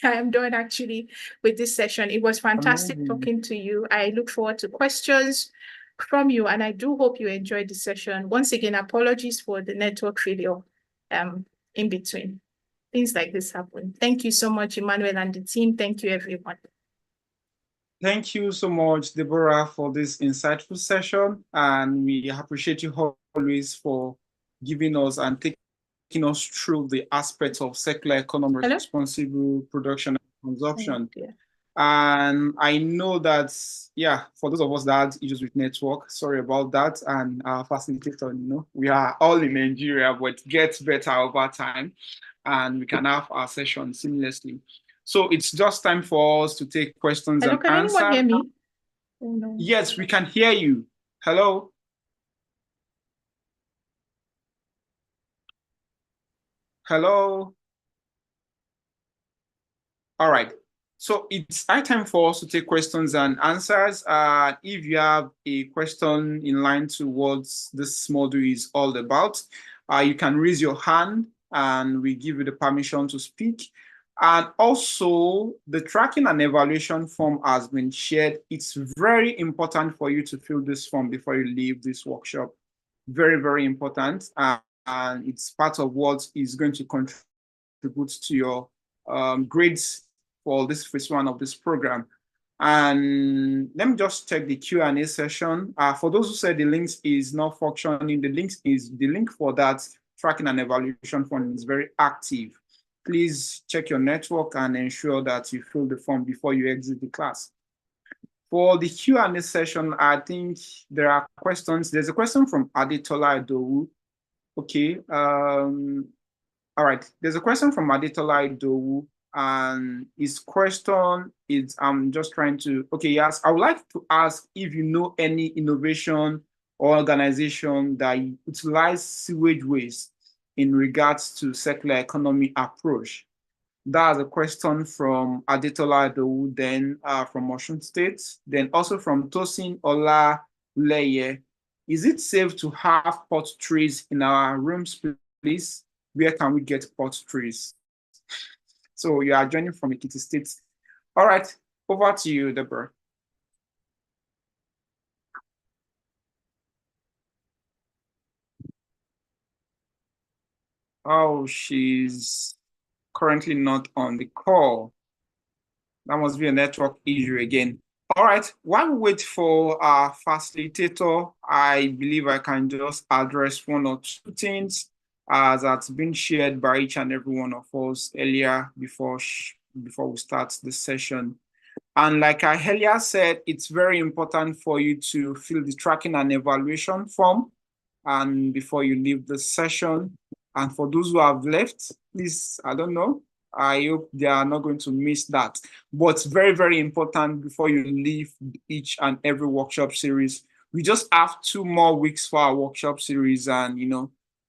am done actually with this session. It was fantastic talking to you. I look forward to questions from you, and I do hope you enjoyed the session. Once again, apologies for the network failure in between. Things like this happen. Thank you so much, Emmanuel and the team. Thank you, everyone. Thank you so much, Deborah, for this insightful session. And we appreciate you always for giving us and taking us through the aspects of circular economy, responsible production and consumption. And I know that, for those of us that had issues with network, sorry about that. And our facilitator, we are all in Nigeria, but it gets better over time. And we can have our session seamlessly. So it's just time for us to take questions and answers. Can anyone hear me? Oh, no. Yes, we can hear you. Hello? Hello? All right. So it's high time for us to take questions and answers. If you have a question in line to what this module is all about, you can raise your hand and we give you the permission to speak. And also, the tracking and evaluation form has been shared. It's very important for you to fill this form before you leave this workshop. Very, very important. And it's part of what is going to contribute to your grades for this phase one of this program. And let me just check the Q&A session. For those who said the links is not functioning, the link for that tracking and evaluation form is very active. Please check your network and ensure that you fill the form before you exit the class. For the Q&A session, I think there are questions. There's a question from Adetola Idowu. Okay. All right. There's a question from Adetola Idowu. And his question is, I'm just trying to, okay, yes, I would like to ask if you know any innovation or organization that utilize sewage waste in regards to circular economy approach. That's a question from Adetola Idowu, then from Osun State, then also from Tosin Ola Leye. Is it safe to have pot trees in our rooms, please? Where can we get pot trees? So you are joining from Ekiti State. All right, over to you, Deborah. Oh, she's currently not on the call. That must be a network issue again. All right, while we wait for our facilitator, I believe I can just address one or two things as that's been shared by each and every one of us earlier before we start the session. And like I earlier said, it's very important for you to fill the tracking and evaluation form and before you leave the session. And for those who have left, please, I don't know, I hope they are not going to miss that. But it's very, very important before you leave each and every workshop series. We just have 2 more weeks for our workshop series, and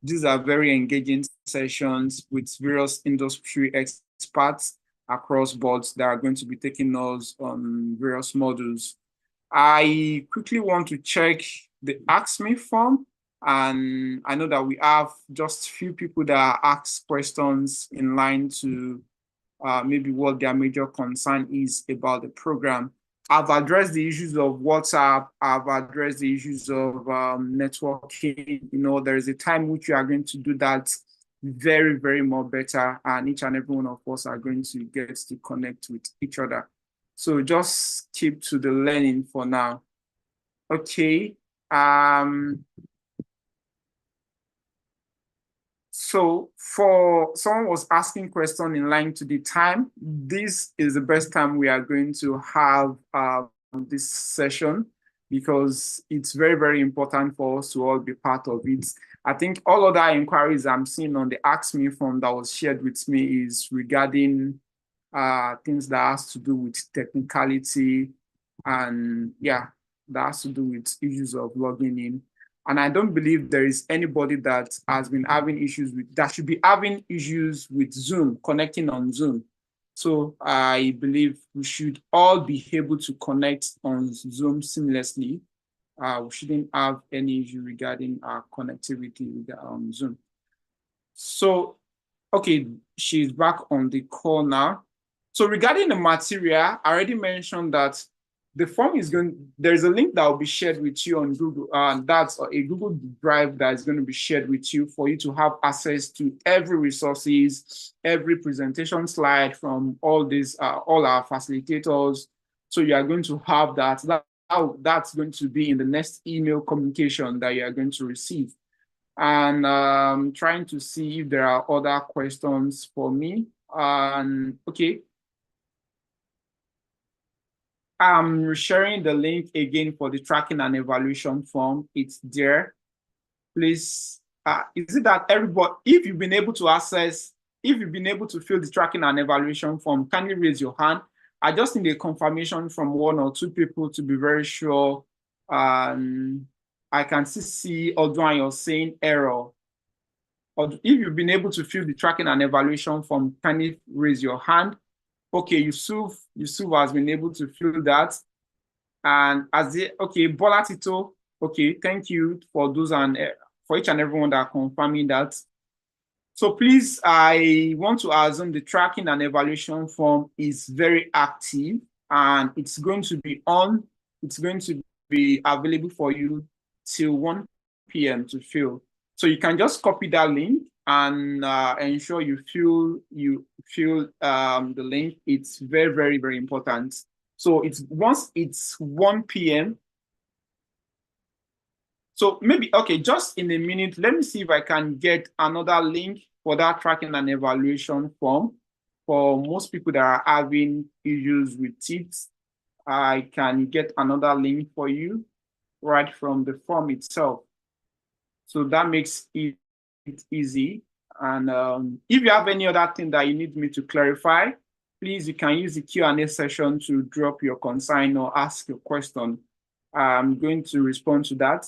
these are very engaging sessions with various industry experts across boards that are going to be taking us on various modules. I quickly want to check the Ask Me form, and I know that we have just few people that ask questions in line to maybe what their major concern is about the program. I've addressed the issues of WhatsApp. I've addressed the issues of networking. There is a time which you are going to do that very, very more better, and each and every one of us are going to get to connect with each other. So just keep to the learning for now. Okay. So for someone was asking question in line to the time, this is the best time we are going to have this session because it's very, very important for us to all be part of it. I think all other inquiries I'm seeing on the Ask Me form that was shared with me is regarding things that has to do with technicality and that has to do with issues of logging in. And I don't believe there is anybody that has been having issues that should be having issues with Zoom, connecting on Zoom. So I believe we should all be able to connect on Zoom seamlessly. We shouldn't have any issue regarding our connectivity on Zoom. So, okay, she's back on the call now. So regarding the material, I already mentioned that the form is there's a link that will be shared with you on Google, and that's a Google Drive that is going to be shared with you for you to have access to every resources, every presentation slide from all our facilitators. So you are going to have that. That's going to be in the next email communication that you are going to receive. And trying to see if there are other questions for me. Okay. I'm sharing the link again for the tracking and evaluation form. It's there. Please, is it that everybody, if you've been able to fill the tracking and evaluation form, kindly raise your hand. I just need a confirmation from 1 or 2 people to be very sure. I can see Odwan, you're saying error. Or if you've been able to fill the tracking and evaluation form, kindly raise your hand. Okay, Yusuf has been able to fill that. And okay, Bola Tito, okay, thank you for those and for each and everyone that are confirming that. So please, I want to assume the tracking and evaluation form is very active and it's going to be on. It's going to be available for you till 1 p.m. to fill. So you can just copy that link and ensure you fill the link. It's very, very, very important. So once it's 1 p.m. So maybe, okay, just in a minute, let me see if I can get another link for that tracking and evaluation form. For most people that are having issues with it, I can get another link for you right from the form itself. So that makes it easy. And if you have any other thing that you need me to clarify, please, you can use the Q&A session to drop your concern or ask your question. I'm going to respond to that.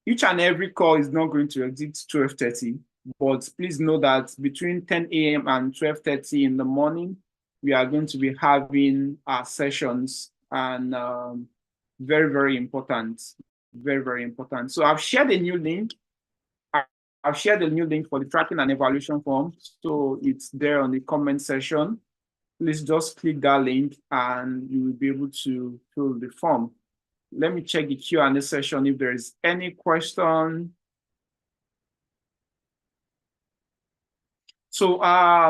Each and every call is not going to exit 12:30, but please know that between 10 a.m. and 12:30 in the morning, we are going to be having our sessions, and very, very important, very, very important. So I've shared a new link. I've shared a new link for the tracking and evaluation form. So it's there on the comment section. Please just click that link and you will be able to fill the form. Let me check the Q&A session if there is any question. So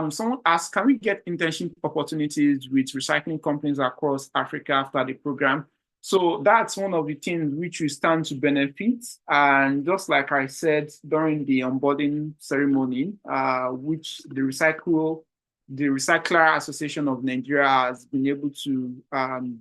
someone asked, can we get internship opportunities with recycling companies across Africa after the program? So that's one of the things which we stand to benefit. And just like I said during the onboarding ceremony, which the Recycler Association of Nigeria has been able to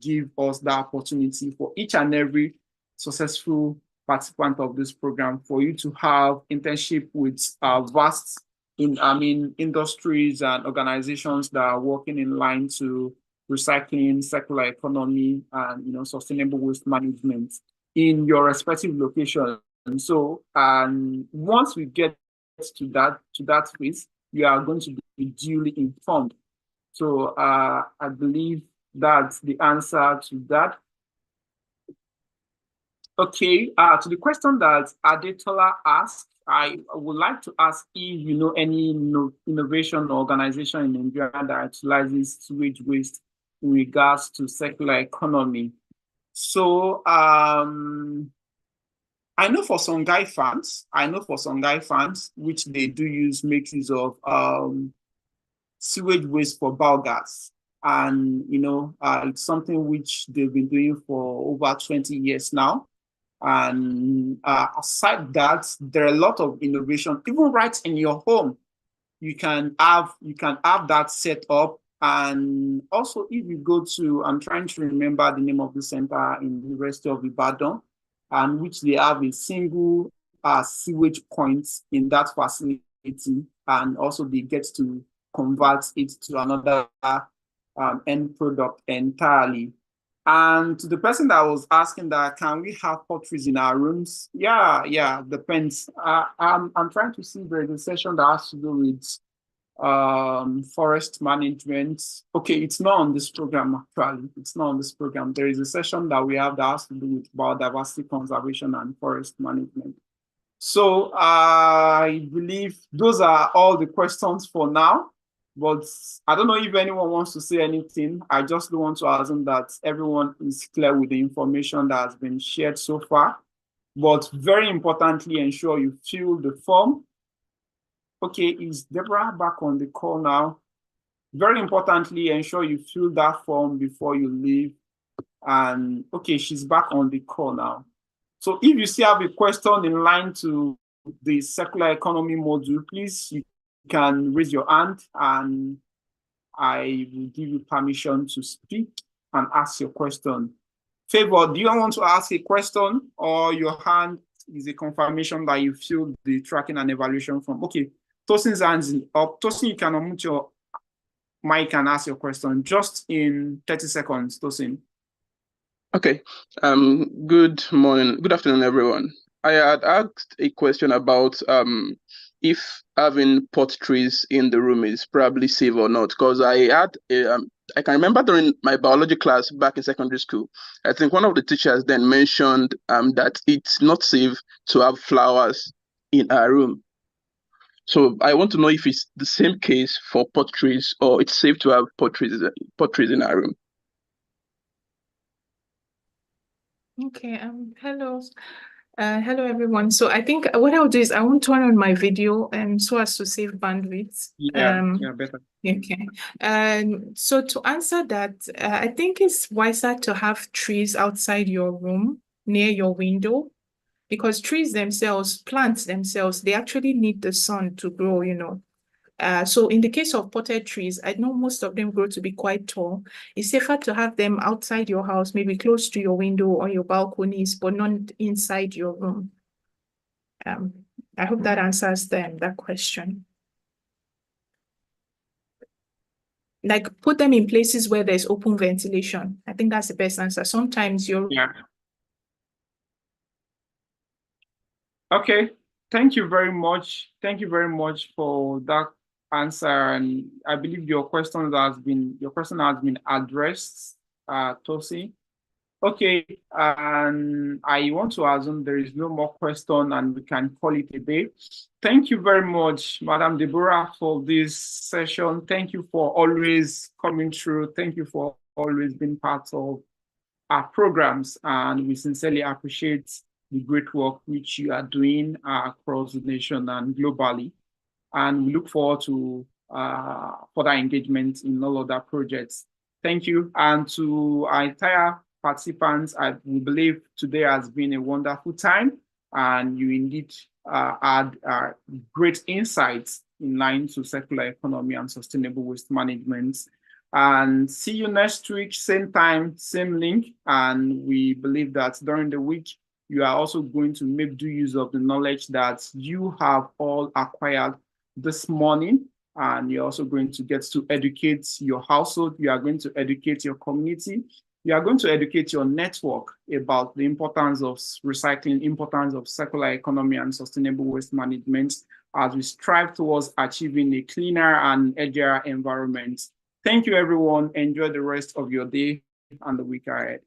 give us that opportunity for each and every successful participant of this program for you to have internship with vast industries and organizations that are working in line to recycling, circular economy, and sustainable waste management in your respective location. And so once we get to that phase, you are going to be duly informed. So I believe that's the answer to that. Okay, to the question that Adetola asked, I would like to ask if you know any innovation or organization in Nigeria that utilizes sewage waste in regards to circular economy. So I know for some guy farms, which they do make use of sewage waste for biogas. And, it's something which they've been doing for over 20 years now. And aside that, there are a lot of innovation, even right in your home. You can have that set up. And also, if you go to, I'm trying to remember the name of the center in the University of Ibadan, and which they have a single sewage point in that facility, and also they get to convert it to another end product entirely. And to the person that was asking that, can we have potteries in our rooms? Yeah, depends. I'm trying to see if there is a session that has to do with forest management. Okay, it's not on this program actually. It's not on this program. There is a session that we have that has to do with biodiversity conservation and forest management. So I believe those are all the questions for now. But I don't know if anyone wants to say anything. I just want to assume that everyone is clear with the information that has been shared so far. But very importantly, ensure you fill the form. Okay, is Deborah back on the call now? Very importantly, ensure you fill that form before you leave. And okay, she's back on the call now. So if you still have a question in line to the circular economy module, please, you can raise your hand and I will give you permission to speak and ask your question. Favor, do you want to ask a question, or your hand is a confirmation that you filled the tracking and evaluation form? Okay, Tosin's hands up. Tosin, you can unmute your mic and ask your question just in 30 seconds, Tosin. Okay, good morning, good afternoon, everyone. I had asked a question about if having pot trees in the room is probably safe or not. Because I can remember during my biology class back in secondary school, I think one of the teachers then mentioned that it's not safe to have flowers in our room. So I want to know if it's the same case for pot trees, or it's safe to have pot trees in our room. Okay, hello. Hello everyone. So I think what I'll do is I won't turn on my video and so as to save bandwidth. Yeah, better. Okay. So to answer that, I think it's wiser to have trees outside your room near your window, because trees themselves, plants themselves, they actually need the sun to grow, you know. So in the case of potted trees, I know most of them grow to be quite tall. It's safer to have them outside your house, maybe close to your window or your balconies, but not inside your room. I hope that answers that question. Like put them in places where there's open ventilation. I think that's the best answer. Sometimes you're... Yeah. Okay. Thank you very much. Thank you very much for that answer. And I believe your question has been addressed, Tosi. Okay, and I want to assume there is no more question and we can call it a day. Thank you very much, Madam Deborah, for this session. Thank you for always coming through. Thank you for always being part of our programs, and we sincerely appreciate the great work which you are doing across the nation and globally. And we look forward to further engagement in all other projects. Thank you. And to our entire participants, we believe today has been a wonderful time, and you indeed had great insights in line to circular economy and sustainable waste management. And see you next week, same time, same link. And we believe that during the week, you are also going to make due use of the knowledge that you have all acquired this morning. And you're also going to get to educate your household. You are going to educate your community. You are going to educate your network about the importance of recycling, importance of circular economy and sustainable waste management as we strive towards achieving a cleaner and edgier environment. Thank you, everyone. Enjoy the rest of your day and the week ahead.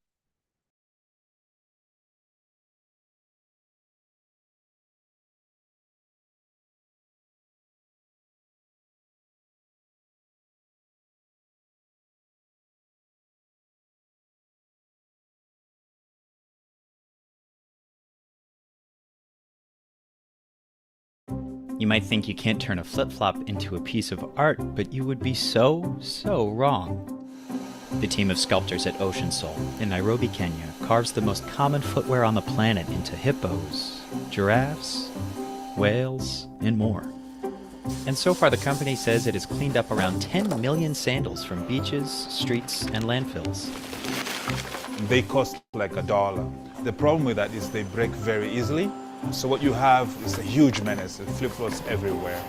You might think you can't turn a flip-flop into a piece of art, but you would be so wrong. The team of sculptors at Ocean Soul in Nairobi, Kenya, carves the most common footwear on the planet into hippos, giraffes, whales, and more. And so far the company says it has cleaned up around 10 million sandals from beaches, streets, and landfills. They cost like $1. The problem with that is they break very easily. So what you have is a huge menace. It flip-flops everywhere.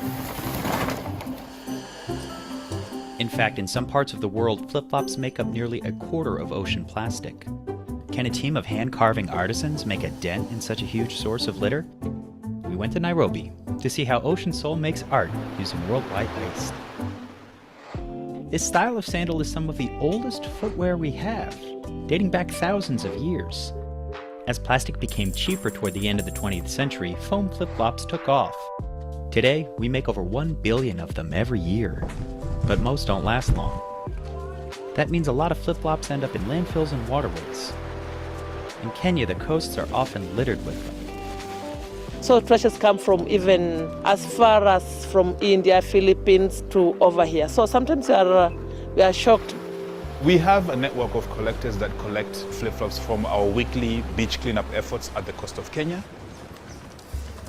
In fact, in some parts of the world, flip-flops make up nearly a quarter of ocean plastic. Can a team of hand-carving artisans make a dent in such a huge source of litter? We went to Nairobi to see how Ocean Soul makes art using worldwide waste. This style of sandal is some of the oldest footwear we have, dating back thousands of years. As plastic became cheaper toward the end of the 20th century, foam flip-flops took off. Today, we make over 1 billion of them every year, but most don't last long. That means a lot of flip-flops end up in landfills and waterways. In Kenya, the coasts are often littered with them. So trashes come from even as far as from India, Philippines to over here. So sometimes we are shocked. We have a network of collectors that collect flip-flops from our weekly beach cleanup efforts at the coast of Kenya.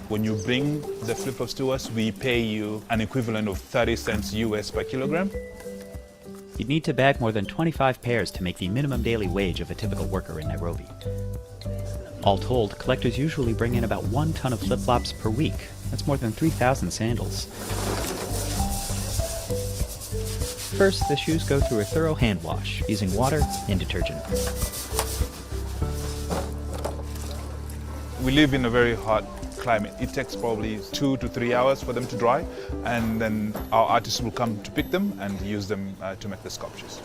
When you bring the flip-flops to us, we pay you an equivalent of 30 cents US per kilogram. You'd need to bag more than 25 pairs to make the minimum daily wage of a typical worker in Nairobi. All told, collectors usually bring in about 1 ton of flip-flops per week. That's more than 3,000 sandals. First, the shoes go through a thorough hand wash using water and detergent. We live in a very hot climate. It takes probably 2 to 3 hours for them to dry, and then our artists will come to pick them and use them to make the sculptures.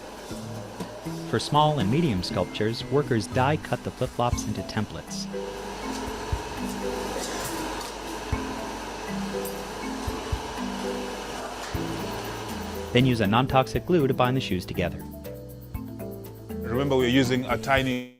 For small and medium sculptures, workers die-cut the flip-flops into templates. Then use a non-toxic glue to bind the shoes together. Remember, we're using a tiny